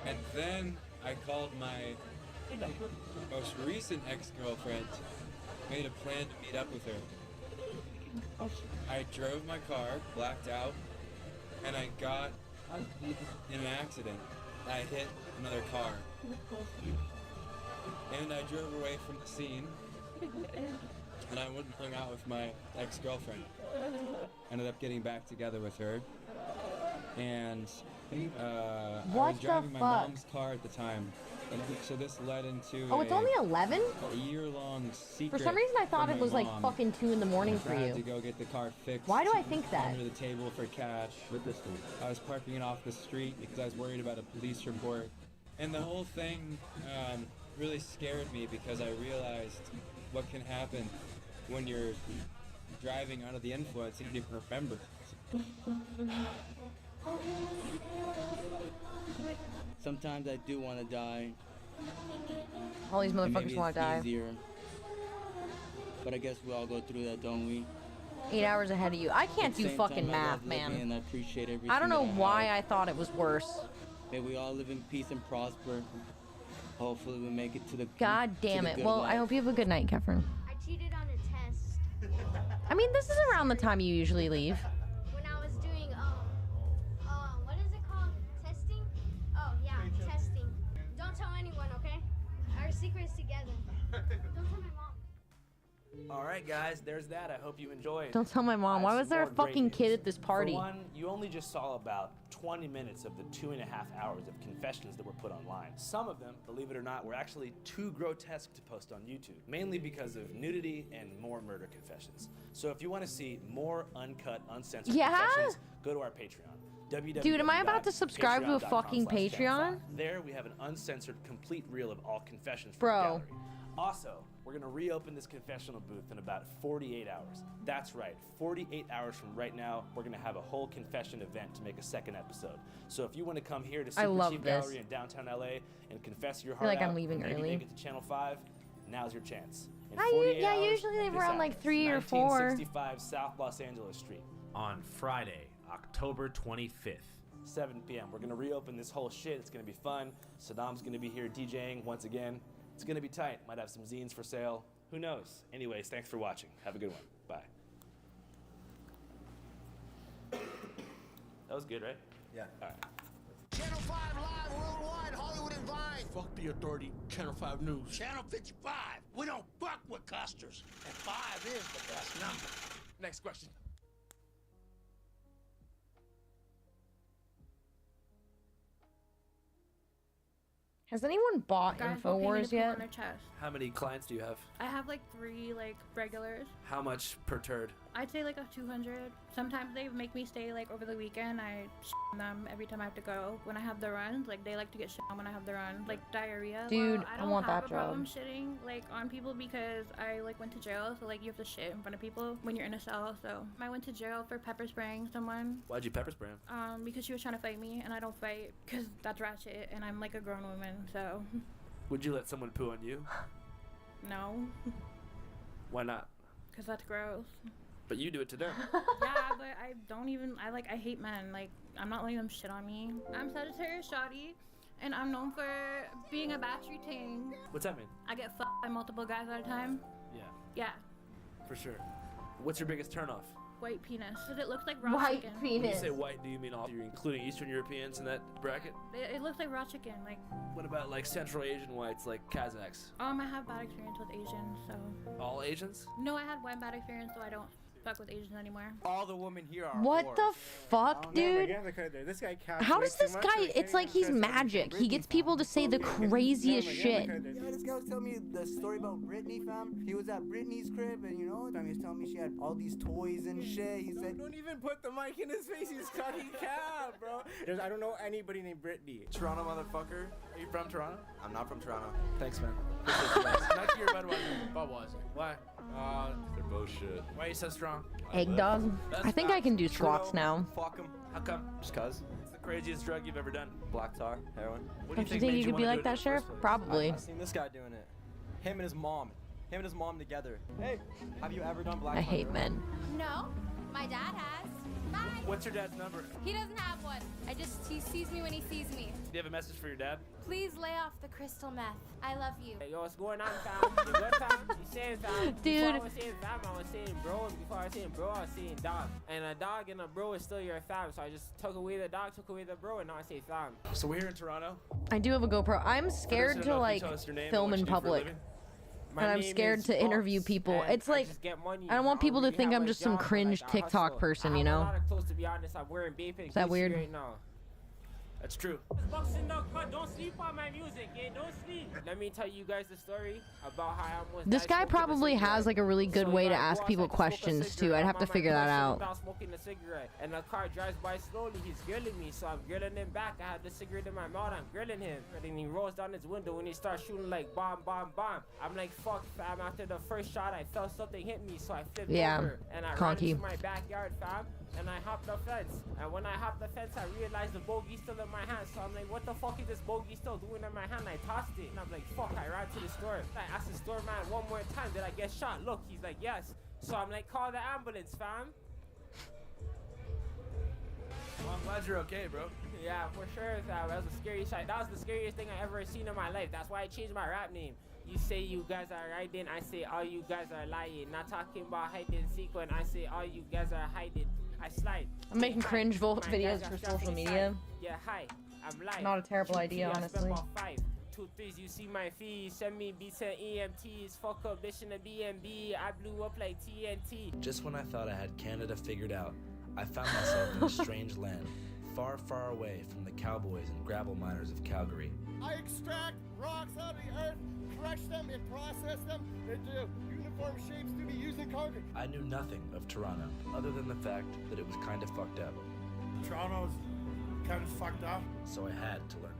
And then I called my most recent ex-girlfriend, made a plan to meet up with her. I drove my car, blacked out, and I got in an accident. I hit another car. And I drove away from the scene, and I went and hung out with my ex-girlfriend. Ended up getting back together with her, and I was driving my mom's car at the time. And so this led into Oh, it's only 11? a year-long secret. For some reason, I thought from it my was like mom. fucking 2 in the morning for I had to you. go get the car fixed. Why do I think that? Under the table for cash. I was parking it off the street because I was worried about a police report. And the whole thing really scared me because I realized what can happen when you're driving under the influence and you don't remember. Sometimes I do want to die. All these And motherfuckers maybe want it's to die. easier. But I guess we all go through that, don't we? 8 hours ahead of you. I can't At the do same fucking time, I math, love living man. And I appreciate everything. I don't know that why have. I thought it was worse. May we all live in peace and prosper. Hopefully we make it to the God damn to the it. good Well, life. I hope you have a good night, Kefren. I cheated on a test I mean, this is around the time you usually leave. when I was doing what is it called? Testing? Oh yeah, testing. Don't tell anyone, okay? Our secret's together. Don't tell my mom. All right, guys, there's that. I hope you enjoyed. Don't tell my mom. Why I have was some there a more great fucking news. kid at this party? For one, you only just saw about 20 minutes of the 2.5 hours of confessions that were put online. Some of them, believe it or not, were actually too grotesque to post on YouTube, mainly because of nudity and more murder confessions. So if you want to see more uncut, uncensored Yeah? confessions, go to our Patreon. Dude, am I about to subscribe to a fucking Patreon? There we have an uncensored complete reel of all confessions from Bro. the gallery. Also, we're gonna reopen this confessional booth in about 48 hours. That's right, 48 hours from right now, we're gonna have a whole confession event to make a second episode. So if you wanna come here to I Super love Chief this. Gallery in downtown LA and confess your I heart feel like I'm out, leaving maybe early. make it to Channel 5, now's your chance. In I 48 yeah, hours, usually leave this around like happens. 3 or 4. 1965 South Los Angeles Street. On Friday, October 25th. 7 p.m. We're gonna reopen this whole shit. It's gonna be fun. Saddam's gonna be here DJing once again. It's gonna be tight. Might have some zines for sale. Who knows? Anyways, thanks for watching. Have a good one. Bye. That was good, right? Yeah. All right. Channel 5 Live Worldwide, Hollywood and Vine. Fuck the authority, Channel 5 News. Channel 55. We don't fuck with custers. And 5 is the best number. Next question. Has anyone bought Guys, what payment InfoWars to put yet? on their chest? How many clients do you have? I have like 3 like regulars. How much per turd? I'd say like a 200. Sometimes they make me stay like over the weekend. I on them every time I have to go. When I have the runs, like they like to get shit on when I have the runs, like diarrhea. Dude, well, I I don't want have that a problem job. shitting like on people because I like went to jail. So like you have to shit in front of people when you're in a cell. So I went to jail for pepper spraying someone. Why'd you pepper spray him? Because she was trying to fight me and I don't fight because that's rat shit and I'm like a grown woman. So Would you let someone poo on you? no. Why not? Cause that's gross. But you do it to them. Yeah, but I hate men. Like, I'm not letting them shit on me. I'm Sagittarius Shawty, and I'm known for being a battery ting. What's that mean? I get fucked by multiple guys at a time. Yeah, Yeah, for sure. What's your biggest turnoff? white penis. Cause it looks like raw White chicken. When you penis. say white, do you mean all? You're including Eastern Europeans in that bracket? It looks like raw chicken. Like, What about like Central Asian whites, like Kazakhs? I have bad experience with Asians, so. All Asians? No, I had one bad experience, so I don't fuck with Asians anymore. All the women here are What the fuck, dude? This guy How does this guy? It's like he's magic. He gets people to say the craziest shit. Yeah, this guy was telling me the story about Britney, fam. He was at Britney's crib, and he was telling me she had all these toys and shit. He said, Don't even put the mic in his face. He's talking cap, bro. I don't know anybody named Brittany. Toronto motherfucker. Are you from Toronto? I'm not from Toronto. Thanks, man. Back to your Budweiser. Budweiser. Why? They're bullshit. Why are you so strong? Egg dog. I think I can do squats now. Fuck him. How come? Just cuz. It's the craziest drug you've ever done. Black tar, heroin. What Don't you think you could be like that, Sheriff? Probably. I've seen this guy doing it. Him and his mom. Him and his mom together. Hey, have you ever done black I tar hate heroin? men. No, my dad has. Bye. What's your dad's number? He doesn't have one. He sees me when he sees me. Do you have a message for your dad? Please lay off the crystal meth. I love you. Hey, yo, what's going on, fam? You good, fam? You saying, fam? Dude. Before I was saying fam, I was saying bro. And before I was saying bro, I was saying dog. And a dog and a bro is still your fam. So I just took away the dog, took away the bro, and now I say fam. So we're here in Toronto. I do have a GoPro. I'm scared to like film in public. And I'm scared to interview people. It's like, I don't want people to think I'm just some cringe TikTok person, you know? Close, to be honest. I'm wearing Bape. Is that weird? Right now. That's true. Boxing dog, but don't sleep on my music, yeah? Don't sleep. Let me tell you guys the story about how I almost This died guy smoking a probably cigarette. has like a really good So way if to I ask go people outside to smoke a questions too. cigarette, I'd have I'm to on my figure that person out. without smoking a cigarette, and the car drives by slowly. He's grilling me, so I'm grilling him back. I had the cigarette in my mouth. I'm grilling him, and then he rolls down his window and he starts shooting like bomb, bomb, bomb. I'm like, fuck, fam. After the first shot, I felt something hit me, so I flipped Yeah, over, and I ran conky. into my backyard, fam. And I hopped the fence. And when I hopped the fence, I realized the bogey's still in my hand. So I'm like, what the fuck is this bogey still doing in my hand? I tossed it. And I'm like, fuck, I ran to the store. I asked the store man one more time, did I get shot? Look, he's like, yes. So I'm like, call the ambulance, fam. Well, I'm glad you're okay, bro. Yeah, for sure, fam. That was a scary shot. That was the scariest thing I ever seen in my life. That's why I changed my rap name. You say you guys are hiding, I say all you guys are lying. Not talking about hide and seek when I say all you guys are hiding. I slide. I'm making Hi. cringe My videos guys for are social strapped media. inside. Yeah, hi. I'm live. Not a terrible 2 idea, 3, I honestly. spent about 5. 2 3s, you see my fees. Send me beats and EMTs. Fuck up, bitch in the BNB. I blew up like TNT. Just when I thought I had Canada figured out, I found myself in a strange land, far, far away from the cowboys and gravel miners of Calgary. I extract rocks out of the earth, crush them, and process them into uniform shapes to be used in concrete. I knew nothing of Toronto, other than the fact that it was kind of fucked up. Toronto's kind of fucked up. So I had to learn more.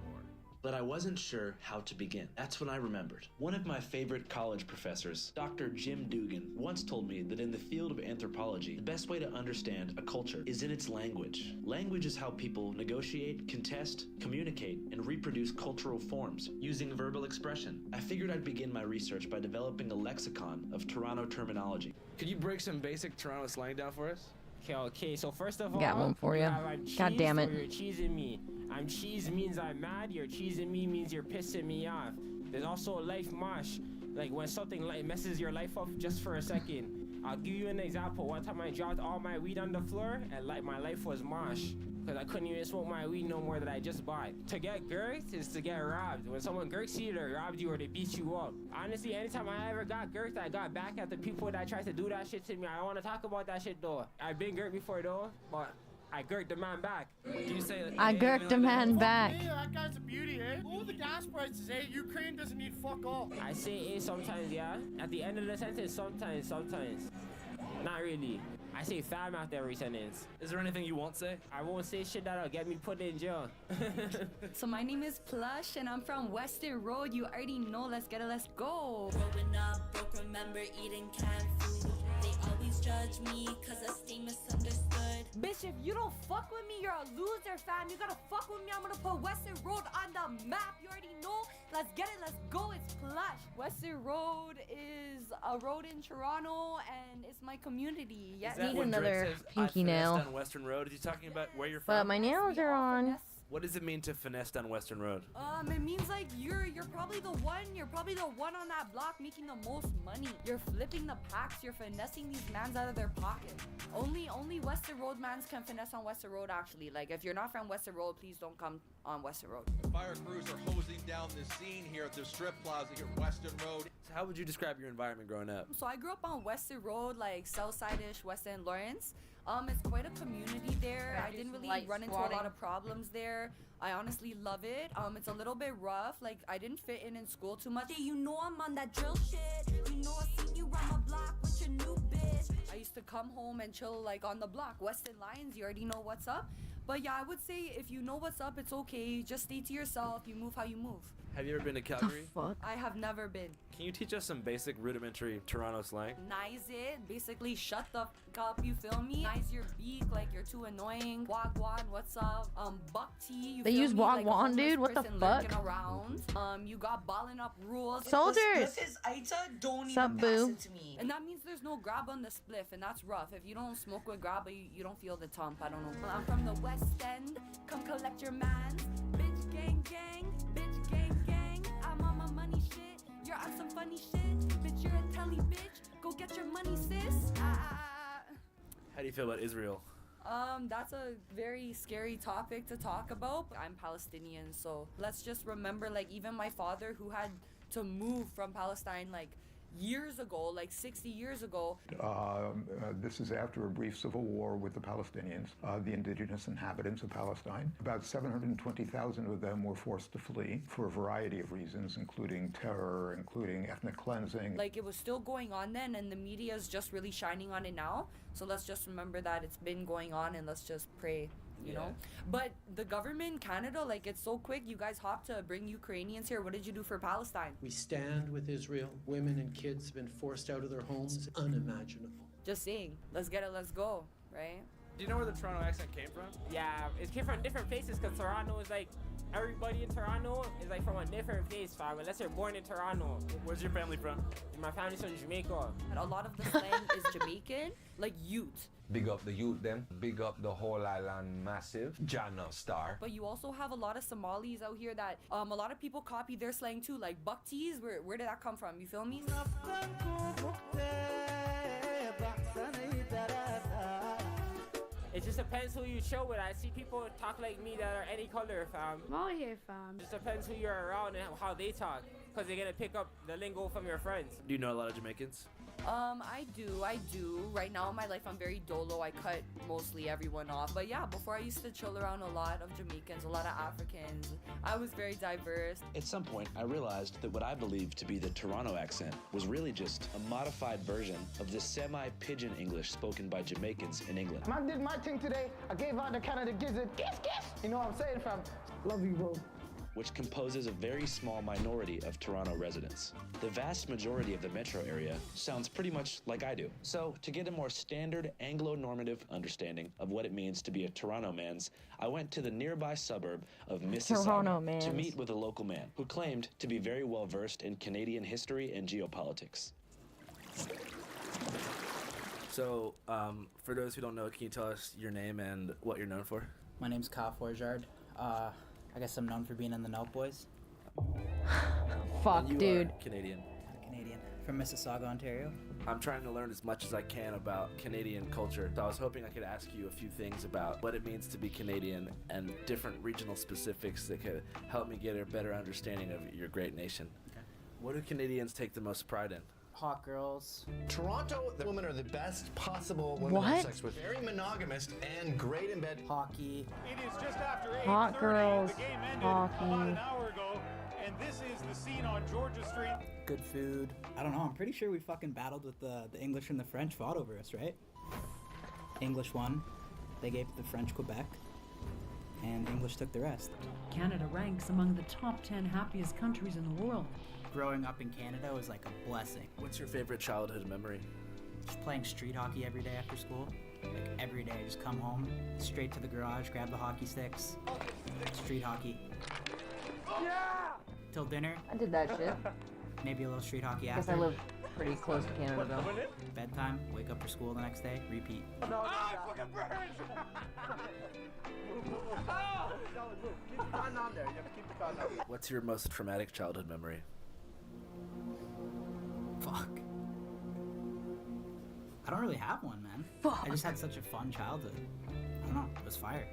But I wasn't sure how to begin. That's when I remembered. One of my favorite college professors, Dr. Jim Dugan, once told me that in the field of anthropology, the best way to understand a culture is in its language. Language is how people negotiate, contest, communicate, and reproduce cultural forms using verbal expression. I figured I'd begin my research by developing a lexicon of Toronto terminology. Could you break some basic Toronto slang down for us? Okay, so first of all, Got one for you. I'm God cheesed damn it. or you're cheesing me. I'm cheesed means I'm mad. You're cheesing me means you're pissing me off. There's also a life mosh, like when something like messes your life up just for a second. I'll give you an example. One time I dropped all my weed on the floor and like my life was mosh. Cause I couldn't even smoke my weed no more that I just bought. To get girked is to get robbed. When someone girks you, they robbed you or they beat you up. Honestly, anytime I ever got girked, I got back at the people that tried to do that shit to me. I don't want to talk about that shit though. I've been girked before though, but I girked the man back. You say I girked a man back. Hey, that guy's a beauty, eh? What are the gas prices, eh? Ukraine doesn't need fuck all. I say eh sometimes, yeah. At the end of the sentence, sometimes. Not really. I say fam after every sentence. Is there anything you won't say? I won't say shit that'll get me put in jail. So my name is Plush and I'm from Western Road. You already know, let's get it, let's go. Growing up, broke, remember eating canned food. They always judge me cause I stay misunderstood. Bitch, if you don't fuck with me, you're a loser, fam. You gotta fuck with me, I'm gonna put Western Road on the map. You already know, let's get it, let's go. It's plush. Western Road is a road in Toronto, and it's my community. Yes. Is that Need what another Drake says, pinky I finessed nail. on Western Road? Is he talking about where you're But from? my nails are on. What does it mean to finesse down Western Road? It means like you're probably the one. You're probably the one on that block making the most money. You're flipping the packs. You're finessing these mans out of their pocket. Only Western Road mans can finesse on Western Road. Actually, like if you're not from Western Road, please don't come on Western Road. Fire crews are hosing down the scene here at the strip plaza here at Western Road. So how would you describe your environment growing up? So I grew up on Western Road, like Southside-ish, West End, Lawrence. It's quite a community there. I didn't really run into a lot of problems there. I honestly love it. It's a little bit rough. Like I didn't fit in school too much. Yeah, you know I'm on that drill shit. You know I seen you run my block with your new bitch. I used to come home and chill like on the block. West End Lions, you already know what's up. But yeah, I would say if you know what's up, it's okay. Just stay to yourself. You move how you move. Have you ever been to Calgary? I have never been. Can you teach us some basic rudimentary Toronto slang? Nice it. Basically, shut the f up, you feel me? Nice your beak, like you're too annoying. Wagwan, what's up? Buck tea, you They feel use me? Like a wagwan, homeless dude? What the person fuck? lurking around. You got balling up rules. Soldiers! Sup, boo? And that means there's no grab on the spliff, and that's rough. If you don't smoke with grab, you don't feel the tump. I don't know. I'm from the West End. Come collect your mans. Bitch gang gang. Bitch gang gang. I'm on my money shit. You're on some funny shit. Bitch, you're a telly bitch. Go get your money, sis. How do you feel about Israel? That's a very scary topic to talk about. I'm Palestinian, so let's just remember, like, even my father who had to move from Palestine, like, years ago, like 60 years ago. This is after a brief civil war with the Palestinians, the indigenous inhabitants of Palestine. About 720,000 of them were forced to flee for a variety of reasons, including terror, including ethnic cleansing. Like, it was still going on then, and the media is just really shining on it now. So let's just remember that it's been going on, and let's just pray. You know, but the government, Canada, like, it's so quick. You guys hopped to bring Ukrainians here. What did you do for Palestine? We stand with Israel. Women and kids have been forced out of their homes. Unimaginable. Just saying, let's get it, let's go, right? Do you know where the Toronto accent came from? Yeah, it came from different places because Toronto is like, everybody in Toronto is like from a different place, fam, unless you're born in Toronto. Where's your family from? My family's from Jamaica. And a lot of the slang is Jamaican, like youth. Big up the youth them, big up the whole island massive, Jana Star. But you also have a lot of Somalis out here that a lot of people copy their slang too, like buck teas. Where did that come from? You feel me? It just depends who you chill with. I see people talk like me that are any color, fam. All here, fam. It just depends who you're around and how they talk, because they're gonna pick up the lingo from your friends. Do you know a lot of Jamaicans? I do. Right now in my life, I'm very dolo. I cut mostly everyone off. But yeah, before I used to chill around a lot of Jamaicans, a lot of Africans. I was very diverse. At some point, I realized that what I believed to be the Toronto accent was really just a modified version of the semi-pidgin English spoken by Jamaicans in England. I did my thing today. I gave out the Canada gizzard. Kiss, kiss. You know what I'm saying, fam? Love you, bro. Which composes a very small minority of Toronto residents. The vast majority of the metro area sounds pretty much like I do. So, to get a more standard Anglo-normative understanding of what it means to be a Toronto mans, I went to the nearby suburb of Mississauga to meet with a local man who claimed to be very well versed in Canadian history and geopolitics. So, for those who don't know, can you tell us your name and what you're known for? My name's Kyle Forjard. I guess I'm known for being in the Nelk Boys. Fuck, you dude. Are Canadian. Canadian. From Mississauga, Ontario. I'm trying to learn as much as I can about Canadian culture. So I was hoping I could ask you a few things about what it means to be Canadian and different regional specifics that could help me get a better understanding of your great nation. Okay. What do Canadians take the most pride in? Hot girls. Toronto, the women are the best possible women to have sex with. Very monogamous and great in bed. Hockey. It is just after 8:30. Hot girls. The game ended Hockey. about an hour ago, and this is the scene on Georgia Street. Good food. I don't know, I'm pretty sure we fucking battled with the English and the French fought over us, right? English won. They gave the French Quebec. And English took the rest. Canada ranks among the top 10 happiest countries in the world. Growing up in Canada was like a blessing. What's your favorite childhood memory? Just playing street hockey every day after school. Like every day, just come home, straight to the garage, grab the hockey sticks, street hockey. Yeah! till dinner. I did that shit. Maybe a little street hockey Guess after. I live pretty close to Canada though. Bedtime, wake up for school the next day, repeat. What's your most traumatic childhood memory? Fuck. I don't really have one, man. Fuck. I just had such a fun childhood. I don't know. It was fire.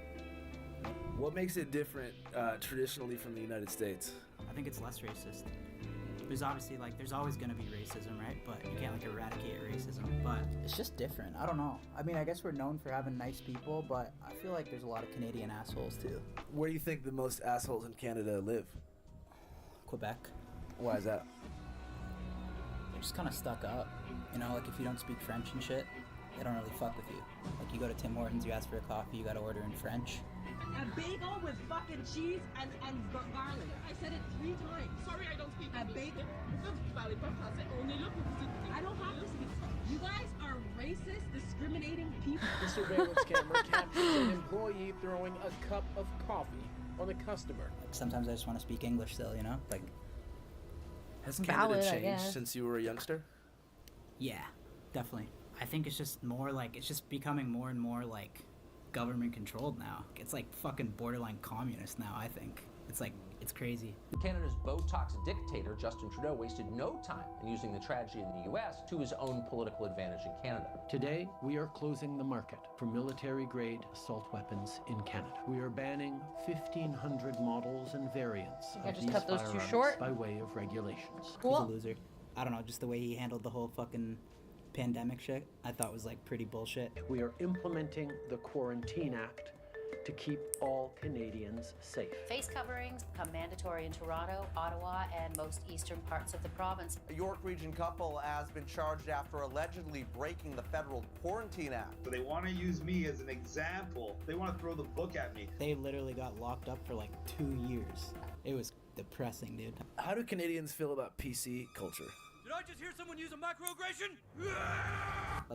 What makes it different traditionally from the United States? I think it's less racist. There's obviously there's always gonna be racism, right? But you can't eradicate racism. But it's just different. I don't know. I mean, I guess we're known for having nice people, but I feel like there's a lot of Canadian assholes too. Where do you think the most assholes in Canada live? Quebec. Why is that? They're just kind of stuck up. You know, if you don't speak French and shit, they don't really fuck with you. You go to Tim Hortons, you ask for a coffee, you gotta order in French. A bagel with fucking cheese and garlic. I said it 3 times. Sorry, I don't speak. A bagel. I don't have to speak. You guys are racist, discriminating people. The surveillance camera captures an employee throwing a cup of coffee on a customer. Sometimes I just want to speak English still, you know? Has Canada Valid, I changed guess. since you were a youngster? Yeah, definitely. I think it's just more it's just becoming more and more government controlled now. It's fucking borderline communist now, I think. It's crazy. Canada's Botox dictator, Justin Trudeau, wasted no time in using the tragedy in the U.S. to his own political advantage in Canada. Today, we are closing the market for military-grade assault weapons in Canada. We are banning 1,500 models and variants I of just these cut those too firearms short. by way of regulations. He's a loser. I don't know, just the way he handled the whole fucking pandemic shit, I thought was pretty bullshit. We are implementing the Quarantine Act to keep all Canadians safe. Face coverings become mandatory in Toronto, Ottawa, and most eastern parts of the province. A York Region couple has been charged after allegedly breaking the federal Quarantine Act. So they want to use me as an example. They want to throw the book at me. They literally got locked up for 2 years. It was depressing, dude. How do Canadians feel about PC culture? Did I just hear someone use a microaggression?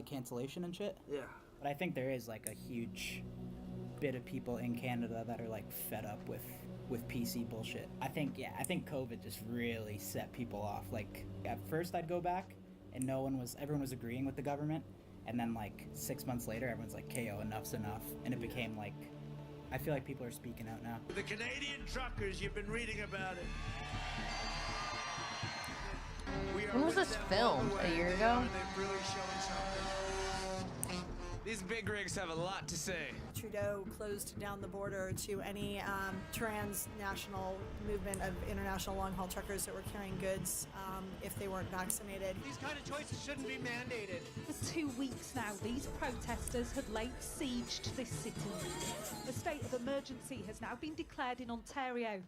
Cancellation and shit? Yeah. But I think there is a huge bit of people in Canada that are fed up with PC bullshit. I think COVID just really set people off. At first I'd go back and everyone was agreeing with the government, and then 6 months later everyone's KO, enough's enough, and it became I feel like people are speaking out now. The Canadian truckers, you've been reading about it. When was this filmed? A year ago? These big rigs have a lot to say. Trudeau closed down the border to any transnational movement of international long-haul truckers that were carrying goods if they weren't vaccinated. These kind of choices shouldn't be mandated. For 2 weeks now, these protesters have laid siege to this city. A state of emergency has now been declared in Ontario.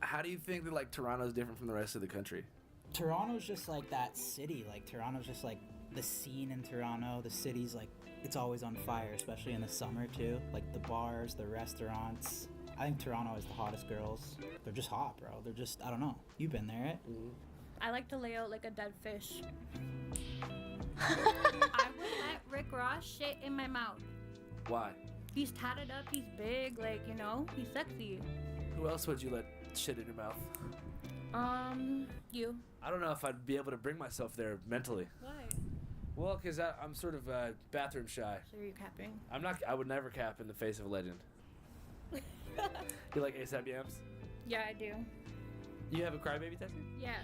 How do you think that Toronto's different from the rest of the country? Toronto's just that city. Toronto's just the scene in Toronto. The city's it's always on fire, especially in the summer too. The bars, the restaurants. I think Toronto is the hottest girls. They're just hot, bro. They're just, I don't know. You've been there, right? Mm-hmm. I like to lay out like a dead fish. I would let Rick Ross shit in my mouth. Why? He's tatted up, he's big, he's sexy. Who else would you let shit in your mouth? You. I don't know if I'd be able to bring myself there mentally. Why? Well, because I'm sort of bathroom shy. So you're capping? I'm not. I would never cap in the face of a legend. You like ASAP Yams? Yeah, I do. You have a crybaby tattoo? Yeah.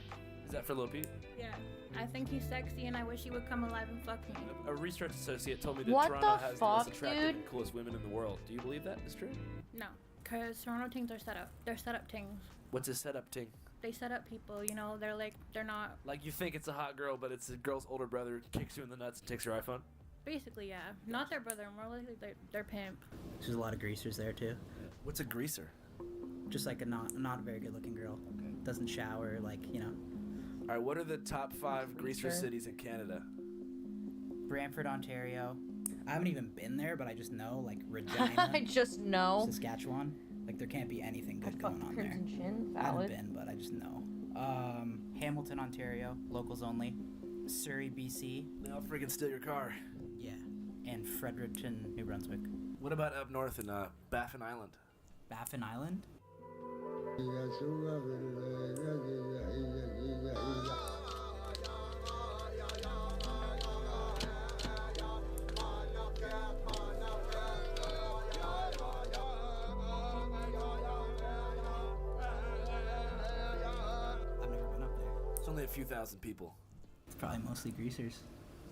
Is that for Lil Pete? Yeah. I think he's sexy and I wish he would come alive and fuck me. A research associate told me that What Toronto the has the most fuck, attractive dude? and coolest women in the world. Do you believe that is true? No. Because Toronto things are set up. They're set up things. What's a setup ting? They set up people, they're not... Like you think it's a hot girl, but it's a girl's older brother who kicks you in the nuts and takes your iPhone? Basically, yeah. Not their brother, more likely their pimp. There's a lot of greasers there too. What's a greaser? Just a not very good looking girl. Okay. Doesn't shower, Alright, what are the top 5 greaser cities in Canada? Brantford, Ontario. I haven't even been there, but I just know, Regina. I just know. Saskatchewan. There can't be anything good going on there. Chin, I haven't valid. been, but I just know. Hamilton, Ontario. Locals only. Surrey, BC. They'll freaking steal your car. Yeah. And Fredericton, New Brunswick. What about up north in Baffin Island? Baffin Island? It's only a few thousand people. It's probably mostly greasers.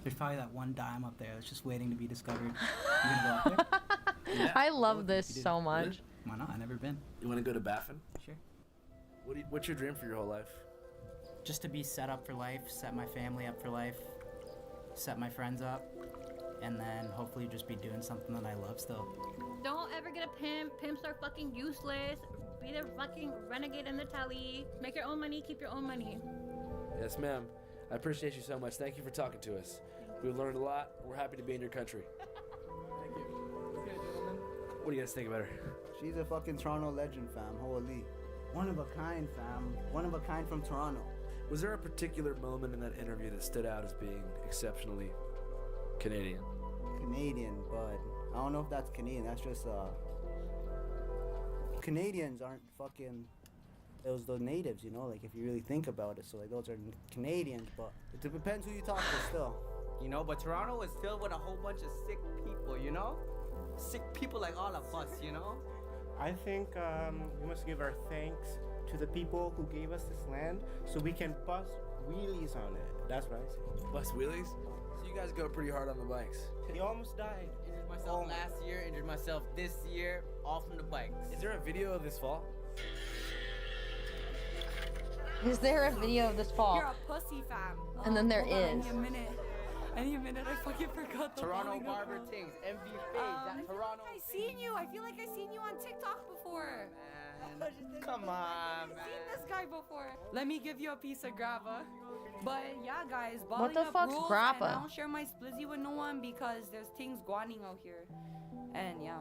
There's probably that one dime up there that's just waiting to be discovered. You gonna go up there? Yeah. I love this so much. Really? Why not? I've never been. You want to go to Baffin? Sure. What's your dream for your whole life? Just to be set up for life, set my family up for life, set my friends up, and then hopefully just be doing something that I love still. Don't ever get a pimp. Pimps are fucking useless. Be the fucking renegade in the tally. Make your own money, keep your own money. Yes, ma'am. I appreciate you so much. Thank you for talking to us. We've learned a lot. We're happy to be in your country. Thank you. Okay, gentlemen. What do you guys think about her? She's a fucking Toronto legend, fam. Holy. One of a kind, fam. One of a kind from Toronto. Was there a particular moment in that interview that stood out as being exceptionally Canadian? Canadian, but I don't know if that's Canadian. That's just, Canadians aren't fucking... It was the natives, you know, like if you really think about it. So like those are Canadians, but it depends who you talk to still. You know, but Toronto is filled with a whole bunch of sick people, you know? Sick people like all of us, you know? I think we must give our thanks to the people who gave us this land so we can bust wheelies on it. That's what I say. Bust wheelies? So you guys go pretty hard on the bikes. He almost died. Injured myself last year, injured myself this year, all from the bikes. Is there a video of this fall? Is there a video of this fall? You're a pussy, fam. And then there Hold on, is. Any minute, I fucking forgot the Toronto following Barber up. Things, MV Fades, that Toronto. I seen you. I feel like I seen you on TikTok before. Man, come on, man. I've seen this guy before. Let me give you a piece of grappa. But yeah, guys, What balling the up fuck's rules, grappa? and I don't share my splizzy with no one because there's things guaning out here. And yeah.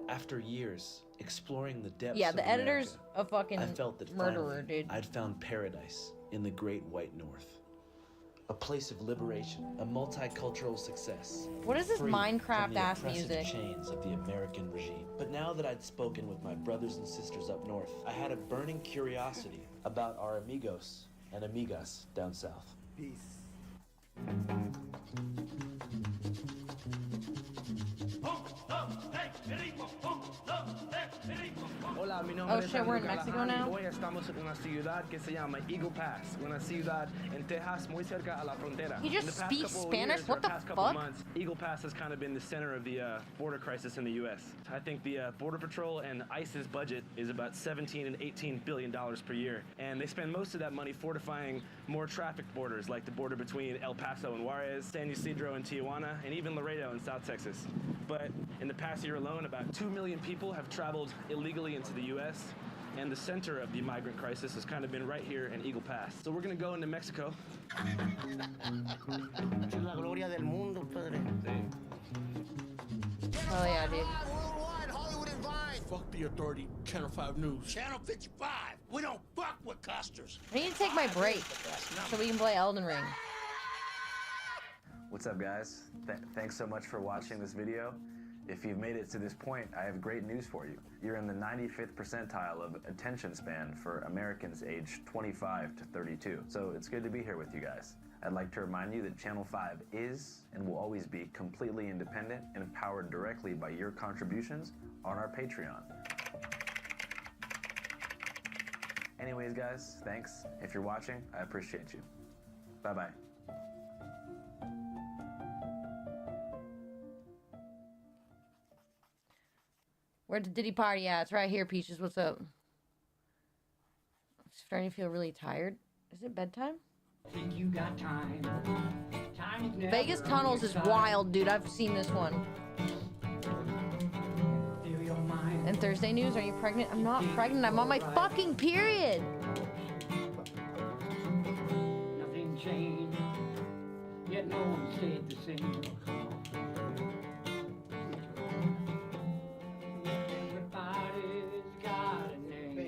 After years exploring the depths Yeah, of the editor's America, a fucking I felt that murderer, finally dude. I'd found paradise in the Great White North. A place of liberation, a multicultural success. What is this free Minecraft from the ass oppressive music? chains of the American regime. But now that I'd spoken with my brothers and sisters up north, I had a burning curiosity about our amigos and amigas down south. Peace. Hola, mi nombre Oh es shit, we're in Andrew Mexico Callahan y now? hoy estamos en una ciudad que se llama Eagle Pass, una ciudad en Texas muy cerca a la frontera. He just In the past speaks couple of Spanish? years, What or the past couple of fuck? months, Eagle Pass has kind of been the center of the border crisis in the U.S. I think the Border Patrol and ICE's budget is about $17 and $18 billion per year, and they spend most of that money fortifying more traffic borders, like the border between El Paso and Juarez, San Ysidro and Tijuana, and even Laredo in South Texas. But in the past year alone, about 2 million people have traveled illegally into the U.S., and the center of the migrant crisis has kind of been right here in Eagle Pass. So we're gonna go into Mexico. La gloria del mundo, padre. Oh yeah, dude. Worldwide, Hollywood and Vine. Fuck the authority, Channel 5 News. Channel 55. We don't fuck with custers. I need to take my break so we can play Elden Ring. What's up, guys? Thanks so much for watching this video. If you've made it to this point, I have great news for you. You're in the 95th percentile of attention span for Americans aged 25 to 32. So it's good to be here with you guys. I'd like to remind you that Channel 5 is and will always be completely independent and powered directly by your contributions on our Patreon. Anyways, guys, thanks. If you're watching, I appreciate you. Bye-bye. Where's the Diddy party at? It's right here, Peaches. What's up? I'm starting to feel really tired. Is it bedtime? Think you got time. Time's never Vegas on Tunnels your is side. wild, dude. I've seen this one. Feel your mind. And Thursday news, are you pregnant? I'm not pregnant. I'm on my fucking period. Nothing changed. Yet no one stayed the same. Everybody's got a name.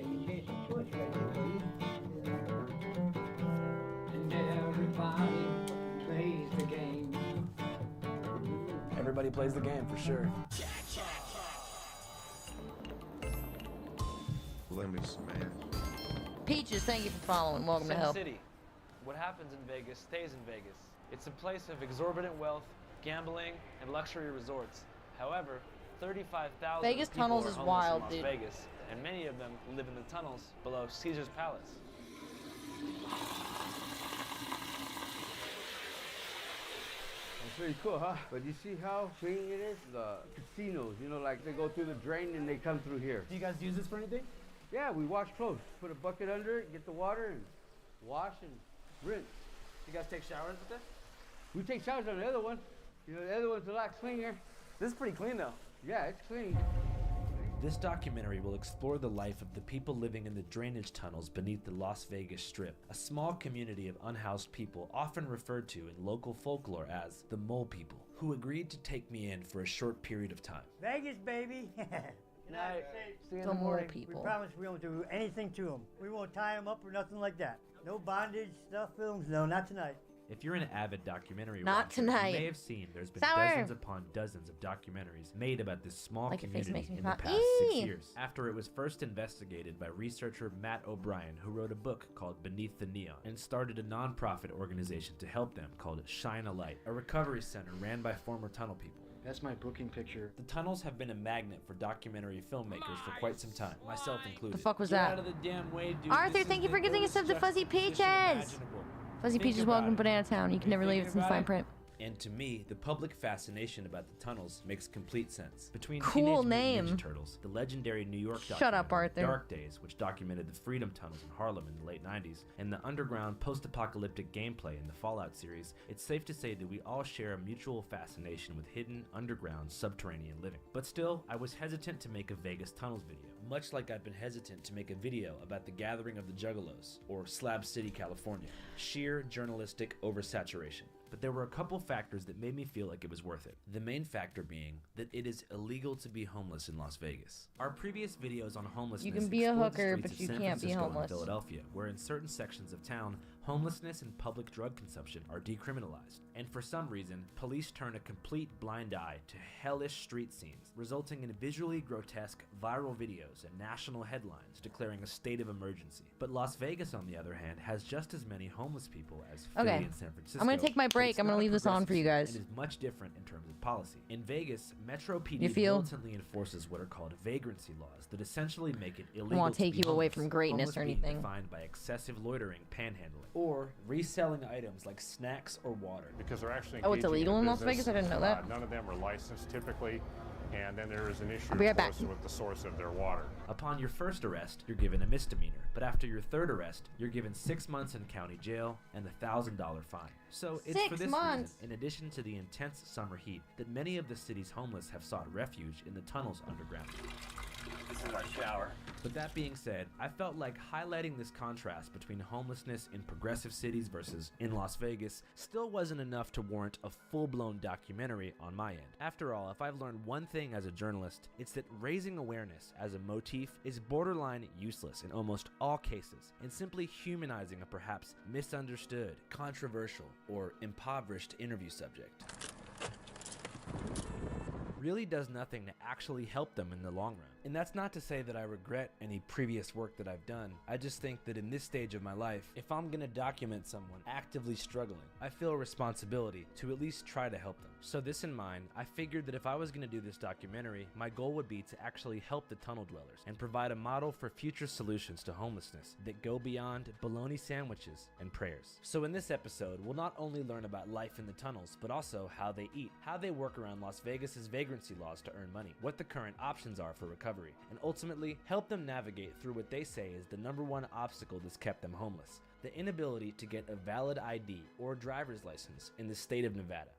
And everybody plays the game. Everybody plays the game, for sure. Lemmy's. Peaches, thank you for following. Welcome to Sin hell. City. What happens in Vegas stays in Vegas. It's a place of exorbitant wealth, gambling, and luxury resorts. However, 35,000 Vegas people tunnels are is homeless wild, in Las dude. Vegas, and many of them live in the tunnels below Caesar's Palace. It's pretty cool, huh? But you see how clean it is? The casinos, you know, like they go through the drain and they come through here. Do you guys use this for anything? Yeah, we wash clothes. Put a bucket under it, get the water, and wash and rinse. You guys take showers with this? We take showers on the other one. You know, the other one's a lot cleaner. This is pretty clean, though. Yeah, it's clean. This documentary will explore the life of the people living in the drainage tunnels beneath the Las Vegas Strip, a small community of unhoused people often referred to in local folklore as the Mole People, who agreed to take me in for a short period of time. Vegas, baby. Night. See you in The the Mole morning. People. We promise we won't do anything to them. We won't tie them up or nothing like that. No bondage, stuff films, no, not tonight. If you're an avid documentary Not watcher, tonight. you may have seen there's been Sour. dozens upon dozens of documentaries made about this small Like your face community makes me in the smile. past 6 Eee! years. After it was first investigated by researcher Matt O'Brien, who wrote a book called Beneath the Neon, and started a non-profit organization to help them called Shine a Light, a recovery center ran by former tunnel people. That's my booking picture. The tunnels have been a magnet for documentary filmmakers for quite some time, myself included. The fuck was Get that? out of the damn way, dude. Arthur, This thank is you for the giving us greatest the Fuzzy juxtaposition Peaches. imaginable. Fuzzy Think Peaches, about welcome it. to Banana Town. You can never leave it. It's in the fine print. And to me, the public fascination about the tunnels makes complete sense. Between Cool Teenage Mutant name. Ninja Turtles, the legendary New York Shut up, documentary Arthur. Dark Days, which documented the freedom tunnels in Harlem in the late 90s, and the underground post-apocalyptic gameplay in the Fallout series, it's safe to say that we all share a mutual fascination with hidden, underground, subterranean living. But still, I was hesitant to make a Vegas tunnels video, much like I've been hesitant to make a video about the gathering of the Juggalos, or Slab City, California. Sheer journalistic oversaturation. But there were a couple factors that made me feel like it was worth it. The main factor being that it is illegal to be homeless in Las Vegas. Our previous videos on homelessness You can be a explored the hooker, streets but of you San can't be Francisco and homeless. Philadelphia, where in certain sections of town, homelessness and public drug consumption are decriminalized. And for some reason, police turn a complete blind eye to hellish street scenes, resulting in visually grotesque viral videos and national headlines declaring a state of emergency. But Las Vegas, on the other hand, has just as many homeless people as Philly Okay. and San Francisco. I'm gonna take my but break. it's I'm gonna not a leave this on for you progressive guys. city and is much different in terms of policy. In Vegas, Metro PD You feel? militantly enforces what are called vagrancy laws that essentially make it illegal wanna take to be people away homeless. from greatness or Homeless being anything. defined by excessive loitering, panhandling, or reselling items like snacks or water. Because they're actually Oh, it's engaging in illegal in Las business. Vegas? I didn't know that. None of them are licensed typically, and then there is an issue, I'll be right of back. course, with the source of their water. Upon your first arrest, you're given a misdemeanor, but after your third arrest, you're given 6 months in county jail and a $1,000 fine. So it's for 6 this months. reason, in addition to the intense summer heat, that many of the city's homeless have sought refuge in the tunnels underground. This is my shower. But that being said, I felt like highlighting this contrast between homelessness in progressive cities versus in Las Vegas still wasn't enough to warrant a full-blown documentary on my end. After all, if I've learned one thing as a journalist, it's that raising awareness as a motif is borderline useless in almost all cases, and simply humanizing a perhaps misunderstood, controversial, or impoverished interview subject really does nothing to actually help them in the long run. And that's not to say that I regret any previous work that I've done. I just think that in this stage of my life, if I'm gonna document someone actively struggling, I feel a responsibility to at least try to help them. So this in mind, I figured that if I was gonna do this documentary, my goal would be to actually help the tunnel dwellers and provide a model for future solutions to homelessness that go beyond bologna sandwiches and prayers. So in this episode, we'll not only learn about life in the tunnels, but also how they eat, how they work around Las Vegas's vagrancy laws to earn money, what the current options are for recovery, and ultimately help them navigate through what they say is the #1 obstacle that's kept them homeless: the inability to get a valid ID or driver's license in the state of Nevada.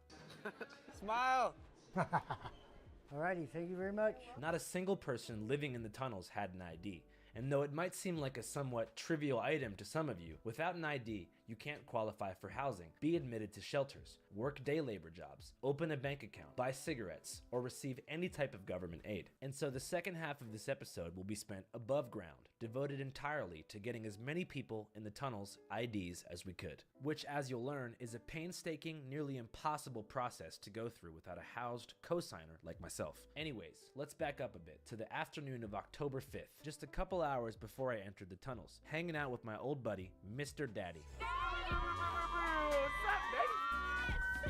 Smile! Alrighty, thank you very much. Not a single person living in the tunnels had an ID. And though it might seem like a somewhat trivial item to some of you, without an ID, you can't qualify for housing, be admitted to shelters, work day labor jobs, open a bank account, buy cigarettes, or receive any type of government aid. And so the second half of this episode will be spent above ground, devoted entirely to getting as many people in the tunnels IDs as we could, which, as you'll learn, is a painstaking, nearly impossible process to go through without a housed co-signer like myself. Anyways, let's back up a bit to the afternoon of October 5th, just a couple hours before I entered the tunnels, hanging out with my old buddy, Mr. Daddy.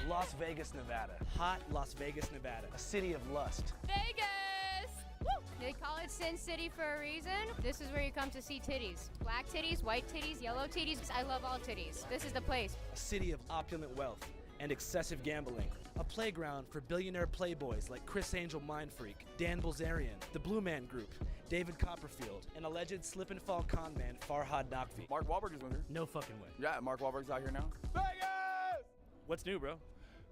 Las Vegas, Nevada. Hot Las Vegas, Nevada. A city of lust. Vegas! Woo! They call it Sin City for a reason. This is where you come to see titties. Black titties, white titties, yellow titties. I love all titties. This is the place. A city of opulent wealth and excessive gambling. A playground for billionaire playboys like Chris Angel Mindfreak, Dan Bilzerian, the Blue Man Group, David Copperfield, and alleged slip and fall con man Farhad Naqvi. Mark Wahlberg is with her. No fucking way. Yeah, Mark Wahlberg's out here now. Vegas! What's new, bro?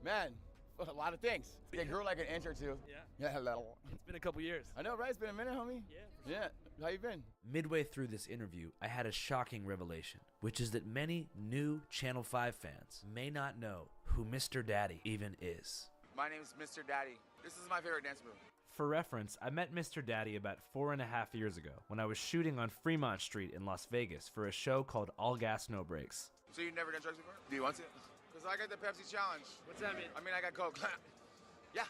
Man, a lot of things. They grew like an inch or two. Yeah. Yeah, hello. It's been a couple years. I know, right? It's been a minute, homie. Yeah. Yeah. How you been? Midway through this interview, I had a shocking revelation, which is that many new Channel 5 fans may not know who Mr. Daddy even is. My name's Mr. Daddy. This is my favorite dance move. For reference, I met Mr. Daddy about 4.5 years ago when I was shooting on Fremont Street in Las Vegas for a show called All Gas No Brakes. So you've never done drugs before? Do you want to? Because I got the Pepsi challenge. What's that mean? I mean, I got Coke. Yeah. Have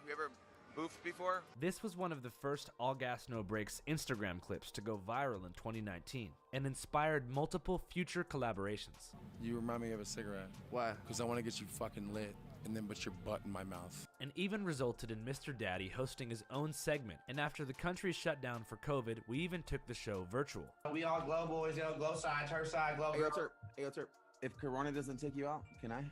you ever boofed before? This was one of the first All Gas No Brakes Instagram clips to go viral in 2019 and inspired multiple future collaborations. You remind me of a cigarette. Why? Because I want to get you fucking lit and then put your butt in my mouth. And even resulted in Mr. Daddy hosting his own segment. And after the country shut down for COVID, we even took the show virtual. We all glow boys, yo, glow side, turf side, glow Hey, yo, girl. Terp. Hey, yo, Terp. If Corona doesn't take you out, can I?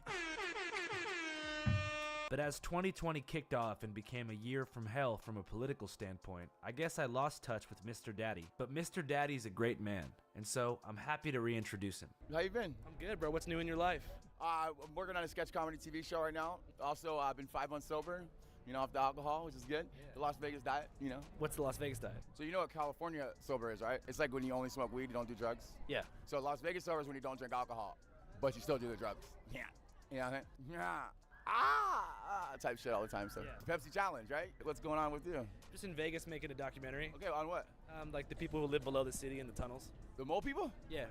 But as 2020 kicked off and became a year from hell from a political standpoint, I guess I lost touch with Mr. Daddy. But Mr. Daddy's a great man, and so I'm happy to reintroduce him. How you been? I'm good, bro. What's new in your life? I'm working on a sketch comedy TV show right now. Also, I've been 5 months sober, you know, off the alcohol, which is good. Yeah. The Las Vegas diet, you know. What's the Las Vegas diet? So you know what California sober is, right? It's like when you only smoke weed, you don't do drugs. Yeah. So Las Vegas sober is when you don't drink alcohol, but you still do the drugs. Yeah. You know what I mean? Yeah. Type shit all the time. So Yeah. Pepsi challenge, right? What's going on with you? Just in Vegas making a documentary. Okay, on what? Like the people who live below the city in the tunnels. The mole people? Yeah.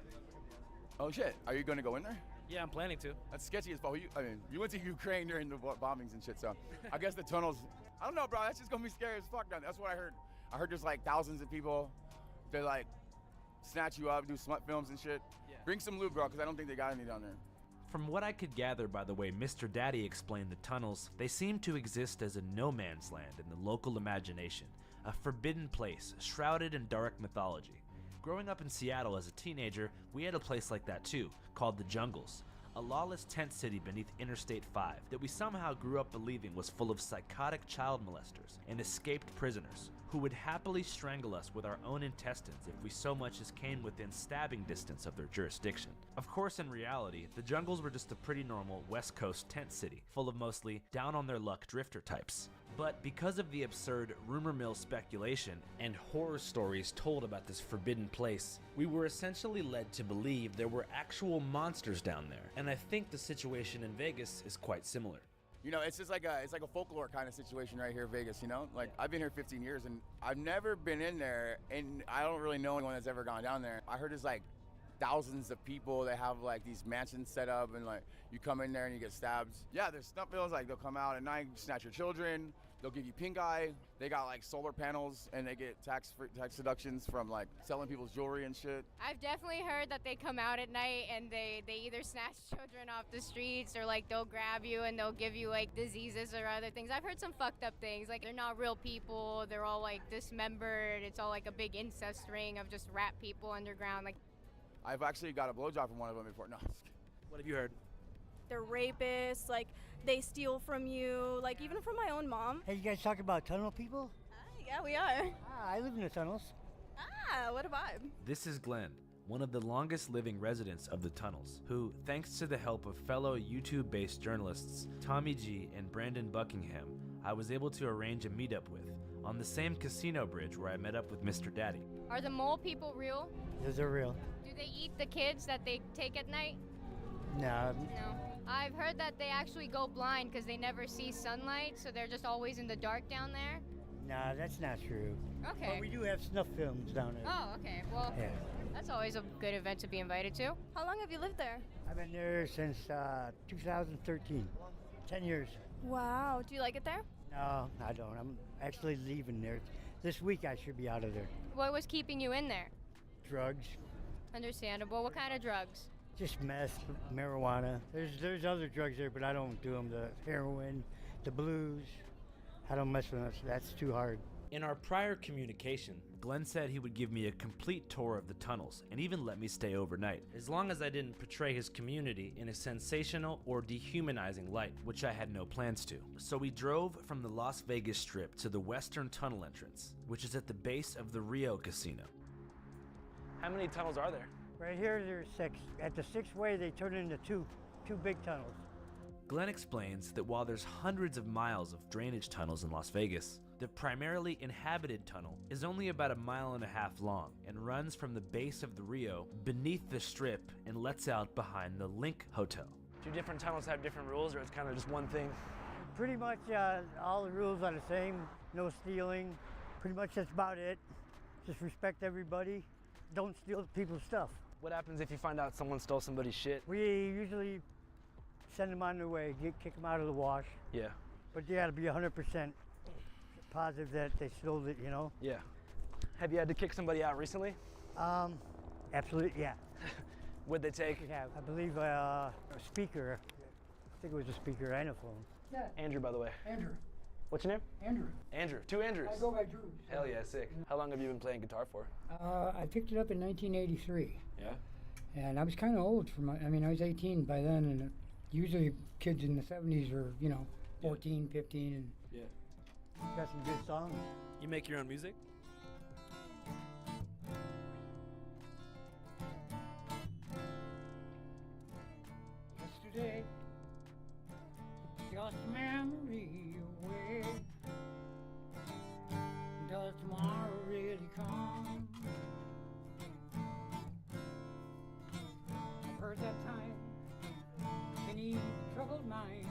Oh shit. Are you gonna go in there? Yeah, I'm planning to. That's sketchy as fuck. I mean, you went to Ukraine during the bombings and shit, so I guess the tunnels. I don't know, bro. That's just gonna be scary as fuck down there. That's what I heard. I heard there's like thousands of people. They like snatch you up, do smut films and shit. Yeah. Bring some loot, bro, because I don't think they got any down there. From what I could gather by the way Mr. Daddy explained the tunnels, they seem to exist as a no man's land in the local imagination, a forbidden place shrouded in dark mythology. Growing up in Seattle as a teenager, we had a place like that too, called the Jungles, a lawless tent city beneath Interstate 5 that we somehow grew up believing was full of psychotic child molesters and escaped prisoners who would happily strangle us with our own intestines if we so much as came within stabbing distance of their jurisdiction. Of course, in reality, the Jungles were just a pretty normal West Coast tent city, full of mostly down-on-their-luck drifter types. But because of the absurd rumor mill speculation and horror stories told about this forbidden place, we were essentially led to believe there were actual monsters down there. And I think the situation in Vegas is quite similar. You know, it's just like a folklore kind of situation right here in Vegas, you know? Like, I've been here 15 years, and I've never been in there, and I don't really know anyone that's ever gone down there. I heard there's, like, thousands of people that have, like, these mansions set up, and, like, you come in there and you get stabbed. Yeah, there's stunt films, like, they'll come out at night, snatch your children, they'll give you pink eye. They got, like, solar panels, and they get tax deductions from, like, selling people's jewelry and shit. I've definitely heard that they come out at night and they either snatch children off the streets or like they'll grab you and they'll give you like diseases or other things. I've heard some fucked up things. Like they're not real people. They're all like dismembered. It's all like a big incest ring of just rat people underground. Like I've actually got a blowjob from one of them before. No. What have you heard? They're rapists, like they steal from you, like even from my own mom. Hey, you guys talk about tunnel people? Yeah, we are. I live in the tunnels. What a vibe. This is Glenn, one of the longest living residents of the tunnels, who, thanks to the help of fellow YouTube-based journalists Tommy G and Brandon Buckingham, I was able to arrange a meetup with on the same casino bridge where I met up with Mr. Daddy. Are the mole people real? Those are real. Do they eat the kids that they take at night? No. No. I've heard that they actually go blind because they never see sunlight, so they're just always in the dark down there. Nah, that's not true. Okay. But we do have snuff films down there. Oh, okay. Well, Yeah. that's always a good event to be invited to. How long have you lived there? I've been there since 2013. 10 years. Wow. Do you like it there? No, I don't. I'm actually leaving there. This week I should be out of there. What was keeping you in there? Drugs, Understandable. What kind of drugs? just meth, marijuana. There's other drugs there, but I don't do them. The heroin, the blues. I don't mess with them. That's too hard. In our prior communication, Glenn said he would give me a complete tour of the tunnels and even let me stay overnight, as long as I didn't portray his community in a sensational or dehumanizing light, which I had no plans to. So we drove from the Las Vegas Strip to the western tunnel entrance, which is at the base of the Rio Casino. How many tunnels are there? Right here, there's 6. At the 6th way, they turn into two big tunnels. Glenn explains that while there's hundreds of miles of drainage tunnels in Las Vegas, the primarily inhabited tunnel is only about 1.5 miles long and runs from the base of the Rio beneath the Strip and lets out behind the Link Hotel. Do different tunnels have different rules, or it's kind of just one thing? Pretty much all the rules are the same. No stealing. Pretty much that's about it. Just respect everybody. Don't steal people's stuff. What happens if you find out someone stole somebody's shit? We usually send them on their way, kick them out of the wash. Yeah. But you got to be 100% positive that they stole it, you know? Yeah. Have you had to kick somebody out recently? Absolutely, yeah. What'd they take? Yeah, I believe a speaker. I think it was a speaker and a phone. Yeah. Andrew, by the way. Andrew. What's your name? Andrew. Andrew. 2 Andrews. I go by Drew. Hell yeah, sick. How long have you been playing guitar for? I picked it up in 1983. Yeah. And I was kind of old for I mean, I was 18 by then, and usually kids in the 70s were, 14, 15, and yeah. Got some good songs. You make your own music? Yesterday, just a memory away. Does tomorrow really come? I've heard that time can ease a troubled mind,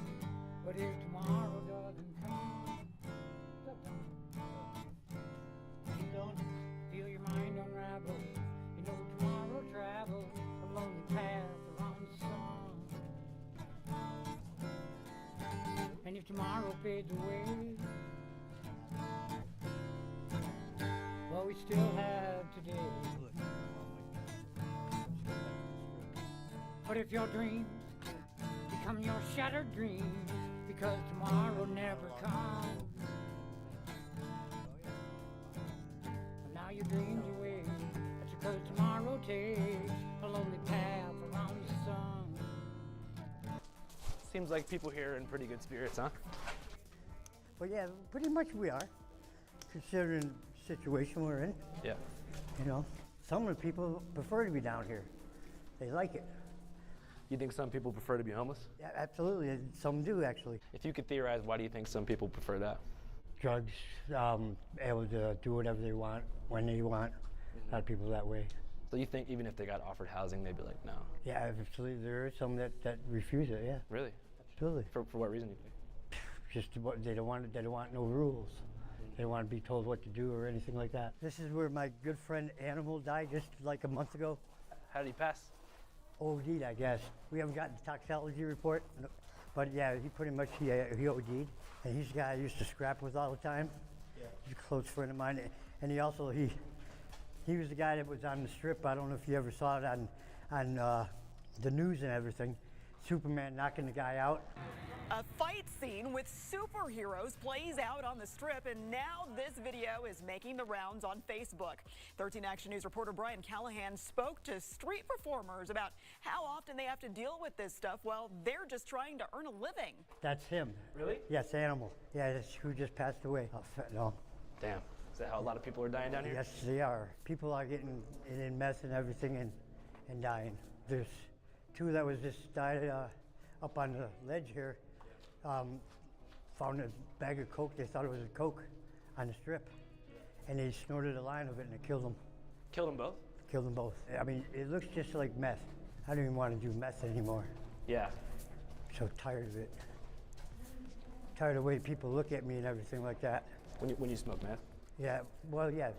but if tomorrow doesn't come, you don't feel your mind unravel. You know tomorrow travels a lonely path around the sun. And if tomorrow fades away, well, we still have today. But if your dreams become your shattered dreams, because tomorrow never comes, and now your dreams away, that's because tomorrow takes a lonely path around the sun. Seems like people here are in pretty good spirits, huh? Well, yeah, pretty much we are, considering the situation we're in. Yeah. Some of the people prefer to be down here. They like it. You think some people prefer to be homeless? Yeah, absolutely. And some do, actually. If you could theorize, why do you think some people prefer that? Drugs, able to do whatever they want, when they want. A lot of people that way. So you think even if they got offered housing, they'd be like, no? Yeah, absolutely. There are some that refuse it, yeah. Really? Absolutely. For what reason, you think? Just they don't want no rules. They don't want to be told what to do or anything like that. This is where my good friend Animal died just like a month ago. How did he pass? OD'd, I guess. We haven't gotten the toxicology report, but yeah, he pretty much, he OD'd. And he's the guy I used to scrap with all the time. Yeah. He's a close friend of mine. And he also, he was the guy that was on the Strip. I don't know if you ever saw it on the news and everything. Superman knocking the guy out. A fight scene with superheroes plays out on the Strip, and now this video is making the rounds on Facebook. 13 Action News reporter Brian Callahan spoke to street performers about how often they have to deal with this stuff while they're just trying to earn a living. That's him. Really? Yes, Animal. Yeah, that's who just passed away. Oh, fentanyl. Damn. Is that how a lot of people are dying down here? Yes, they are. People are getting in meth and everything and dying. There's 2 that was just died up on the ledge here. Found a bag of Coke. They thought it was a Coke on the Strip. And they snorted a line of it and it killed them. Killed them both? Killed them both. I mean, it looks just like meth. I don't even want to do meth anymore. Yeah. So tired of it. Tired of the way people look at me and everything like that. when you smoke meth? Yeah, well, yeah,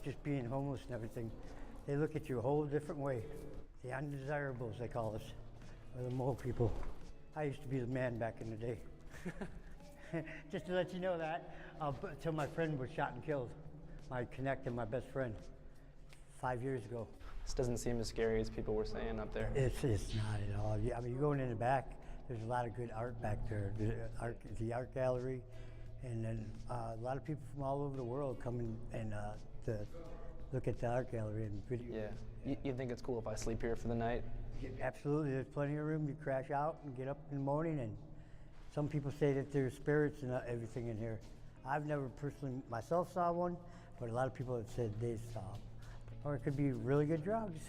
just being homeless and everything. They look at you a whole different way. The undesirables, they call us, or the mole people. I used to be the man back in the day. Just to let you know that, until my friend was shot and killed. My connect and my best friend, 5 years ago. This doesn't seem as scary as people were saying up there. It's not at all. I mean, you're going in the back, there's a lot of good art back there. The art gallery, and then a lot of people from all over the world come in and to look at the art gallery and video. Yeah. You think it's cool if I sleep here for the night? Yeah, absolutely. There's plenty of room to crash out and get up in the morning. And some people say that there's spirits and everything in here. I've never personally myself saw one, but a lot of people have said they saw them. Or it could be really good drugs.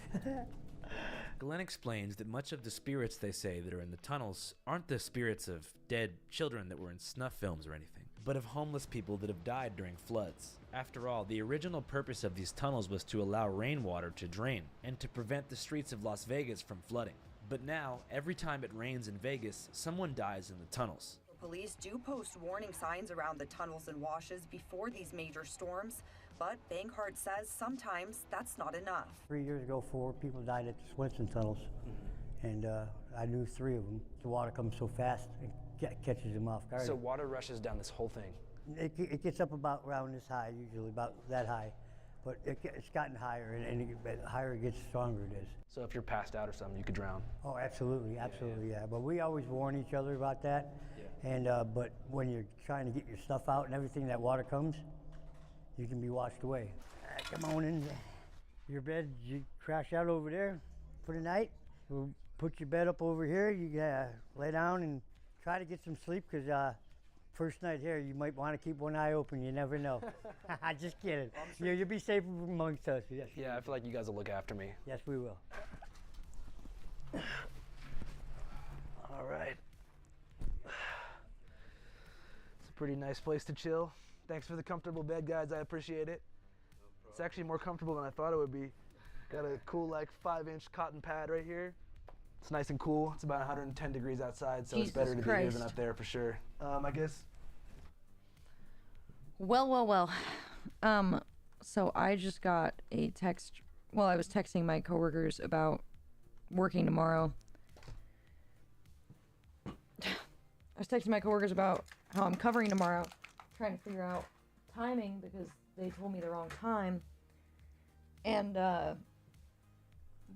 Glenn explains that much of the spirits they say that are in the tunnels aren't the spirits of dead children that were in snuff films or anything, but of homeless people that have died during floods. After all, the original purpose of these tunnels was to allow rainwater to drain and to prevent the streets of Las Vegas from flooding. But now, every time it rains in Vegas, someone dies in the tunnels. Police do post warning signs around the tunnels and washes before these major storms, but Bankhart says sometimes that's not enough. 3 years ago, 4 people died at the Swenson tunnels, and I knew 3 of them. The water comes so fast, it catches them off guard. So water rushes down this whole thing? It gets up about around this high, usually about that high, but it's gotten higher, and the higher it gets, stronger it is. So if you're passed out or something, you could drown? Oh, absolutely, absolutely, yeah. But we always warn each other about that. Yeah. And but when you're trying to get your stuff out and everything, that water comes, you can be washed away. Come on in your bed. You crash out over there for the night. We'll put your bed up over here. You lay down and try to get some sleep, because first night here, you might want to keep one eye open. You never know. Just kidding. Sure. You'll be safe amongst us. Yes. Yeah, I feel like you guys will look after me. Yes, we will. All right. It's a pretty nice place to chill. Thanks for the comfortable bed, guys. I appreciate it. No, it's actually more comfortable than I thought it would be. Got a cool, like, 5-inch cotton pad right here. It's nice and cool. It's about 110 degrees outside, so Jesus it's better to be Christ. here than up there for sure. I guess. Well. So I just got a text. Well, I was texting my coworkers about working tomorrow. I was texting my coworkers about how I'm covering tomorrow, trying to figure out timing because they told me the wrong time. And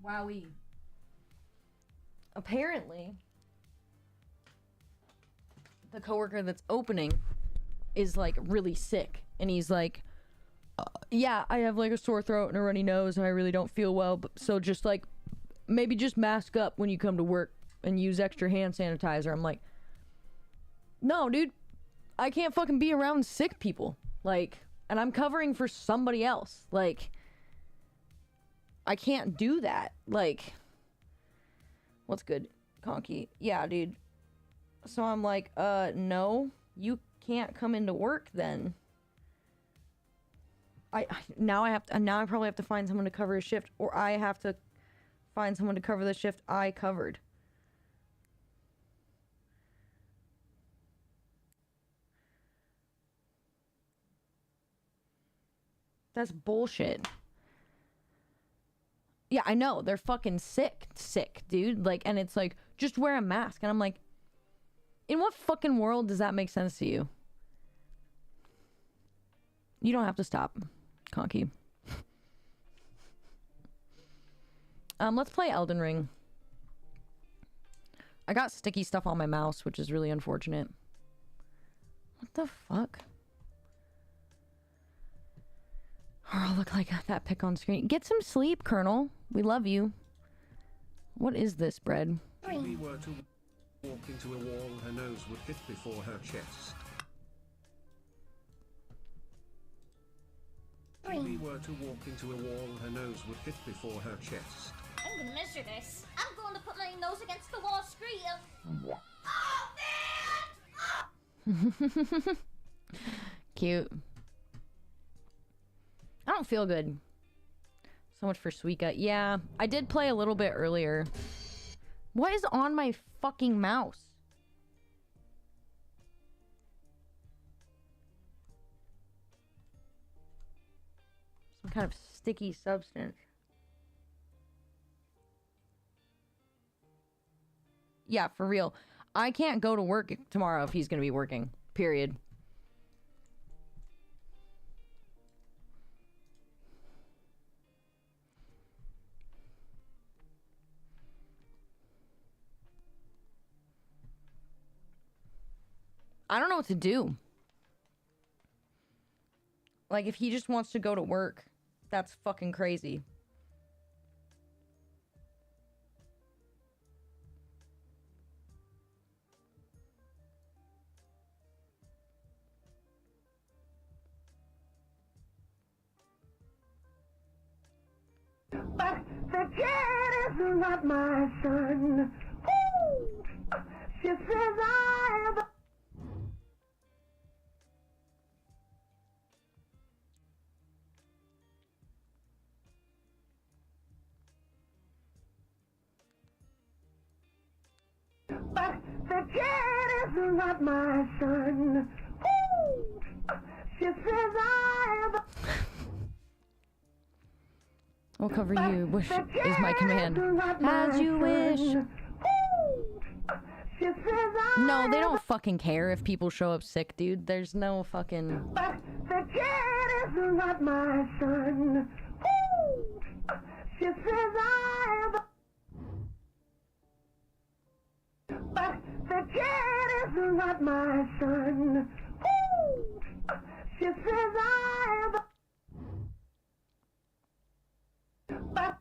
wowie. Apparently, the coworker that's opening is like really sick, and he's like, yeah, I have like a sore throat and a runny nose and I really don't feel well, but so just like maybe just mask up when you come to work and use extra hand sanitizer. I'm like, no, dude, I can't fucking be around sick people, like, and I'm covering for somebody else. Like, I can't do that. Like, what's good, Conky? Yeah, dude. So I'm like, no, you can't come into work then. Now I probably have to find someone to cover a shift, or I have to find someone to cover the shift I covered. That's bullshit. Yeah, I know. They're fucking sick, dude. Like, and it's like, just wear a mask. And I'm like, in what fucking world does that make sense to you? You don't have to stop, Conky. Let's play Elden Ring. I got sticky stuff on my mouse, which is really unfortunate. What the fuck? Or I'll look like that pic on screen. Get some sleep, Colonel. We love you. What is this, bread? If we were to walk into a wall, her nose would hit before her chest. If we were to walk into a wall, her nose would hit before her chest. I'm gonna measure this. I'm going to put my nose against the wall, scream. Oh, man! Cute. I don't feel good. So much for Suika. Yeah, I did play a little bit earlier. What is on my fucking mouse? kind of sticky substance. Yeah, for real. I can't go to work tomorrow if he's gonna be working. Period. I don't know what to do. Like, if he just wants to go to work, that's fucking crazy. But the kid is not my son. Ooh, she says I have. But the kid is not my son. Ooh, she says I have. I'll cover you. Wish is my command. As you wish. No, they don't fucking care if people show up sick, dude. There's no fucking... But the kid is not my son. She says I have. But the kid is not my son. She says I have. But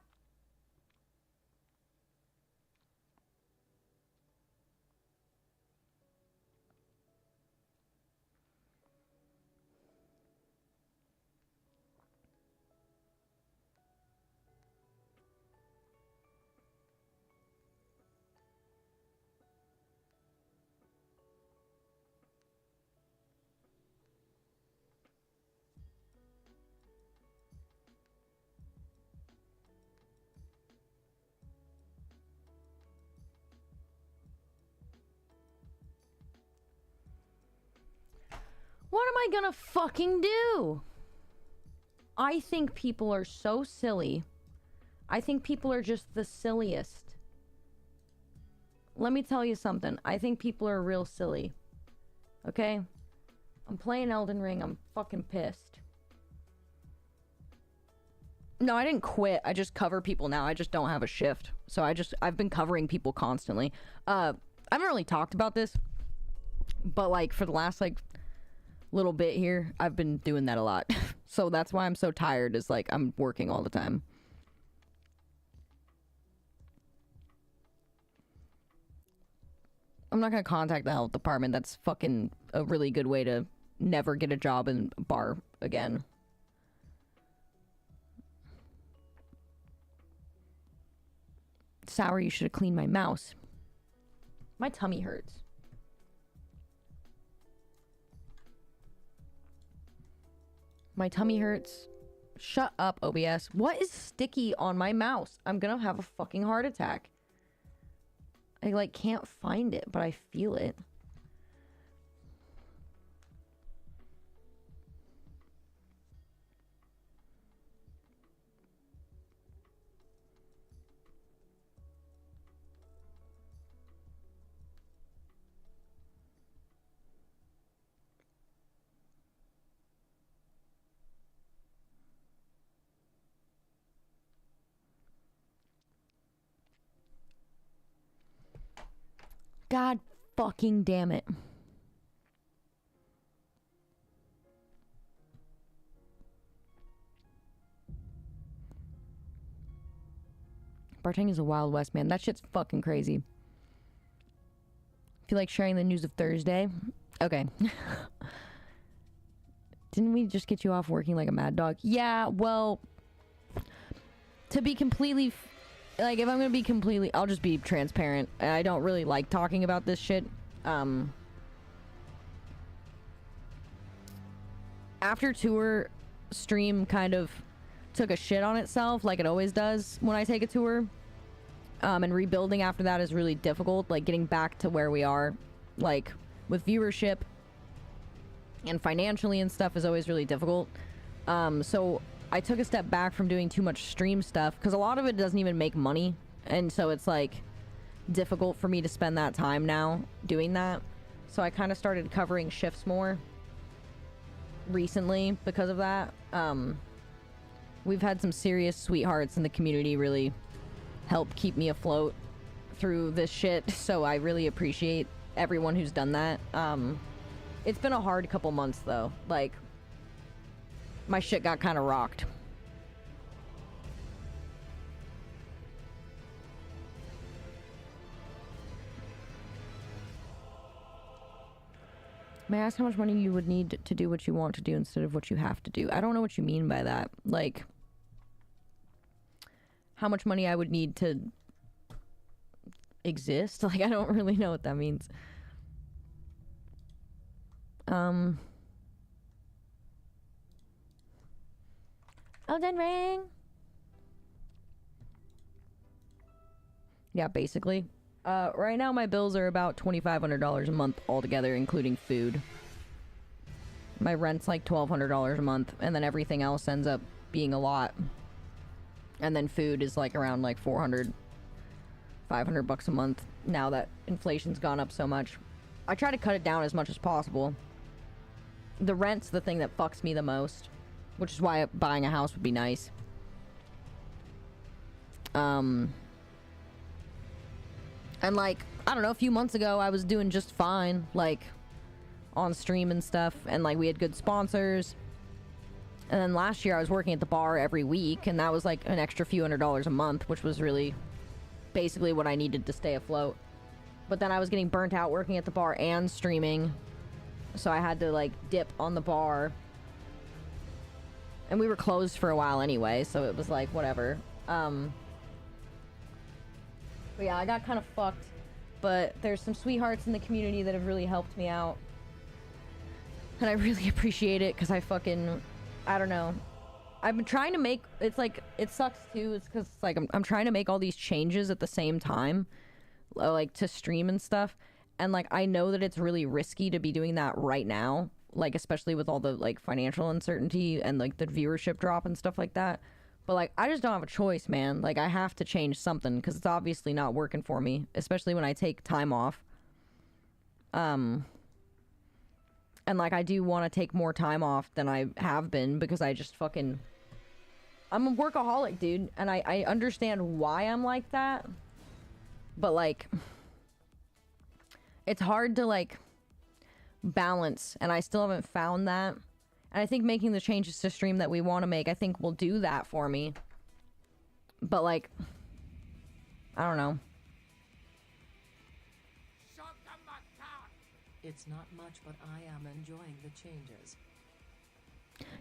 what am I gonna fucking do? I think people are so silly. I think people are just the silliest. Let me tell you something. I think people are real silly. Okay? I'm playing Elden Ring. I'm fucking pissed. No, I didn't quit. I just cover people now. I just don't have a shift. So I've been covering people constantly. I haven't really talked about this, but like for the last like little bit here, I've been doing that a lot. So that's why I'm so tired, is like I'm working all the time. I'm not gonna contact the health department. That's fucking a really good way to never get a job in a bar again. Sour, you should have cleaned my mouse. My tummy hurts. My tummy hurts. Shut up, OBS. What is sticky on my mouse? I'm gonna have a fucking heart attack. I like can't find it, but I feel it. God fucking damn it. Bartending is a Wild West, man. That shit's fucking crazy. Feel like sharing the news of Thursday? Okay. Didn't we just get you off working like a mad dog? Yeah, well, to be completely... Like, if I'm gonna be completely... I'll just be transparent. I don't really like talking about this shit. After tour, stream kind of took a shit on itself, like it always does when I take a tour. And rebuilding after that is really difficult. Like, getting back to where we are, like, with viewership and financially and stuff is always really difficult. So I took a step back from doing too much stream stuff because a lot of it doesn't even make money, and so it's like difficult for me to spend that time now doing that. So I kind of started covering shifts more recently because of that. We've had some serious sweethearts in the community really help keep me afloat through this shit, so I really appreciate everyone who's done that. It's been a hard couple months though. Like, my shit got kind of rocked. May I ask how much money you would need to do what you want to do instead of what you have to do? I don't know what you mean by that. Like, how much money I would need to exist? Like, I don't really know what that means. Elden Ring. Yeah, basically. Right now my bills are about $2,500 a month altogether, including food. My rent's like $1,200 a month, and then everything else ends up being a lot. And then food is like around like $400, $500 a month now that inflation's gone up so much. I try to cut it down as much as possible. The rent's the thing that fucks me the most, which is why buying a house would be nice. And like, I don't know, a few months ago I was doing just fine, like on stream and stuff, and like we had good sponsors. And then last year I was working at the bar every week, and that was like an extra few $100s a month, which was really basically what I needed to stay afloat. But then I was getting burnt out working at the bar and streaming, so I had to like dip on the bar. And we were closed for a while anyway, so it was like whatever. But yeah, I got kind of fucked. But there's some sweethearts in the community that have really helped me out. And I really appreciate it, because I don't know. I've been trying to make, it's like, it sucks too. It's because like I'm trying to make all these changes at the same time, like to stream and stuff. And like, I know that it's really risky to be doing that right now. Like, especially with all the like financial uncertainty and like the viewership drop and stuff like that. But like, I just don't have a choice, man. Like, I have to change something because it's obviously not working for me, especially when I take time off. And like, I do want to take more time off than I have been, because I just fucking, I'm a workaholic, dude. And I understand why I'm like that. But like, it's hard to like balance, and I still haven't found that. And I think making the changes to stream that we want to make, I think will do that for me. But like, I don't know. It's not much, but I am enjoying the changes.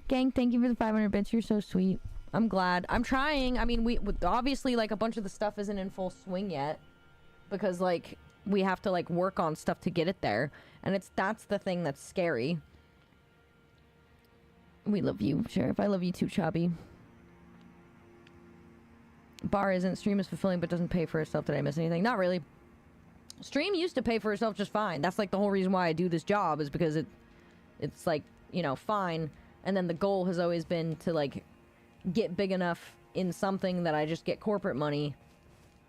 Gang, thank you for the 500 bits. You're so sweet. I'm glad. I'm trying. I mean, we obviously, like, a bunch of the stuff isn't in full swing yet, because like we have to like work on stuff to get it there, and that's the thing that's scary. We love you, Sheriff. I love you too, Chubby. Bar isn't. Stream is fulfilling but doesn't pay for itself. Did I miss anything? Not really. Stream used to pay for itself just fine. That's like the whole reason why I do this job, is because it's like, you know, fine. And then the goal has always been to like get big enough in something that I just get corporate money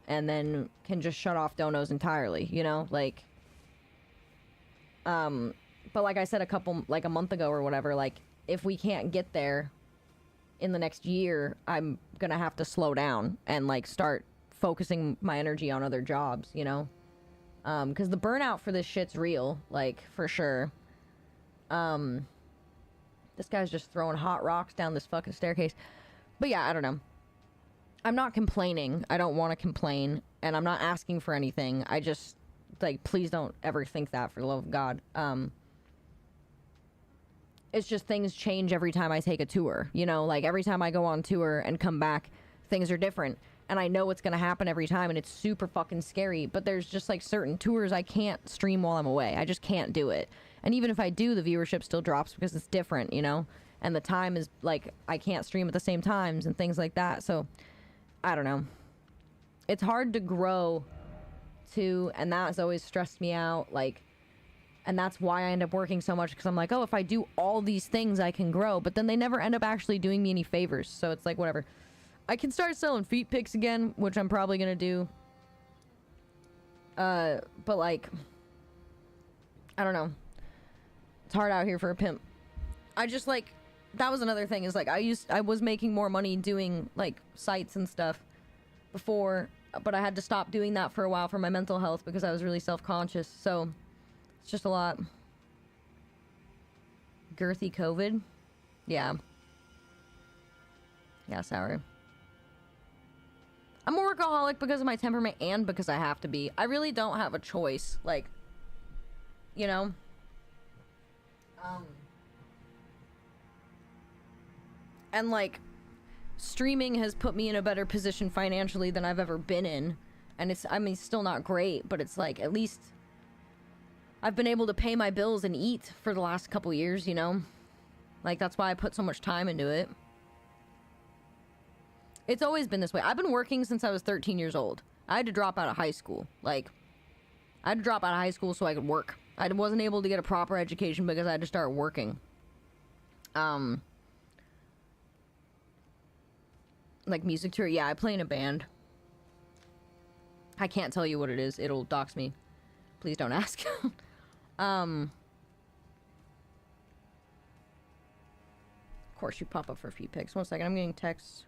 and then can just shut off donos entirely, you know? Like, but like I said a month ago or whatever, like, if we can't get there in the next year, I'm gonna have to slow down and like start focusing my energy on other jobs, you know? Because the burnout for this shit's real, like, for sure. This guy's just throwing hot rocks down this fucking staircase. But yeah, I don't know. I'm not complaining. I don't want to complain, and I'm not asking for anything. I just, like, please don't ever think that, for the love of God. It's just things change every time I take a tour, you know? Like, every time I go on tour and come back, things are different. And I know what's going to happen every time, and it's super fucking scary. But there's just, like, certain tours I can't stream while I'm away. I just can't do it. And even if I do, the viewership still drops because it's different, you know? And the time is, like, I can't stream at the same times and things like that. So, I don't know. It's hard to grow, too, and that's always stressed me out. Like, And that's why I end up working so much, because I'm like, oh, if I do all these things, I can grow. But then they never end up actually doing me any favors. So it's like, whatever. I can start selling feet pics again, which I'm probably going to do. But like, I don't know. It's hard out here for a pimp. I just like, that was another thing, is like, I was making more money doing like sites and stuff before, but I had to stop doing that for a while for my mental health because I was really self-conscious. So it's just a lot. Girthy COVID? Yeah. Yeah, sour. I'm a workaholic because of my temperament and because I have to be. I really don't have a choice. Like, you know? And like, streaming has put me in a better position financially than I've ever been in. And it's, I mean, still not great, but it's like, at least I've been able to pay my bills and eat for the last couple years, you know? Like, that's why I put so much time into it. It's always been this way. I've been working since I was 13 years old. I had to drop out of high school. Like, I had to drop out of high school so I could work. I wasn't able to get a proper education because I had to start working. Like music tour. Yeah, I play in a band. I can't tell you what it is. It'll dox me. Please don't ask. Of course you pop up for feed pics. 1 second, I'm getting texts.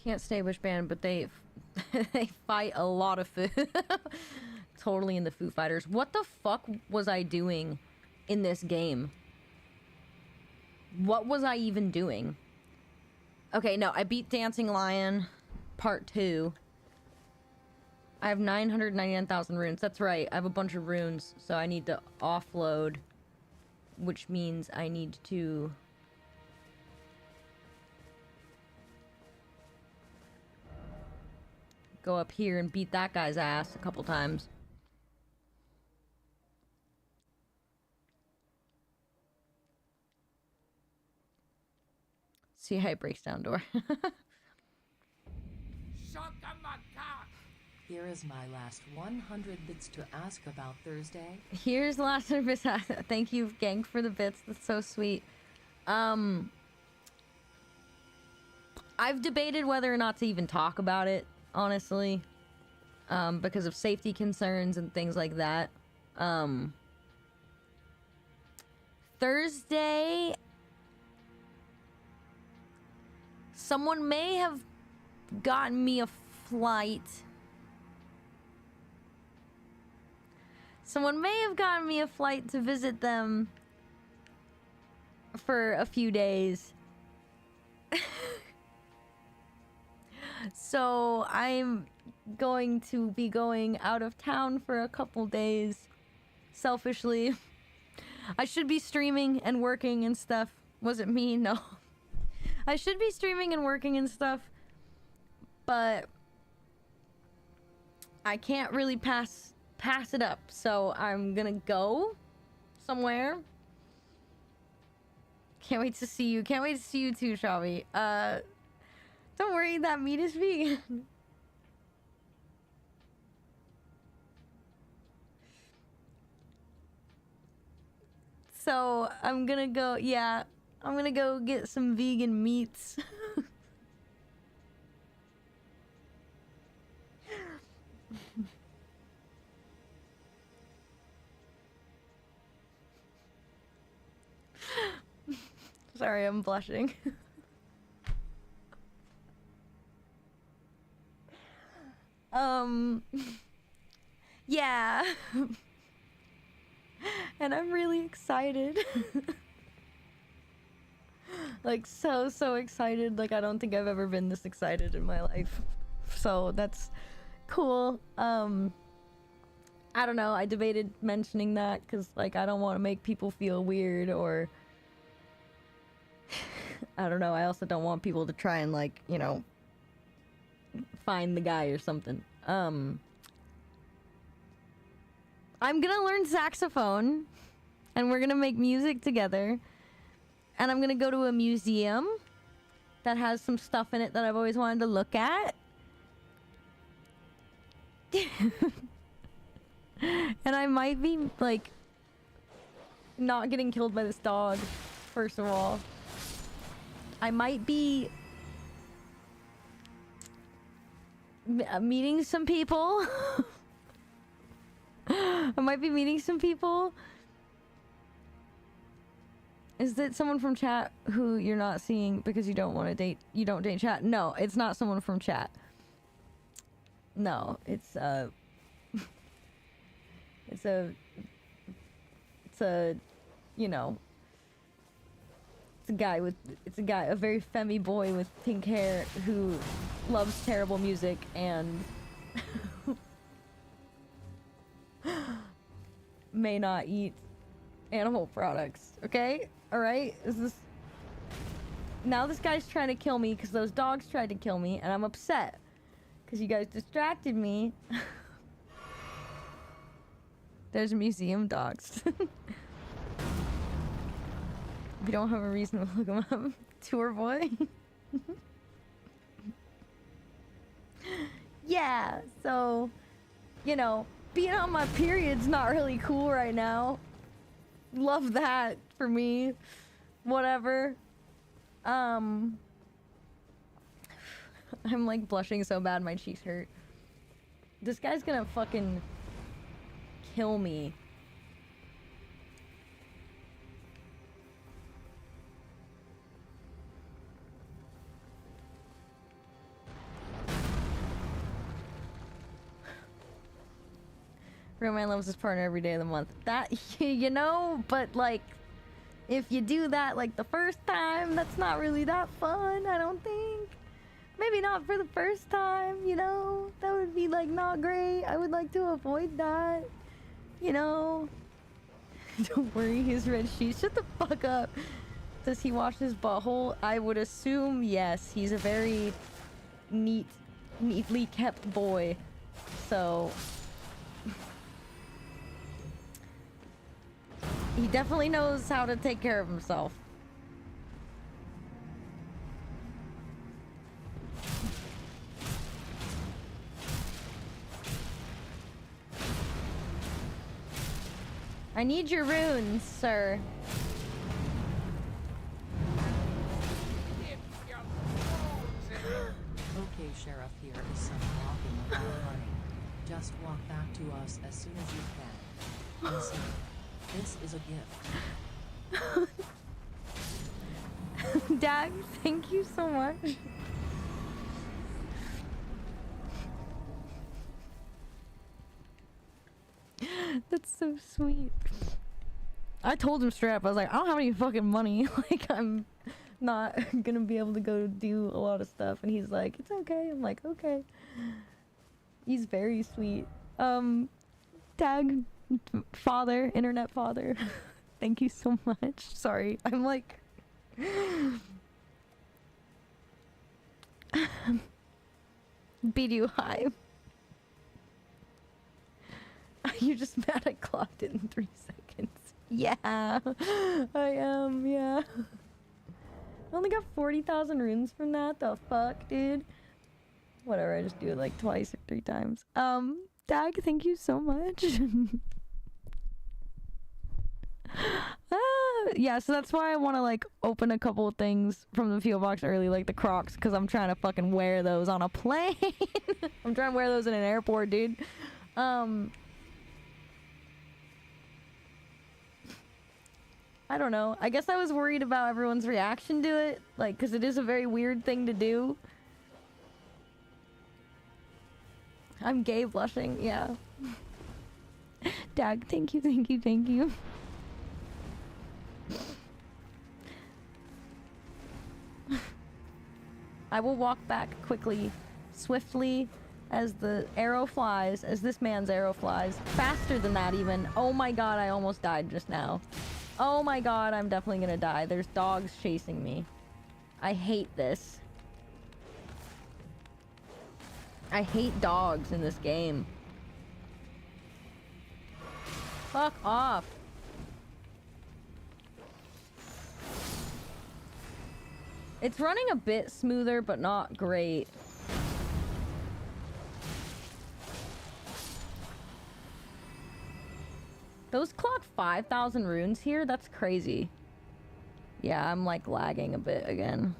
Can't stay which band, but they they fight a lot of food. Totally in the Foo Fighters. What the fuck was I doing in this game? What was I even doing? Okay, no, I beat Dancing Lion Part 2. I have 999,000 runes. That's right, I have a bunch of runes, so I need to offload, which means I need to go up here and beat that guy's ass a couple times. See how it breaks down door. Here is my last 100 bits to ask about Thursday. Here's the last service. Thank you, gang, for the bits. That's so sweet. I've debated whether or not to even talk about it, honestly, because of safety concerns and things like that. Thursday, someone may have gotten me a flight. Someone may have gotten me a flight to visit them for a few days. So I'm going to be going out of town for a couple days, selfishly. I should be streaming and working and stuff. Was it me? No. I should be streaming and working and stuff, but I can't really pass it up. So I'm gonna go somewhere. Can't wait to see you. Can't wait to see you too, Shavi. Don't worry, that meat is vegan. So I'm gonna go, yeah, I'm gonna go get some vegan meats. Sorry, I'm blushing. Yeah. And I'm really excited. Like, so excited. Like, I don't think I've ever been this excited in my life. So that's cool. I don't know, I debated mentioning that because, like, I don't want to make people feel weird or I don't know. I also don't want people to try and, like, you know, find the guy or something. I'm gonna learn saxophone, and we're gonna make music together, and I'm gonna go to a museum that has some stuff in it that I've always wanted to look at. And I might be, like, not getting killed by this dog, first of all. I might be meeting some people. I might be meeting some people. Is it someone from chat who you're not seeing because you don't want to date? You don't date chat? No, it's not someone from chat. No, it's it's a, you know, it's a guy, a very femmy boy with pink hair who loves terrible music and may not eat animal products. Okay? Alright? Now this guy's trying to kill me because those dogs tried to kill me, and I'm upset because you guys distracted me. There's museum dogs. If you don't have a reason to look him up, tour boy. Yeah, so, you know, being on my period's not really cool right now. Love that for me. Whatever. I'm like blushing so bad my cheeks hurt. This guy's gonna fucking kill me. Real man loves his partner every day of the month. That, you know, but like, if you do that like the first time, that's not really that fun, I don't think. Maybe not for the first time, you know? That would be like not great. I would like to avoid that, you know? Don't worry, his red sheets. Shut the fuck up. Does he wash his butthole? I would assume yes. He's a very neatly kept boy. So he definitely knows how to take care of himself. I need your runes, sir. Okay, Sheriff, here is some walking without running. Just walk back to us as soon as you can. Listen, this is a gift. Dag, thank you so much. That's so sweet. I told him straight up, I was like, I don't have any fucking money. Like, I'm not gonna be able to go do a lot of stuff. And he's like, it's okay. I'm like, okay. He's very sweet. Tag father, internet father. Thank you so much. Sorry, I'm like beat you high. You're just mad I clocked it in 3 seconds. Yeah, I am, yeah. I only got 40,000 runes from that. The fuck, dude? Whatever, I just do it like twice or 3 times. Dag, thank you so much. Yeah, so that's why I want to like open a couple of things from the PO box early, like the Crocs, because I'm trying to fucking wear those on a plane. I'm trying to wear those in an airport, dude. I don't know. I guess I was worried about everyone's reaction to it, like, because it is a very weird thing to do. I'm gay blushing, yeah. Dag, thank you, thank you, thank you. I will walk back quickly, swiftly, as the arrow flies, as this man's arrow flies. Faster than that even. Oh my god, I almost died just now. Oh my god, I'm definitely gonna die. There's dogs chasing me. I hate this. I hate dogs in this game. Fuck off. It's running a bit smoother, but not great. Those clock 5,000 runes here? That's crazy. Yeah, I'm like lagging a bit again.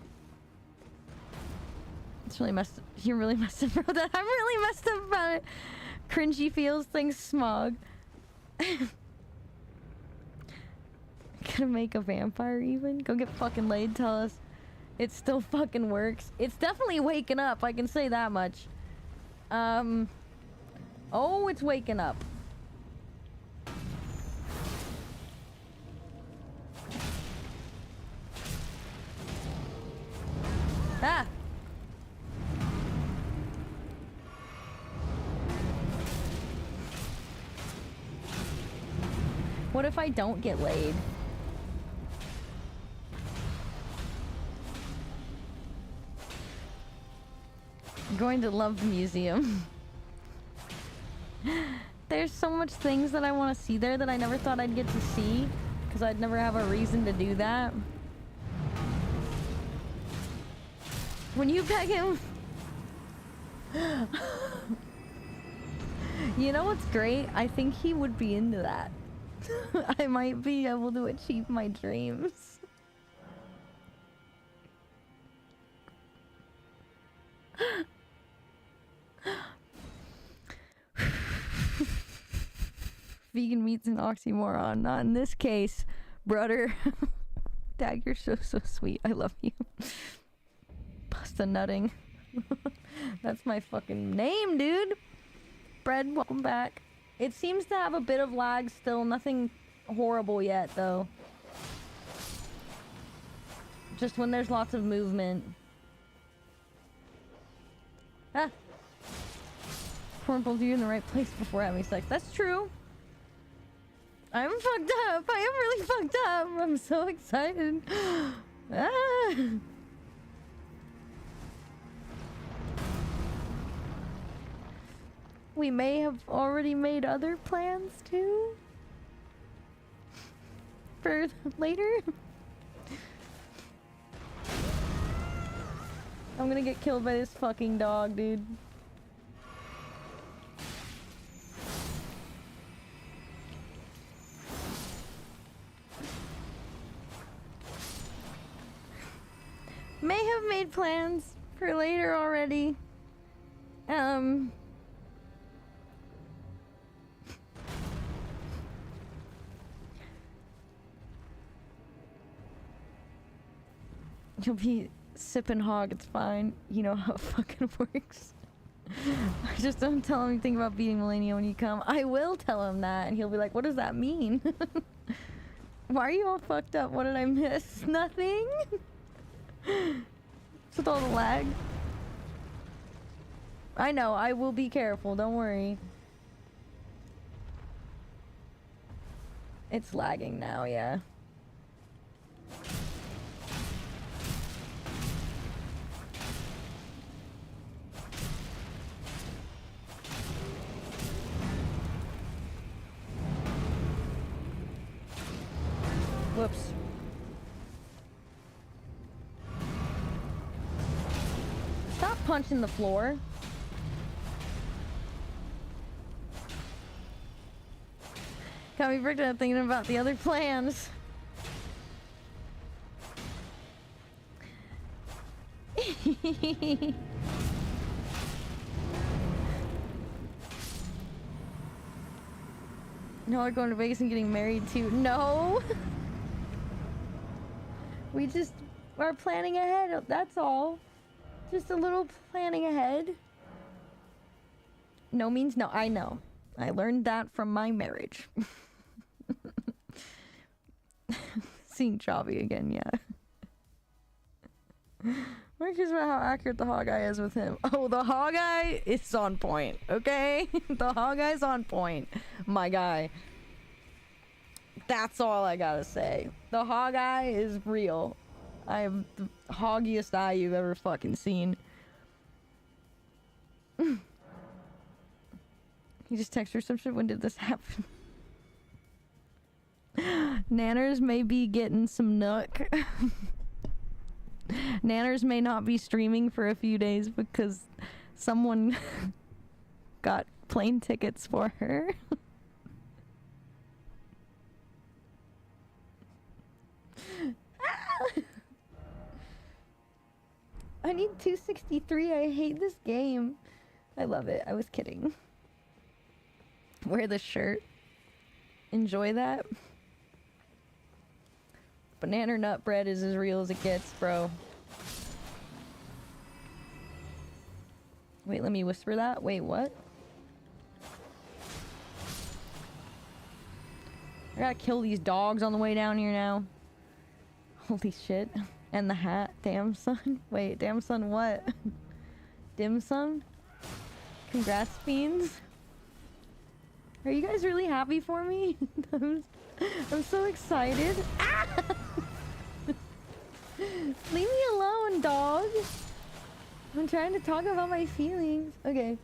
It's really messed up. You're really messed up about that. I'm really messed up about it. Cringy feels things smog. Gonna make a vampire even? Go get fucking laid, tell us. It still fucking works. It's definitely waking up, I can say that much. Oh, it's waking up. Ah! What if I don't get laid? I'm going to love the museum. There's so much things that I want to see there that I never thought I'd get to see, because I'd never have a reason to do that. When you peg him... You know what's great? I think he would be into that. I might be able to achieve my dreams. Vegan meat's an oxymoron. Not in this case, brother. Dad, you're so sweet. I love you. Pasta nutting. That's my fucking name, dude. Bread, welcome back. It seems to have a bit of lag still. Nothing horrible yet, though. Just when there's lots of movement. Ah! Cornballs, you're in the right place before having sex. That's true. I'm fucked up. I am really fucked up. I'm so excited. Ah! We may have already made other plans too for later. I'm gonna get killed by this fucking dog, dude. May have made plans for later already. You'll be sipping hog, it's fine. You know how it fucking works. I just don't tell him anything about beating Melania when you come. I will tell him that, and he'll be like, what does that mean? Why are you all fucked up? What did I miss? Nothing? With all the lag. I know, I will be careful, don't worry. It's lagging now, yeah. Whoops. Stop punching the floor. Got me freaked out thinking about the other plans. No, we're going to Vegas and getting married too. No! We just are planning ahead, that's all. Just a little planning ahead. No means no, I know. I learned that from my marriage. Seeing Chavi again, yeah. We're curious about how accurate the hog eye is with him. Oh, the hog eye is on point, okay? The hog eye's on point, my guy. That's all I gotta say. The hog eye is real. I have the hoggiest eye you've ever fucking seen. You just text her some shit. When did this happen? Nanners may be getting some nook. Nanners may not be streaming for a few days because someone got plane tickets for her. I need 263. I hate this game. I love it. I was kidding. Wear this shirt. Enjoy that. Banana nut bread is as real as it gets, bro. Wait, let me whisper that. Wait, what? I gotta kill these dogs on the way down here now. Holy shit. And the hat. Damn, son. Wait, damn, son, what? Dim sum? Congrats, fiends. Are you guys really happy for me? I'm so excited. Ah! Leave me alone, dog. I'm trying to talk about my feelings. Okay.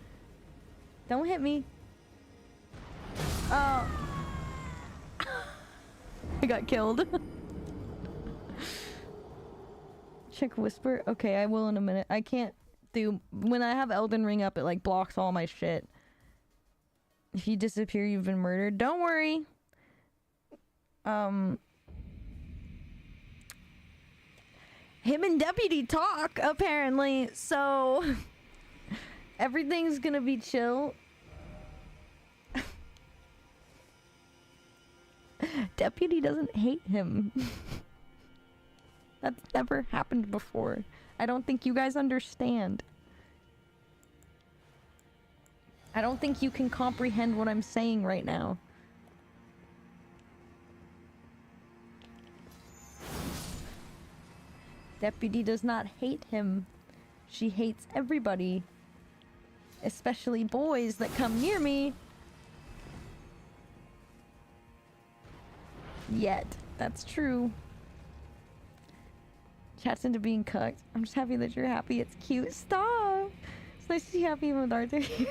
Don't hit me. Oh. I got killed. Check whisper. Okay, I will in a minute. I can't do... When I have Elden Ring up, it like blocks all my shit. If you disappear, you've been murdered. Don't worry. Him and Deputy talk, apparently, so everything's gonna be chill. Deputy doesn't hate him. That's never happened before. I don't think you guys understand. I don't think you can comprehend what I'm saying right now. Deputy does not hate him. She hates everybody. Especially boys that come near me. Yet. That's true. Chat's into being cooked. I'm just happy that you're happy. It's cute. Stop! It's nice to see happy with Arthur here.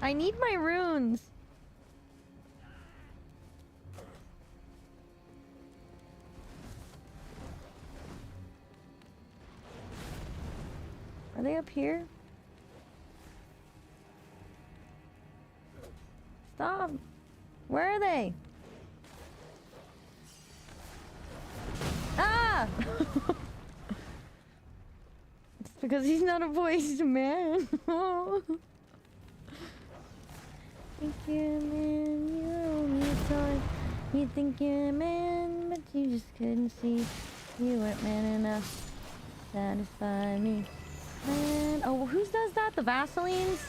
I need my runes. Are they up here? Stop. Where are they? Ah! It's because he's not a boy, he's a man. Think you're a man, you owe me a toy. You think you're a man, but you just couldn't see. You weren't man enough to satisfy me. Man, oh, who does that? The Vaselines?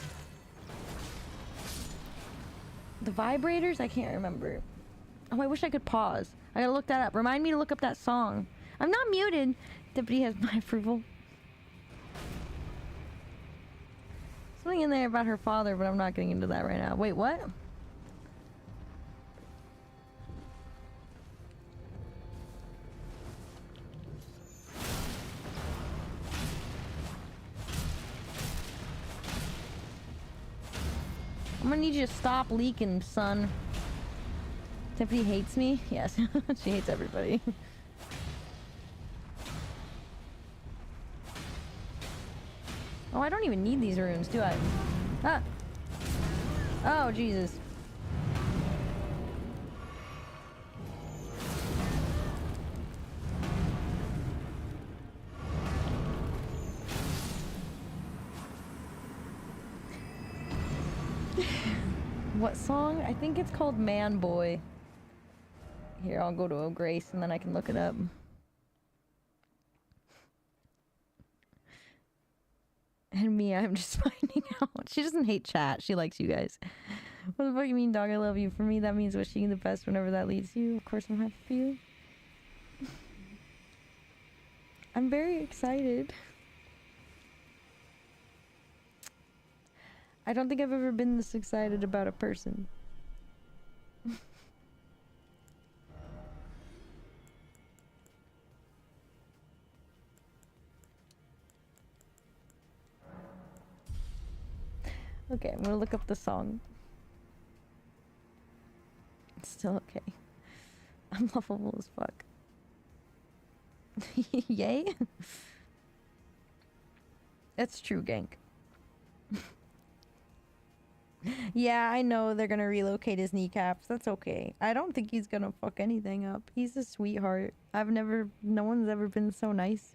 The vibrators? I can't remember. Oh, I wish I could pause. I gotta look that up. Remind me to look up that song. I'm not muted. Deputy has my approval. Something in there about her father, but I'm not getting into that right now. Wait, what? I'm gonna need you to stop leaking, son. Tiffany hates me? Yes, she hates everybody. Oh, I don't even need these runes, do I? Ah! Oh, Jesus. What song? I think it's called Man Boy. Here, I'll go to Grace and then I can look it up. And me, I'm just finding out. She doesn't hate chat. She likes you guys. What the fuck you mean, dog? I love you. For me, that means wishing you the best whenever that leads you. Of course, I'm happy for you. I'm very excited. I don't think I've ever been this excited about a person. Okay, I'm gonna look up the song. It's still okay. I'm lovable as fuck. Yay? That's true, Gank. Yeah, I know they're gonna relocate his kneecaps. That's okay. I don't think he's gonna fuck anything up. He's a sweetheart. No one's ever been so nice.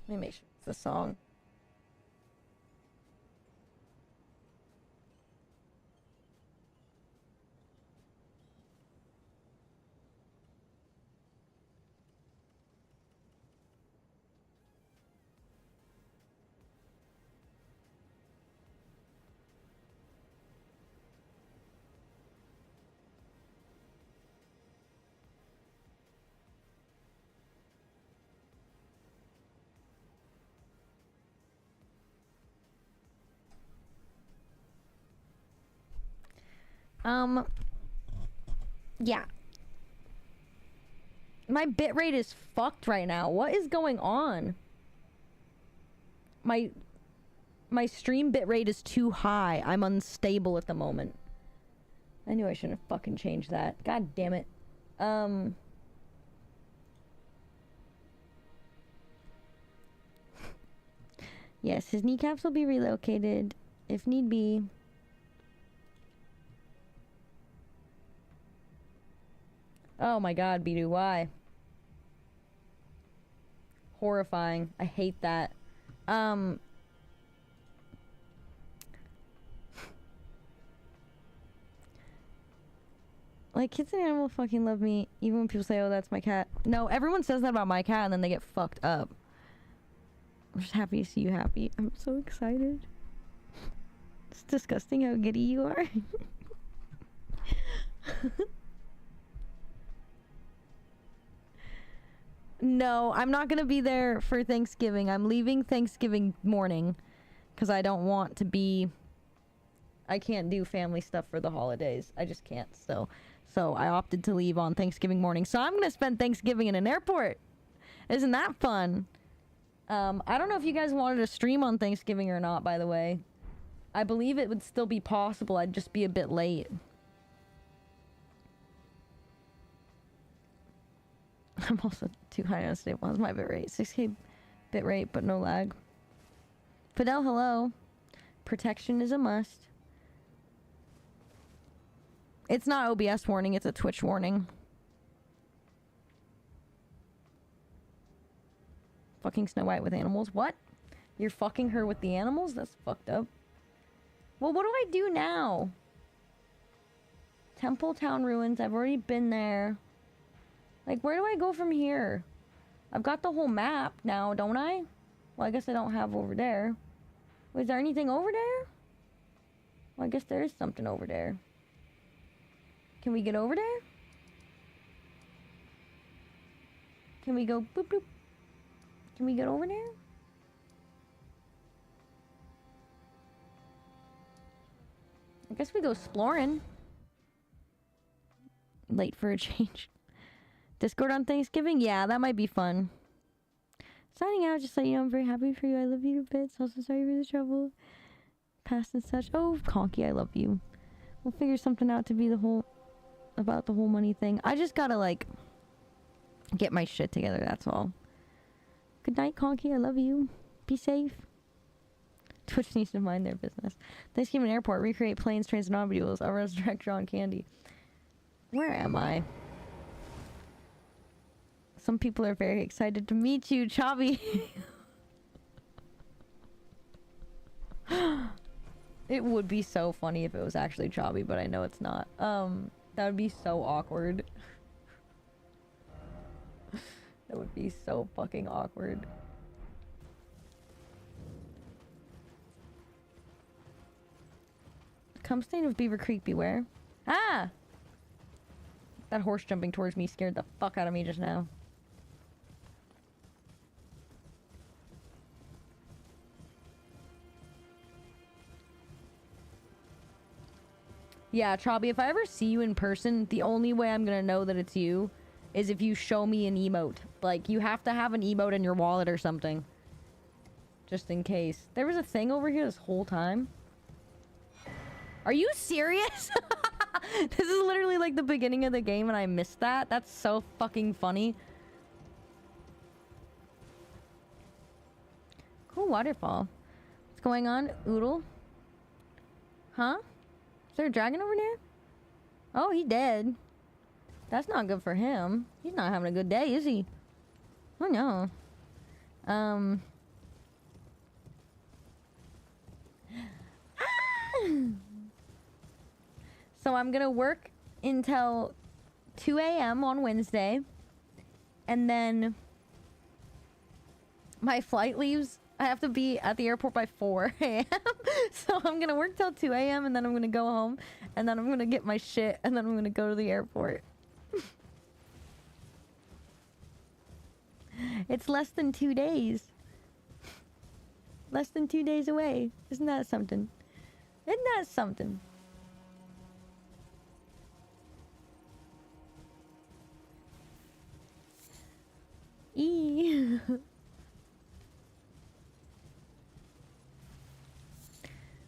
Let me make sure it's the song. Yeah. My bitrate is fucked right now. What is going on? My stream bitrate is too high. I'm unstable at the moment. I knew I shouldn't have fucking changed that. God damn it. Yes, his kneecaps will be relocated if need be. Oh my god, Bidu, why? Horrifying. I hate that. Like, kids and animals fucking love me, even when people say, oh, that's my cat. No, everyone says that about my cat, and then they get fucked up. I'm just happy to see you happy. I'm so excited. It's disgusting how giddy you are. No, I'm not gonna be there for Thanksgiving. I'm leaving Thanksgiving morning because I don't want to be... I can't do family stuff for the holidays. I just can't. So I opted to leave on Thanksgiving morning. So I'm gonna spend Thanksgiving in an airport. Isn't that fun? I don't know if you guys wanted to stream on Thanksgiving or not, by the way. I believe it would still be possible. I'd just be a bit late. I'm also too high on stable. How's my bitrate? 6K bitrate, but no lag. Fidel, hello. Protection is a must. It's not OBS warning, it's a Twitch warning. Fucking Snow White with animals. What? You're fucking her with the animals? That's fucked up. Well, what do I do now? Temple Town Ruins. I've already been there. Like, where do I go from here? I've got the whole map now, don't I? Well, I guess I don't have over there. Was there anything over there? Well, I guess there is something over there. Can we get over there? Can we go boop boop? Can we get over there? I guess we go exploring. Late for a change. Discord on Thanksgiving? Yeah, that might be fun. Signing out, just so you know, I'm very happy for you. I love you to bits. Also sorry for the trouble. Past and such. Oh, Conky, I love you. We'll figure something out to be about the whole money thing. I just gotta, like, get my shit together, that's all. Good night, Conky. I love you. Be safe. Twitch needs to mind their business. Thanksgiving Airport. Recreate planes, trains, and automobiles. I'll resurrect John Candy. Where am I? Some people are very excited to meet you, Chavi. It would be so funny if it was actually Chavi, but I know it's not. That would be so awkward. That would be so fucking awkward. Come stain of Beaver Creek, beware. Ah! That horse jumping towards me scared the fuck out of me just now. Yeah, Trobby, if I ever see you in person, the only way I'm gonna know that it's you is if you show me an emote. Like, you have to have an emote in your wallet or something. Just in case. There was a thing over here this whole time. Are you serious? This is literally like the beginning of the game and I missed that. That's so fucking funny. Cool waterfall. What's going on, Oodle? Huh? Is there a dragon over there? Oh, he dead. That's not good for him. He's not having a good day, is he? Oh no. So I'm gonna work until 2 a.m. on Wednesday. And then my flight leaves. I have to be at the airport by 4 a.m. So I'm gonna work till 2 a.m. and then I'm gonna go home. And then I'm gonna get my shit and then I'm gonna go to the airport. It's less than 2 days. Less than 2 days away. Isn't that something? Isn't that something?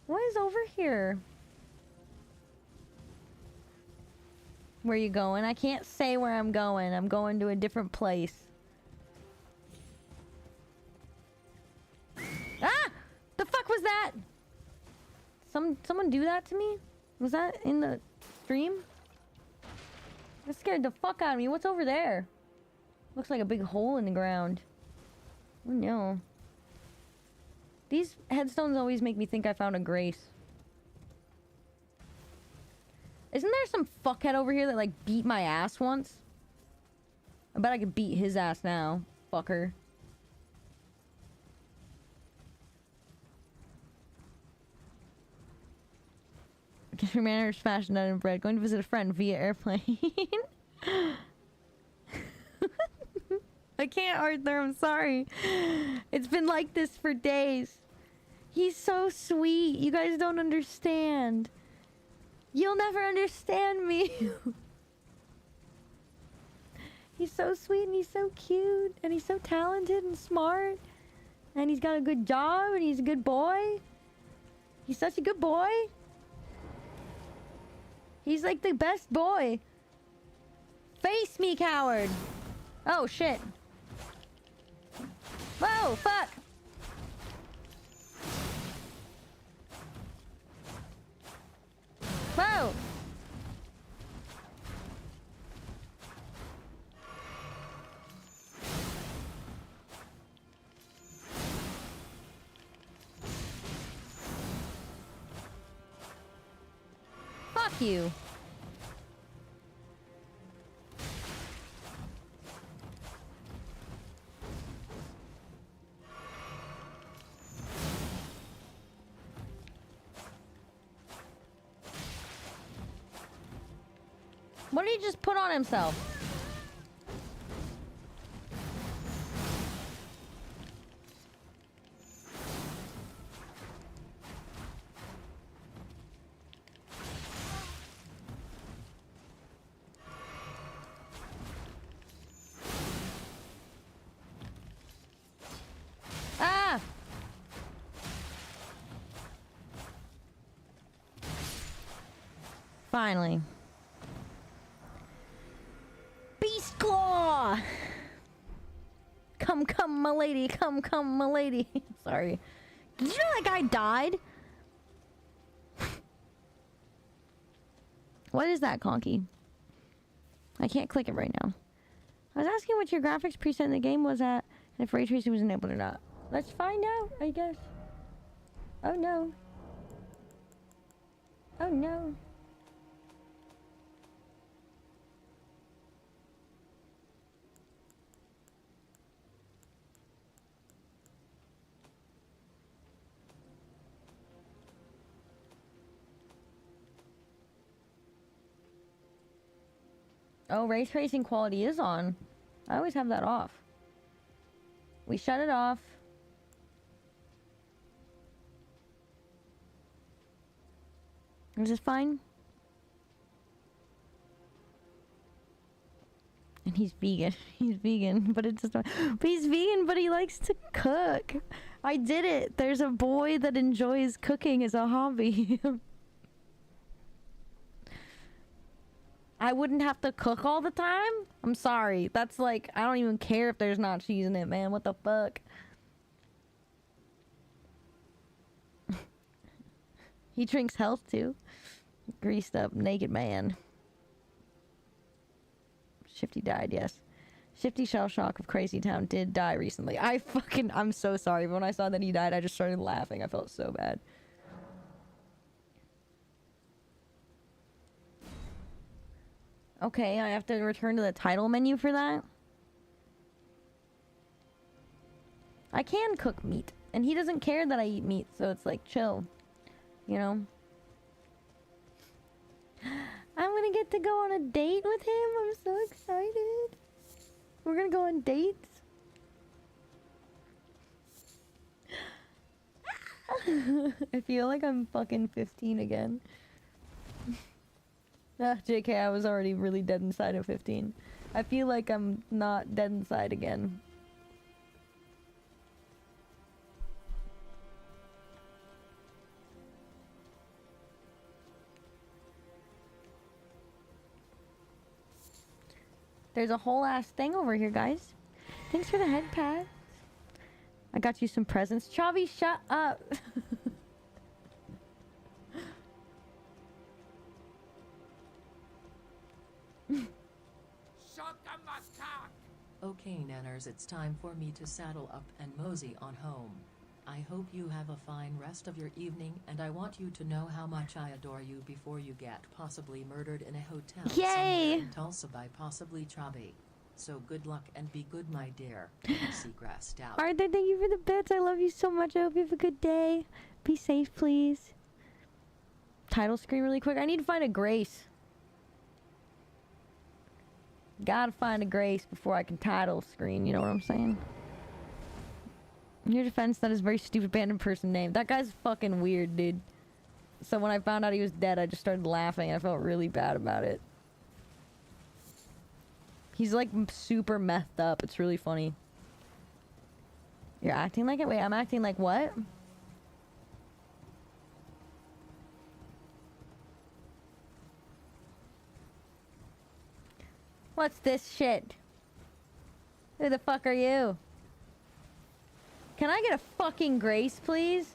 What is over here? Where are you going? I can't say where I'm going. I'm going to a different place. Ah! The fuck was that? Someone do that to me? Was that in the stream? That scared the fuck out of me. What's over there? Looks like a big hole in the ground. Oh no. These headstones always make me think I found a grace. Isn't there some fuckhead over here that like beat my ass once? I bet I could beat his ass now. Fucker. Get your manners, fashion, and bread. Going to visit a friend via airplane. I can't, Arthur. I'm sorry. It's been like this for days. He's so sweet. You guys don't understand. You'll never understand me. He's so sweet and he's so cute and he's so talented and smart. And he's got a good job and he's a good boy. He's such a good boy. He's like the best boy. Face me, coward. Oh, shit. Whoa, fuck. Whoa. Fuck you. What did he just put on himself? Ah! Finally. Beast Claw! Come, come, my lady. Come, come, my lady. Sorry. Did you know that guy died? What is that, Conky? I can't click it right now. I was asking what your graphics preset in the game was at, and if ray tracing was enabled or not. Let's find out, I guess. Oh no. Oh no. Oh, ray tracing quality is on. I always have that off. We shut it off. Is this fine? He's vegan. He's vegan, but it's just. But he's vegan, but he likes to cook. I did it. There's a boy that enjoys cooking as a hobby. I wouldn't have to cook all the time? I'm sorry. That's like, I don't even care if there's not cheese in it, man. What the fuck? He drinks health too. Greased up naked man. Shifty died, yes. Shifty Shell Shock of Crazy Town did die recently. I'm so sorry. But when I saw that he died, I just started laughing. I felt so bad. Okay, I have to return to the title menu for that. I can cook meat. And he doesn't care that I eat meat, so it's like, chill. You know? I'm gonna get to go on a date with him. I'm so excited. We're gonna go on dates. I feel like I'm fucking 15 again. JK, I was already really dead inside at 15. I feel like I'm not dead inside again. There's a whole ass thing over here, guys. Thanks for the head pat. I got you some presents. Chavi, shut up. Okay, Nanners, it's time for me to saddle up and mosey on home. I hope you have a fine rest of your evening, and I want you to know how much I adore you before you get possibly murdered in a hotel somewhere in Tulsa by possibly Chavi. So good luck and be good, my dear. Seagrass out. Arthur, thank you for the bits. I love you so much. I hope you have a good day. Be safe, please. Title screen really quick. I need to find a Grace. Gotta find a Grace before I can title screen. You know what I'm saying? In your defense, that is a very stupid abandoned person name. That guy's fucking weird, dude. So when I found out he was dead, I just started laughing. I felt really bad about it. He's like super methed up. It's really funny. You're acting like it? Wait, I'm acting like what? What's this shit? Who the fuck are you? Can I get a fucking Grace, please?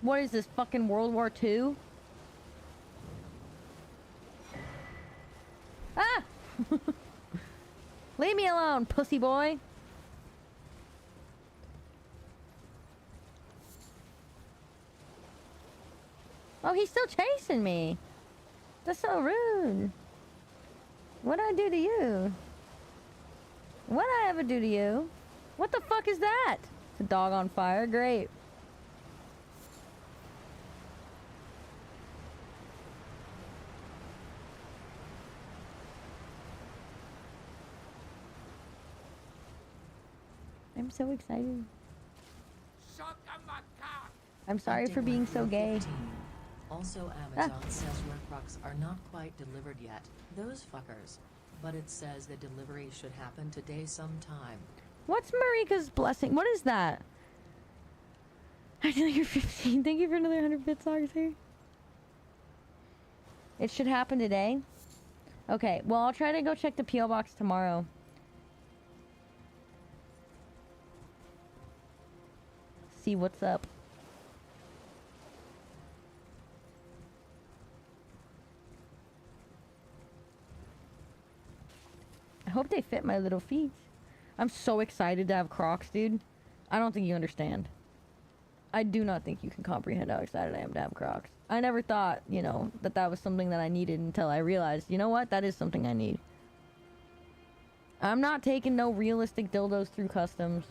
What is this, fucking World War II? Ah! Leave me alone, pussy boy. Oh, he's still chasing me. That's so rude. What'd I do to you? What'd I ever do to you? What the fuck is that? It's a dog on fire. Great. I'm so excited. I'm sorry for being so gay. Also, Amazon says your trucks are not quite delivered yet. Those fuckers. But it says the delivery should happen today sometime. What's Marika's blessing? What is that? I feel like you're 15. Thank you for another 100 bits, Arthur. It should happen today? Okay, well, I'll try to go check the P.O. box tomorrow. See what's up. I hope they fit my little feet. I'm so excited to have Crocs, dude. I don't think you understand. I do not think you can comprehend how excited I am to have Crocs. I never thought, you know, that was something that I needed until I realized, you know what? That is something I need. I'm not taking no realistic dildos through customs.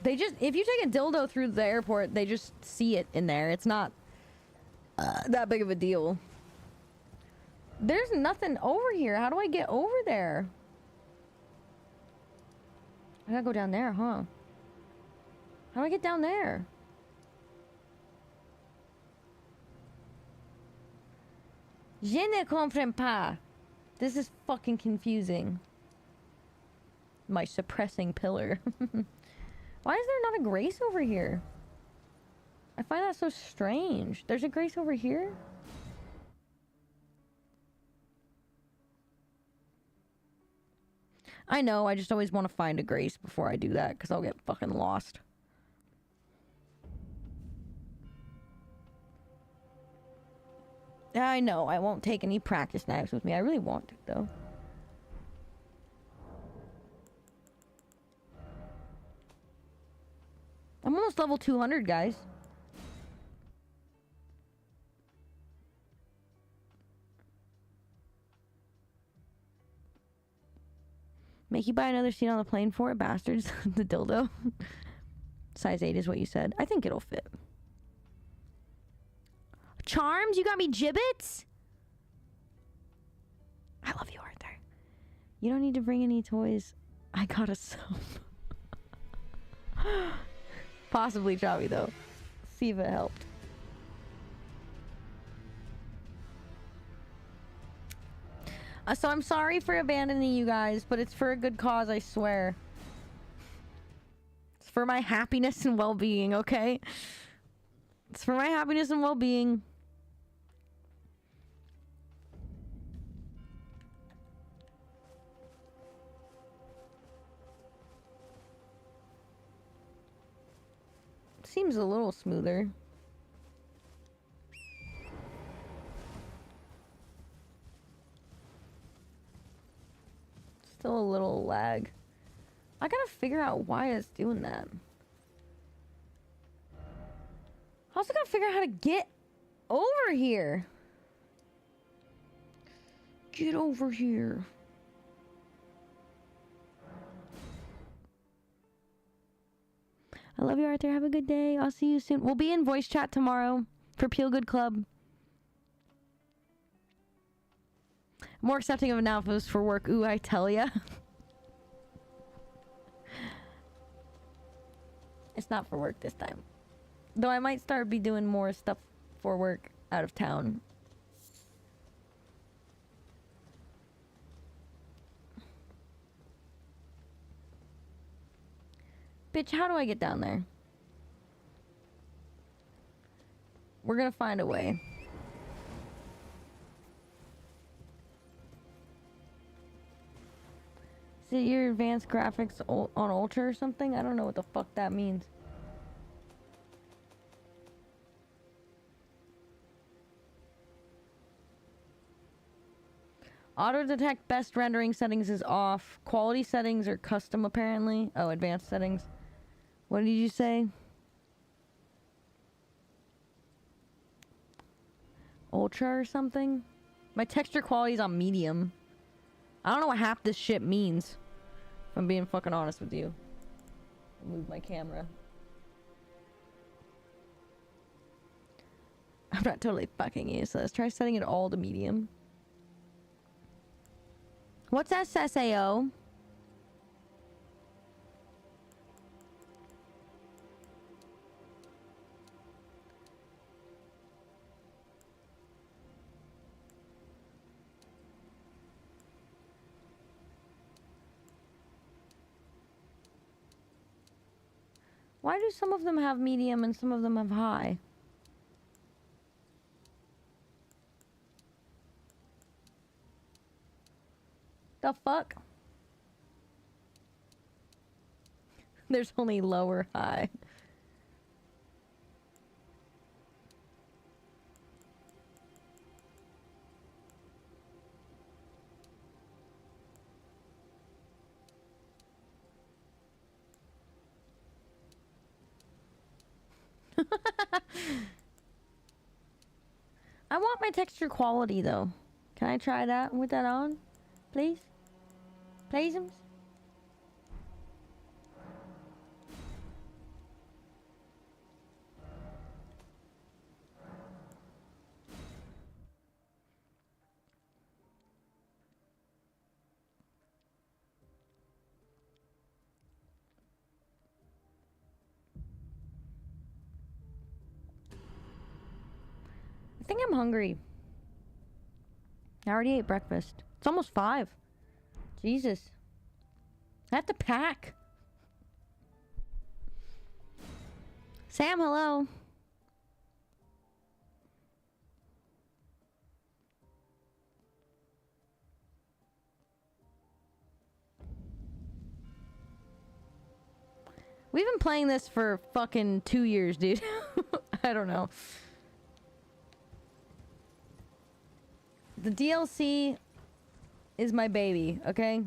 They just, if you take a dildo through the airport, they just see it in there. It's not that big of a deal. There's nothing over here. How do I get over there? I gotta go down there, huh? How do I get down there? Je ne comprends pas. This is fucking confusing. My suppressing pillar. Why is there not a Grace over here? I find that so strange. There's a Grace over here? I know, I just always want to find a Grace before I do that, because I'll get fucking lost. I know, I won't take any practice knives with me. I really want to, though. I'm almost level 200, guys. Make you buy another seat on the plane for it, bastards. The dildo. Size 8 is what you said. I think it'll fit. Charms, you got me gibbets? I love you, Arthur. You don't need to bring any toys. I got a soap. Possibly Chavi, though. See if it helped. So I'm sorry for abandoning you guys, but it's for a good cause, I swear. It's for my happiness and well-being, okay? It's for my happiness and well-being. Seems a little smoother. Still a little lag. I gotta figure out why it's doing that. I also gotta figure out how to get over here. Get over here. I love you, Arthur. Have a good day. I'll see you soon. We'll be in voice chat tomorrow for Peel Good Club. More accepting of analysis for work. Ooh, I tell ya. It's not for work this time. Though I might start be doing more stuff for work out of town. Bitch, how do I get down there? We're gonna find a way. Is it your advanced graphics on Ultra or something? I don't know what the fuck that means. Auto detect best rendering settings is off. Quality settings are custom apparently. Oh, advanced settings. What did you say? Ultra or something? My texture quality is on medium. I don't know what half this shit means. If I'm being fucking honest with you. I'll move my camera. I'm not totally fucking you, so let's try setting it all to medium. What's SSAO? Why do some of them have medium and some of them have high? The fuck? There's only lower high. I want my texture quality though. Can I try that with that on? Please? Please'ms? I think I'm hungry. I already ate breakfast. It's almost 5. Jesus. I have to pack. Sam, hello. We've been playing this for fucking 2 years, dude. I don't know. The DLC is my baby, okay?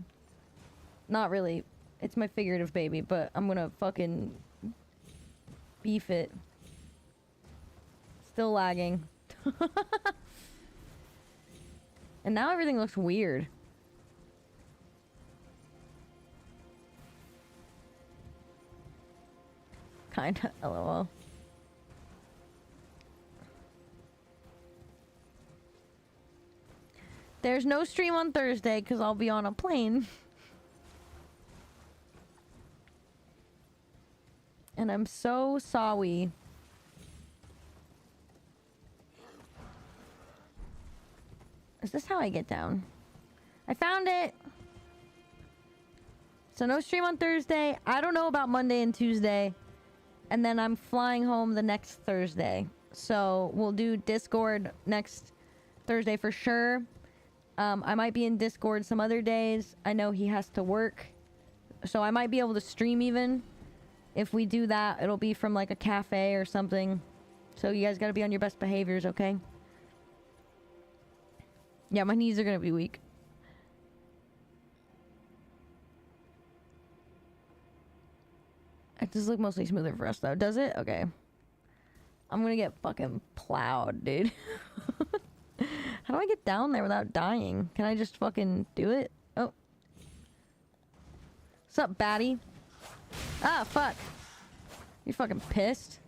Not really. It's my figurative baby, but I'm gonna fucking beef it. Still lagging. And now everything looks weird. Kinda, lol. There's no stream on Thursday because I'll be on a plane. And I'm so sorry. Is this how I get down? I found it! So no stream on Thursday. I don't know about Monday and Tuesday. And then I'm flying home the next Thursday. So we'll do Discord next Thursday for sure. I might be in Discord some other days. I know he has to work. So I might be able to stream even. If we do that, it'll be from like a cafe or something. So you guys gotta be on your best behaviors, okay? Yeah, my knees are gonna be weak. It does look mostly smoother for us though. Does it? Okay. I'm gonna get fucking plowed, dude. How do I get down there without dying? Can I just fucking do it? Oh. What's up, baddie? Ah, fuck. You fucking pissed?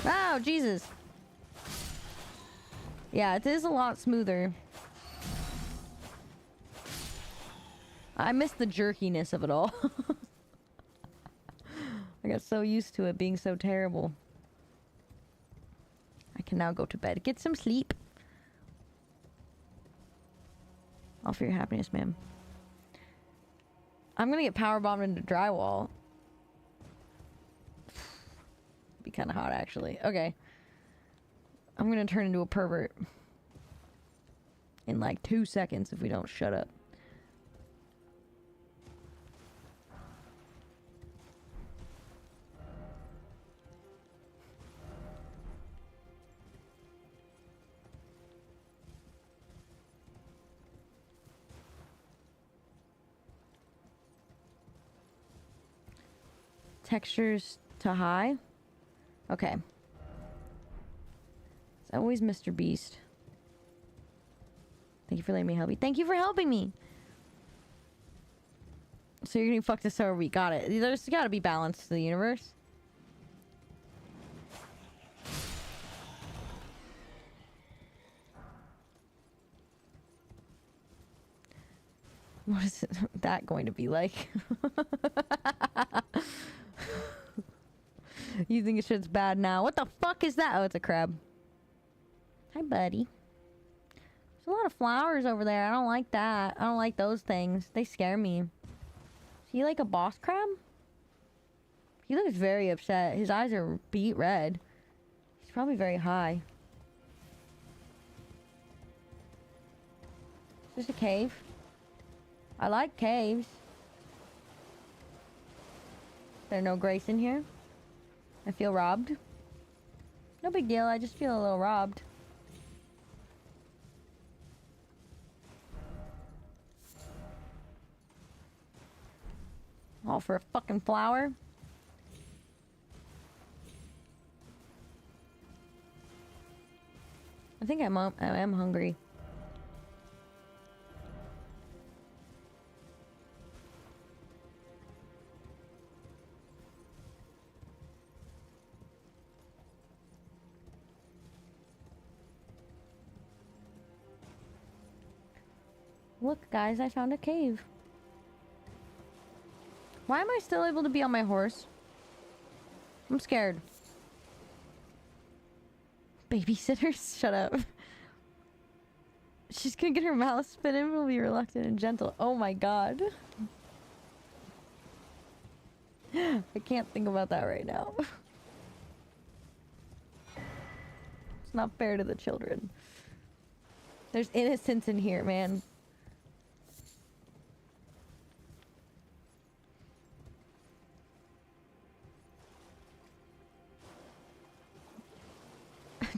Oh, Jesus. Yeah, it is a lot smoother. I miss the jerkiness of it all. I got so used to it being so terrible. I can now go to bed. Get some sleep. All for your happiness, ma'am. I'm gonna get powerbombed into drywall. Be kind of hot, actually. Okay. I'm gonna turn into a pervert. In like 2 seconds if we don't shut up. Textures to high. Okay. It's always Mr. Beast. Thank you for letting me help you. Thank you for helping me. So you're gonna fuck this over. We got it. There's gotta be balance to the universe. What is that going to be like? You think shit's bad now? What the fuck is that? Oh, it's a crab. Hi, buddy. There's a lot of flowers over there. I don't like that. I don't like those things. They scare me. Is he like a boss crab? He looks very upset. His eyes are beet red. He's probably very high. Is this a cave? I like caves. There's no grace in here. I feel robbed. No big deal, I just feel a little robbed. All for a fucking flower. I think I am hungry. Look, guys, I found a cave. Why am I still able to be on my horse? I'm scared. Babysitters? Shut up. She's gonna get her mouth spit in, will be reluctant and gentle. Oh my god. I can't think about that right now. It's not fair to the children. There's innocence in here, man.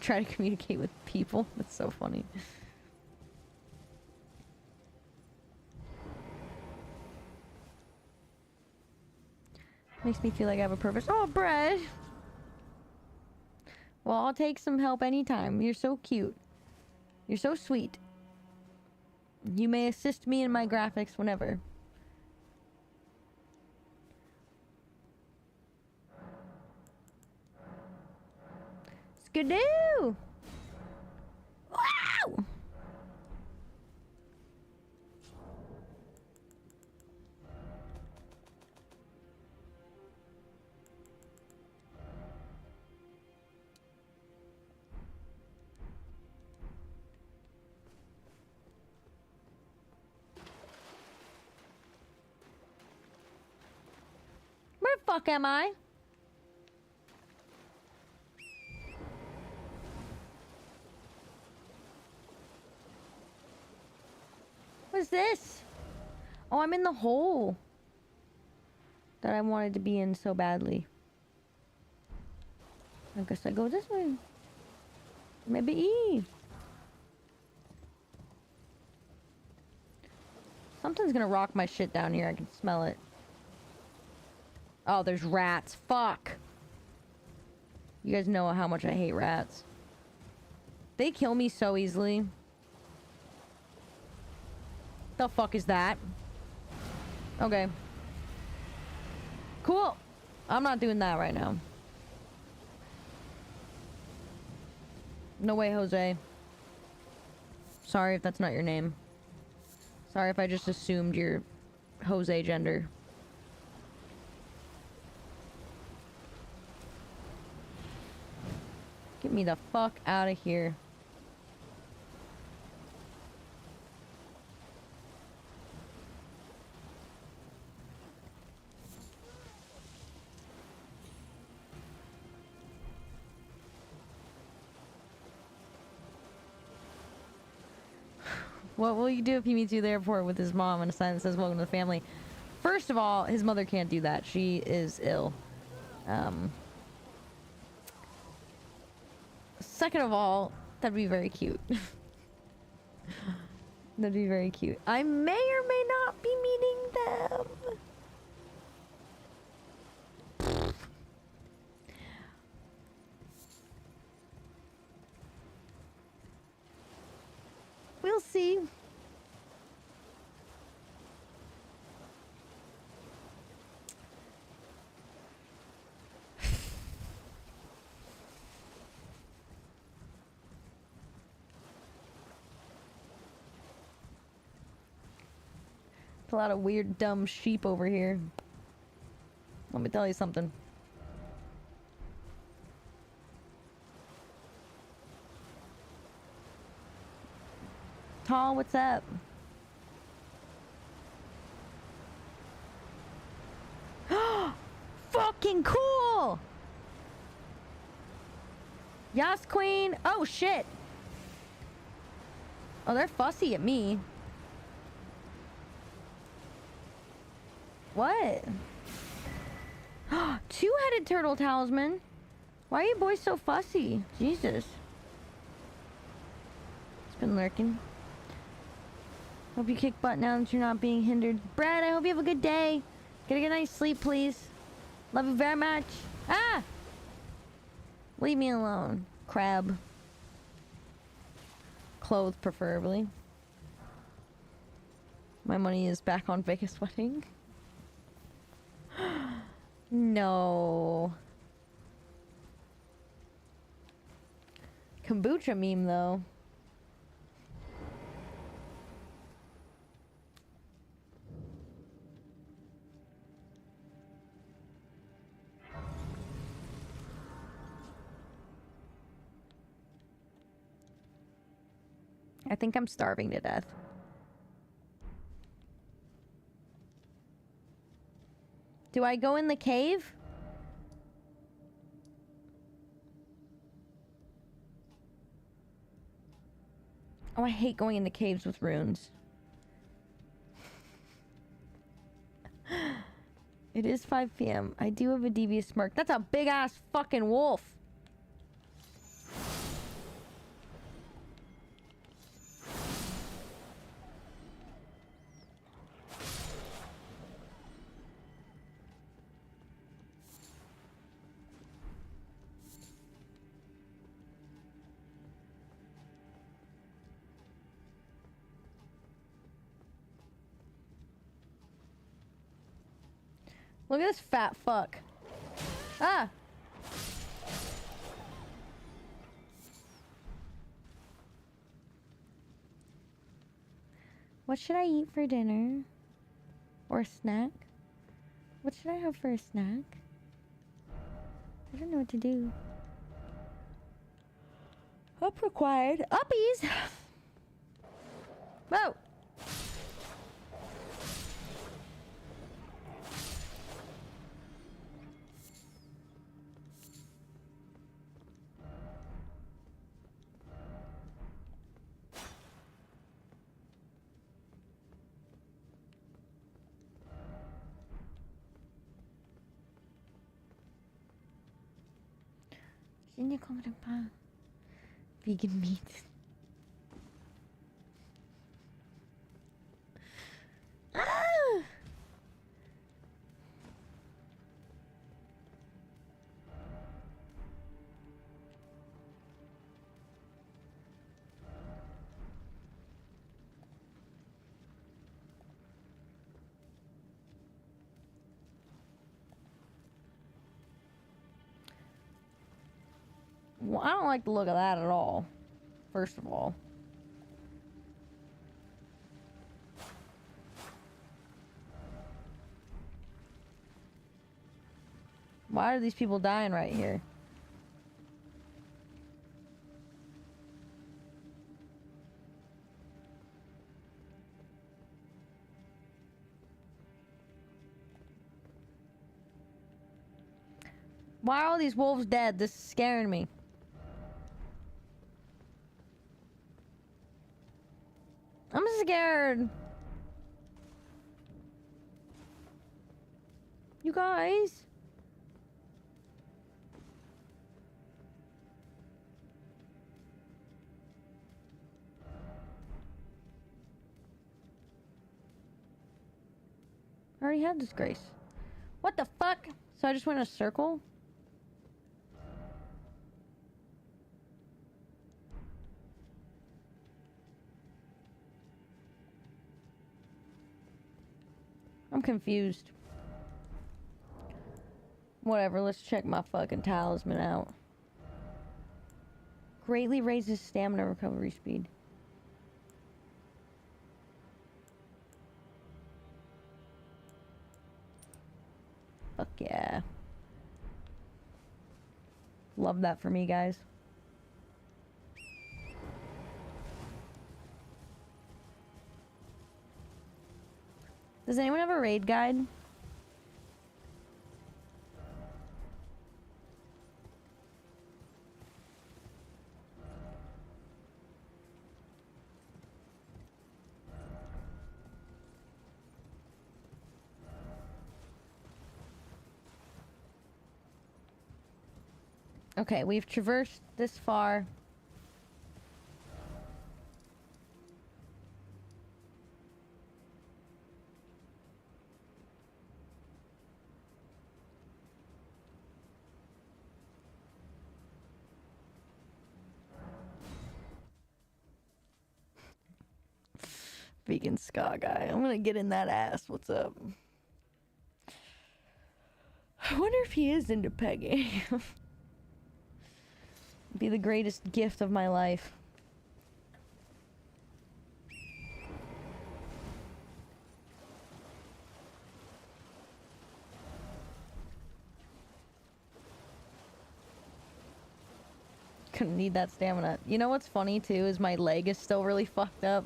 Try to communicate with people. That's so funny. Makes me feel like I have a purpose. Oh, bread! Well, I'll take some help anytime. You're so cute. You're so sweet. You may assist me in my graphics whenever. Skidoo! Wow! Where the fuck am I? What's this? Oh, I'm in the hole that I wanted to be in so badly. I guess I go this way. Maybe E. Something's gonna rock my shit down here. I can smell it. Oh, there's rats. Fuck. You guys know how much I hate rats. They kill me so easily. The fuck is that? Okay. Cool. I'm not doing that right now. No way, Jose. Sorry if that's not your name. Sorry if I just assumed your Jose gender. Get me the fuck out of here. What will you do if he meets you at the airport with his mom and a sign that says welcome to the family? First of all, his mother can't do that. She is ill. Second of all, that'd be very cute. That'd be very cute. I may or may not be meeting them. We'll see. A lot of weird, dumb sheep over here. Let me tell you something. Tall, what's up? Fucking cool! Yas, queen. Oh, shit. Oh, they're fussy at me. What? Two-headed turtle talisman. Why are you boys so fussy? Jesus. It's been lurking. Hope you kick butt now that you're not being hindered. Brad, I hope you have a good day. Get a good night's sleep, please. Love you very much. Ah! Leave me alone. Crab. Clothes, preferably. My money is back on Vegas wedding. No. Kombucha meme, though. I think I'm starving to death. Do I go in the cave? Oh, I hate going into caves with runes. It is 5 p.m. I do have a devious smirk. That's a big ass fucking wolf. Look at this fat fuck. Ah! What should I eat for dinner? Or a snack? What should I have for a snack? I don't know what to do. Up required. Uppies! Whoa! Vegan meat. Ah! Well, I don't like the look of that at all. First of all. Why are these people dying right here? Why are all these wolves dead? This is scaring me. I'm scared. You guys. I already had disgrace. What the fuck? So I just went in a circle? I'm confused. Whatever, let's check my fucking talisman out. Greatly raises stamina recovery speed. Fuck yeah. Love that for me, guys. Does anyone have a raid guide? Okay, we've traversed this far. Vegan ska guy. I'm gonna get in that ass. What's up? I wonder if he is into pegging. Be the greatest gift of my life. Gonna need that stamina. You know what's funny too is my leg is still really fucked up.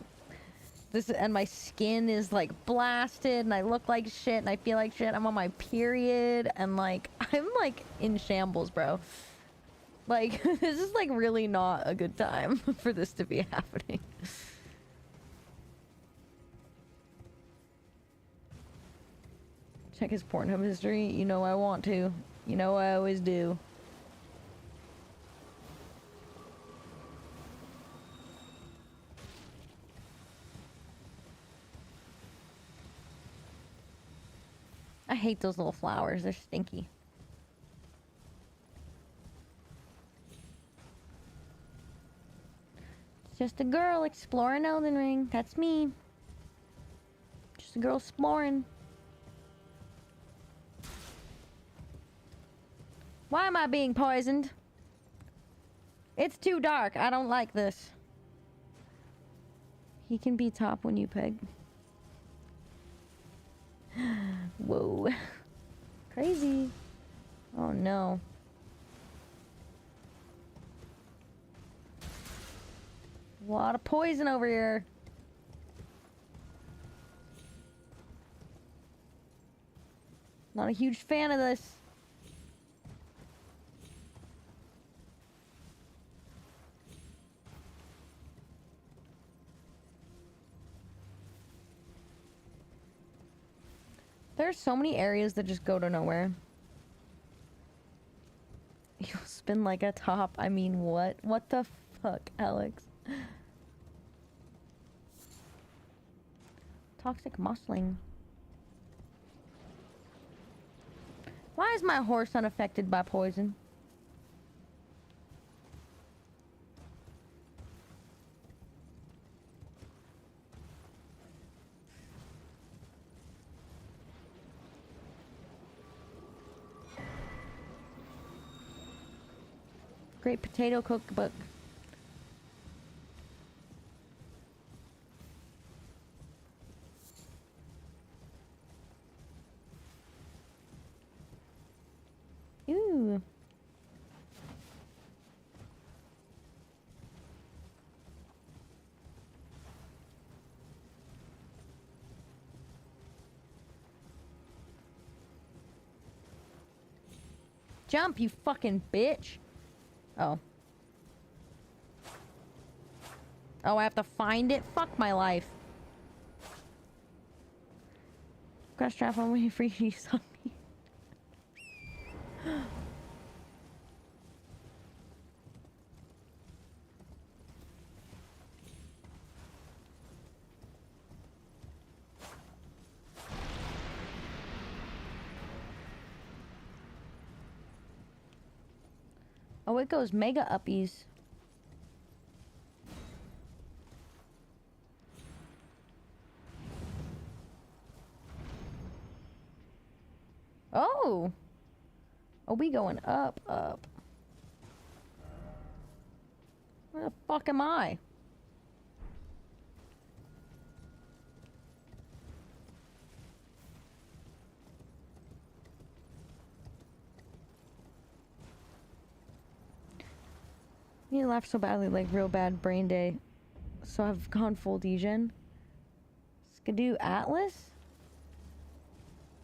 And my skin is like blasted and I look like shit and I feel like shit. I'm on my period and like I'm like in shambles, bro. Like this is like really not a good time for this to be happening. Check his Pornhub history. You know I want to. You know I always do. I hate those little flowers. They're stinky. It's just a girl exploring Elden Ring. That's me. Just a girl exploring. Why am I being poisoned? It's too dark. I don't like this. He can be top when you peg. Whoa. Crazy. Oh no. A lot of poison over here. Not a huge fan of this. There's so many areas that just go to nowhere. You'll spin like a top. I mean, what? What the fuck, Alex? Toxic muscling. Why is my horse unaffected by poison? Great potato cookbook. Ooh. Jump, you fucking bitch. Oh. Oh, I have to find it? Fuck my life. Got a strap on me for you to use on me. Oh, it goes mega uppies. Oh! Oh, we going up, up. Where the fuck am I? I need to laugh so badly, like real bad brain day. So I've gone full degen. Skidoo Atlas?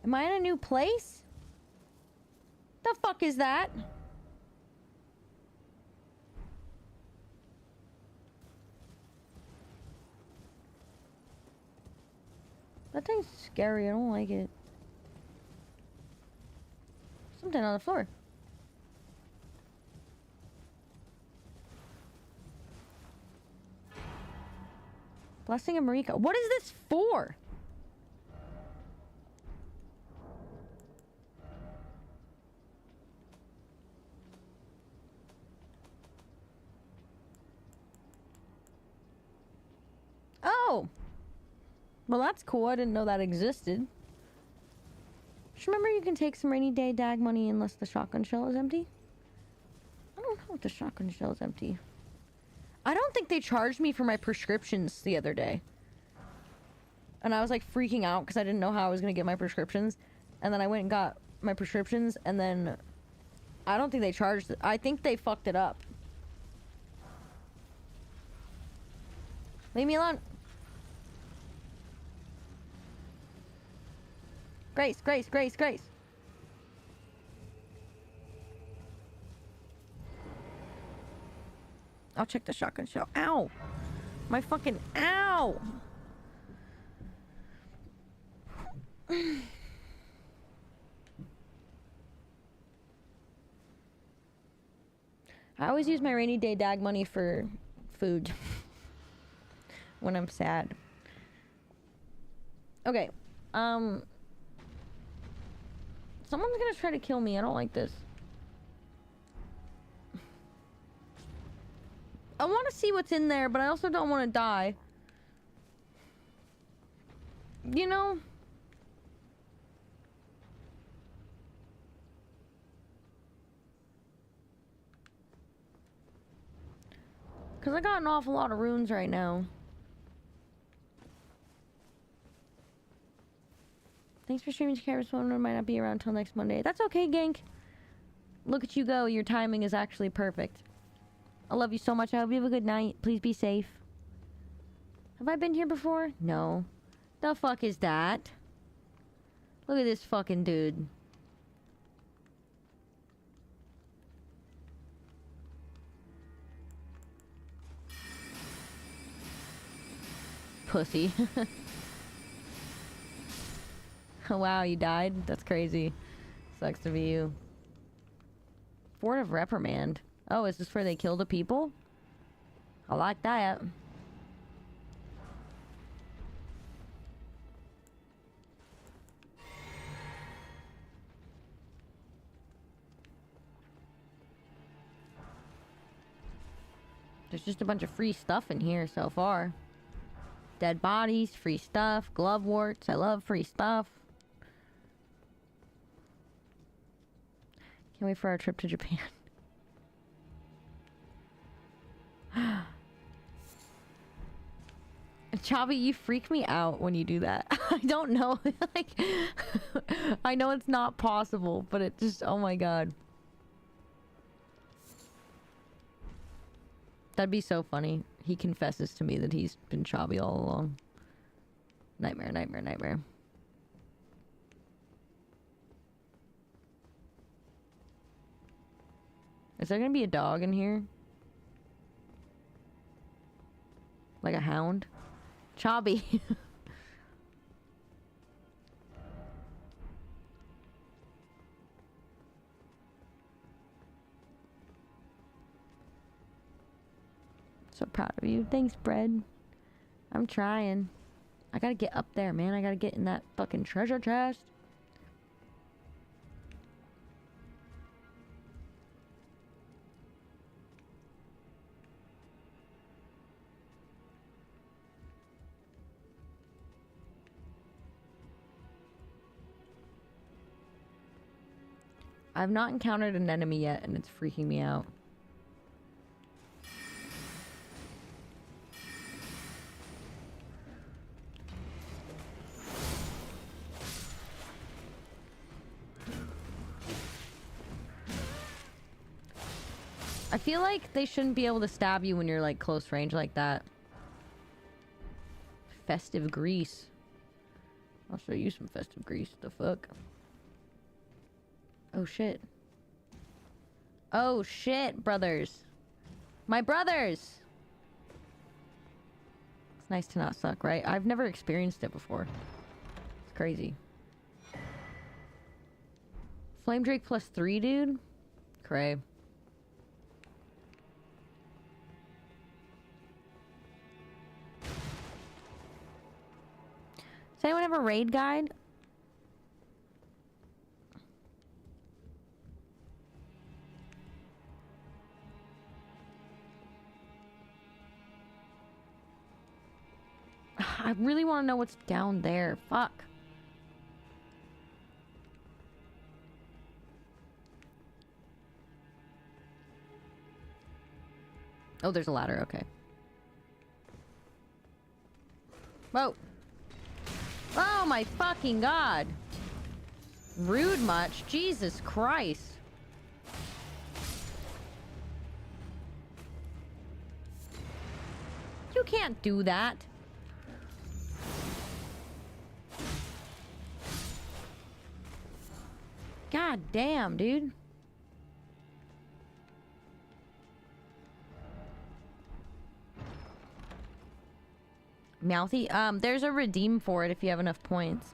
Am I in a new place? The fuck is that? That thing's scary. I don't like it. Something on the floor. Blessing of Marika. What is this for? Oh! Well, that's cool. I didn't know that existed. Just remember you can take some rainy day dag money unless the shotgun shell is empty. I don't know if the shotgun shell is empty. I don't think they charged me for my prescriptions the other day. And I was like freaking out because I didn't know how I was going to get my prescriptions. And then I went and got my prescriptions and then I don't think they charged it. I think they fucked it up. Leave me alone. Grace, Grace, Grace, Grace. I'll check the shotgun shell. Ow! My fucking ow! I always use my rainy day dag money for food when I'm sad. Okay. Someone's gonna try to kill me. I don't like this. I want to see what's in there, but I also don't want to die. You know? Because I got an awful lot of runes right now. Thanks for streaming, Scaris. One might not be around till next Monday. That's okay, Gank. Look at you go. Your timing is actually perfect. I love you so much. I hope you have a good night. Please be safe. Have I been here before? No. The fuck is that? Look at this fucking dude. Pussy. Oh, wow, you died? That's crazy. Sucks to be you. Fort of Reprimand. Oh, is this where they kill the people? I like that. There's just a bunch of free stuff in here so far. Dead bodies, free stuff, glove warts. I love free stuff. Can't wait for our trip to Japan. Chavi, you freak me out when you do that. I don't know. Like, I know it's not possible, but it just, oh my god. That'd be so funny. He confesses to me that he's been Chavi all along. Nightmare, nightmare, nightmare. Is there gonna be a dog in here? Like a hound? Chabi. So proud of you. Thanks, Bread. I'm trying. I gotta get up there, man. I gotta get in that fucking treasure chest. I've not encountered an enemy yet, and it's freaking me out. I feel like they shouldn't be able to stab you when you're like close range like that. Festive grease. I'll show you some festive grease. The fuck? Oh shit. Oh shit, brothers. My brothers! It's nice to not suck, right? I've never experienced it before. It's crazy. Flame Drake +3, dude? Cray. Does anyone have a raid guide? I really want to know what's down there. Fuck. Oh, there's a ladder. Okay. Whoa. Oh my fucking god. Rude much. Jesus Christ. You can't do that. God damn, dude. Mouthy? There's a redeem for it if you have enough points.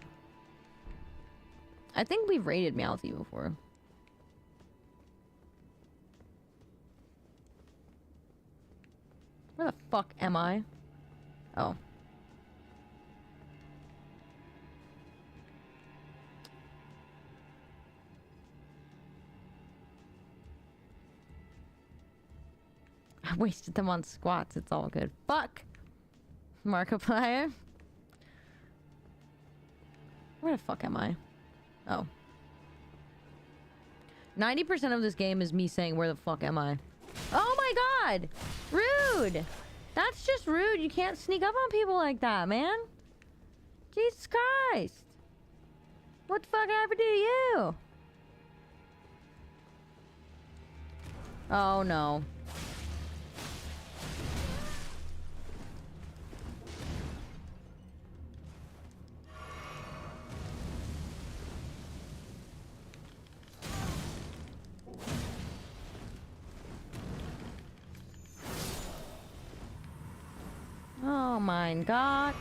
I think we've raided Mouthy before. Where the fuck am I? Oh. I wasted them on squats. It's all good. Fuck! Markiplier. Where the fuck am I? Oh. 90% of this game is me saying, where the fuck am I? Oh my god! Rude! That's just rude. You can't sneak up on people like that, man. Jesus Christ. What the fuck happened to you? Oh no. Oh my god.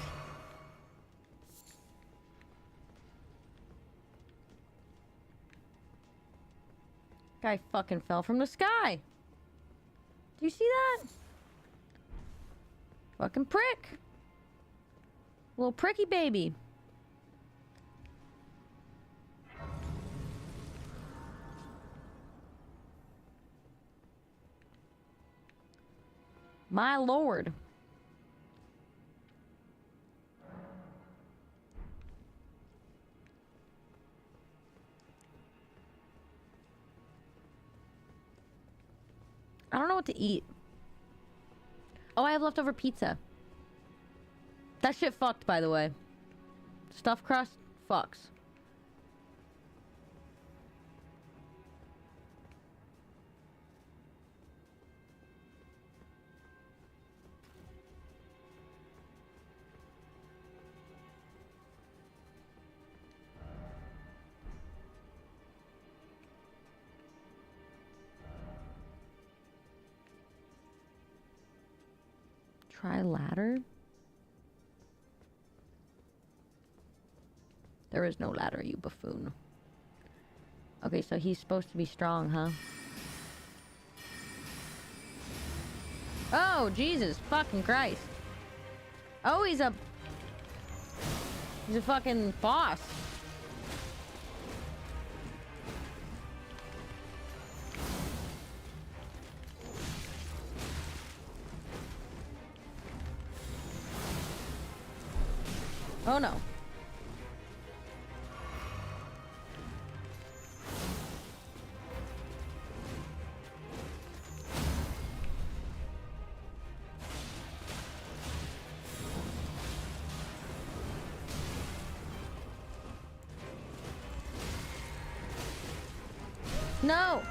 Guy fucking fell from the sky. Do you see that? Fucking prick. Little pricky baby. My lord. I don't know what to eat. Oh, I have leftover pizza. That shit fucked, by the way. Stuffed crust fucks. Try ladder? There is no ladder, you buffoon. Okay, so he's supposed to be strong, huh? Oh, Jesus fucking Christ. Oh, he's a fucking boss. Oh no. No.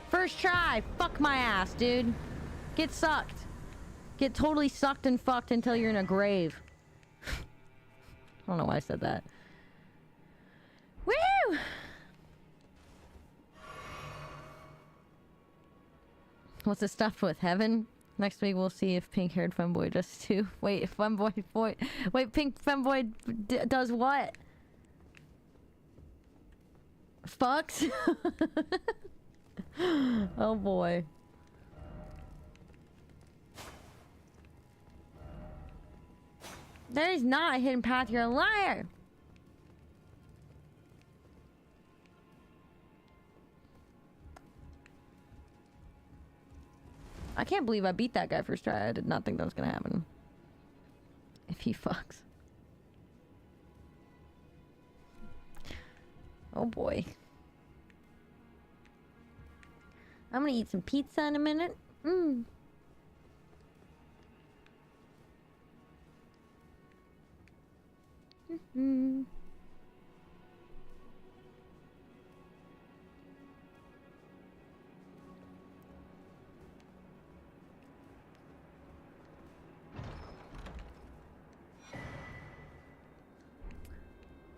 First try. Fuck my ass, dude. Get sucked. Get totally sucked and fucked until you're in a grave. I don't know why I said that. Woo! What's the stuff with heaven? Next week we'll see if pink-haired femboy does too. Wait, wait, pink femboy does what? Fucks? Oh boy. There's not a hidden path, you're a liar! I can't believe I beat that guy first try. I did not think that was gonna happen. If he fucks. Oh boy. I'm gonna eat some pizza in a minute. Mmm. Mm-hmm.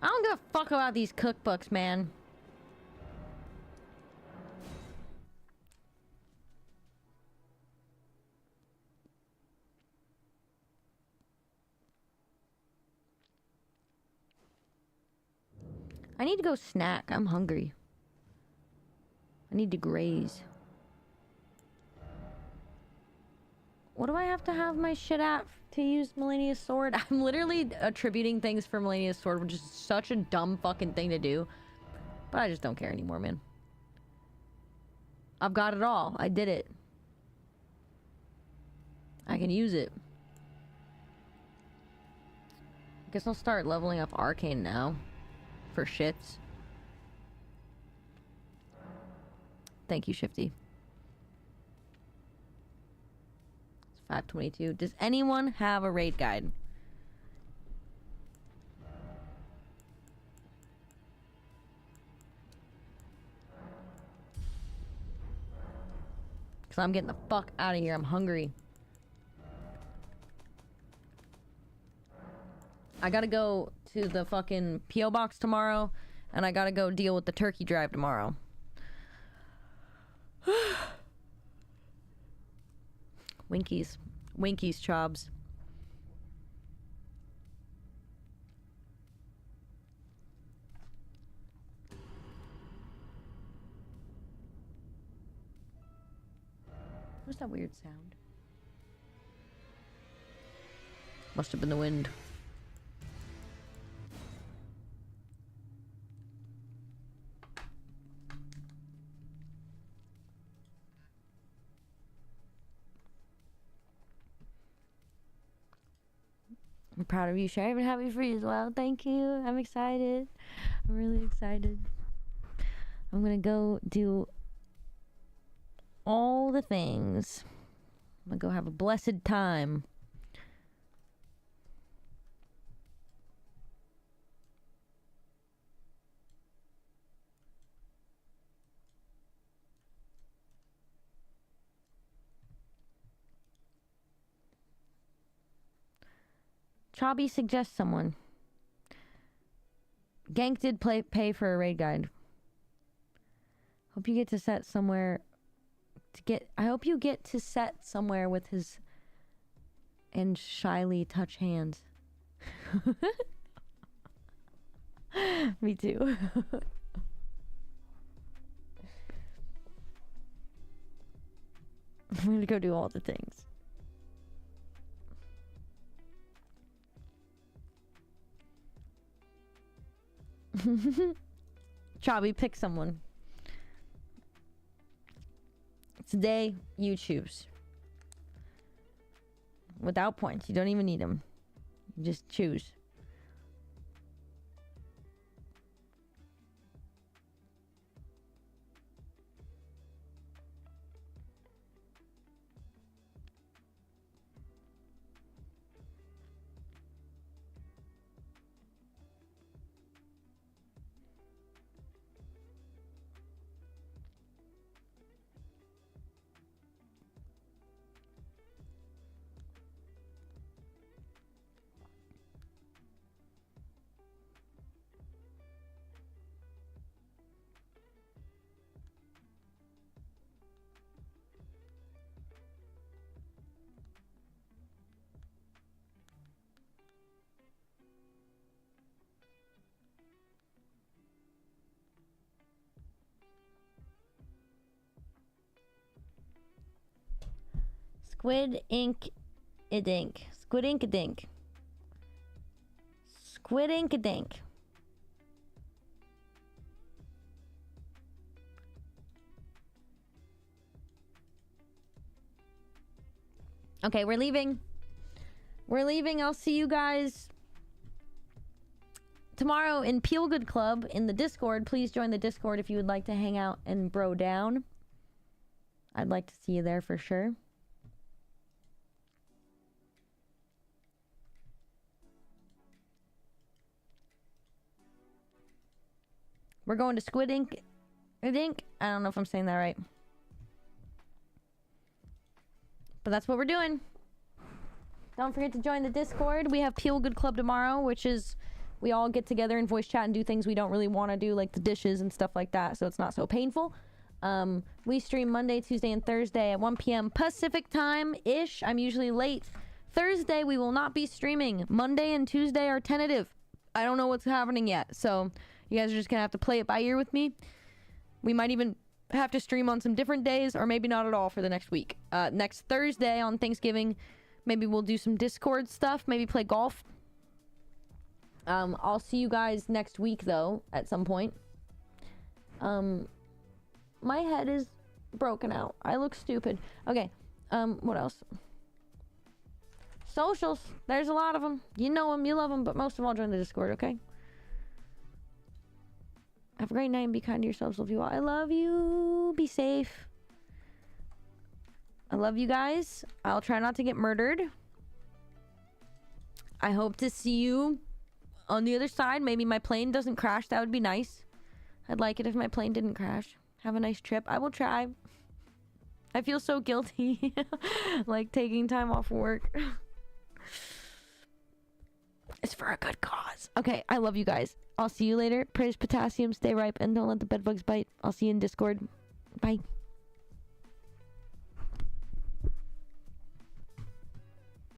I don't give a fuck about these cookbooks, man. I need to go snack. I'm hungry. I need to graze. What do I have to have my shit at to use Melania's sword? I'm literally attributing things for Melania's sword, which is such a dumb fucking thing to do. But I just don't care anymore, man. I've got it all. I did it. I can use it. I guess I'll start leveling up Arcane now. For shits. Thank you, Shifty. It's 5:22. Does anyone have a raid guide? Because I'm getting the fuck out of here. I'm hungry. I gotta go to the fucking P.O. box tomorrow, and I gotta go deal with the turkey drive tomorrow. Winkies. Winkies, Chobs. What's that weird sound? Must have been the wind. I'm proud of you, Sheriff, and happy for you as well. Thank you. I'm excited. I'm really excited. I'm gonna go do all the things. I'm gonna go have a blessed time. Chobby suggests someone. Gank did pay for a raid guide. Hope you get to set somewhere I hope you get to set somewhere with his and shyly touch hands. Me too. I'm gonna go do all the things. Chobby, pick someone. Today, you choose. Without points. You don't even need them. You just choose. Squid ink a dink. Squid ink a dink. Squid ink a dink. Okay, we're leaving. We're leaving. I'll see you guys tomorrow in Peel Good Club in the Discord. Please join the Discord if you would like to hang out and bro down. I'd like to see you there for sure. We're going to Squid Ink. I think. I don't know if I'm saying that right. But that's what we're doing. Don't forget to join the Discord. We have Peel Good Club tomorrow, which is we all get together and voice chat and do things we don't really want to do, like the dishes and stuff like that, so it's not so painful. We stream Monday, Tuesday, and Thursday at 1 p.m. Pacific time-ish. I'm usually late. Thursday, we will not be streaming. Monday and Tuesday are tentative. I don't know what's happening yet, so you guys are just going to have to play it by ear with me. We might even have to stream on some different days, or maybe not at all for the next week. Next Thursday on Thanksgiving, maybe we'll do some Discord stuff, maybe play golf. I'll see you guys next week, though, at some point. My head is broken out. I look stupid. Okay, what else? Socials. There's a lot of them. You know them, you love them, but most of all, join the Discord, okay? Have a great night and be kind to yourselves. Love you all. I love you. Be safe. I love you guys. I'll try not to get murdered. I hope to see you on the other side. Maybe my plane doesn't crash. That would be nice. I'd like it if my plane didn't crash. Have a nice trip. I will try. I feel so guilty. Like taking time off work. It's for a good cause. Okay, I love you guys. I'll see you later. Praise potassium, stay ripe, and don't let the bedbugs bite. I'll see you in Discord. Bye.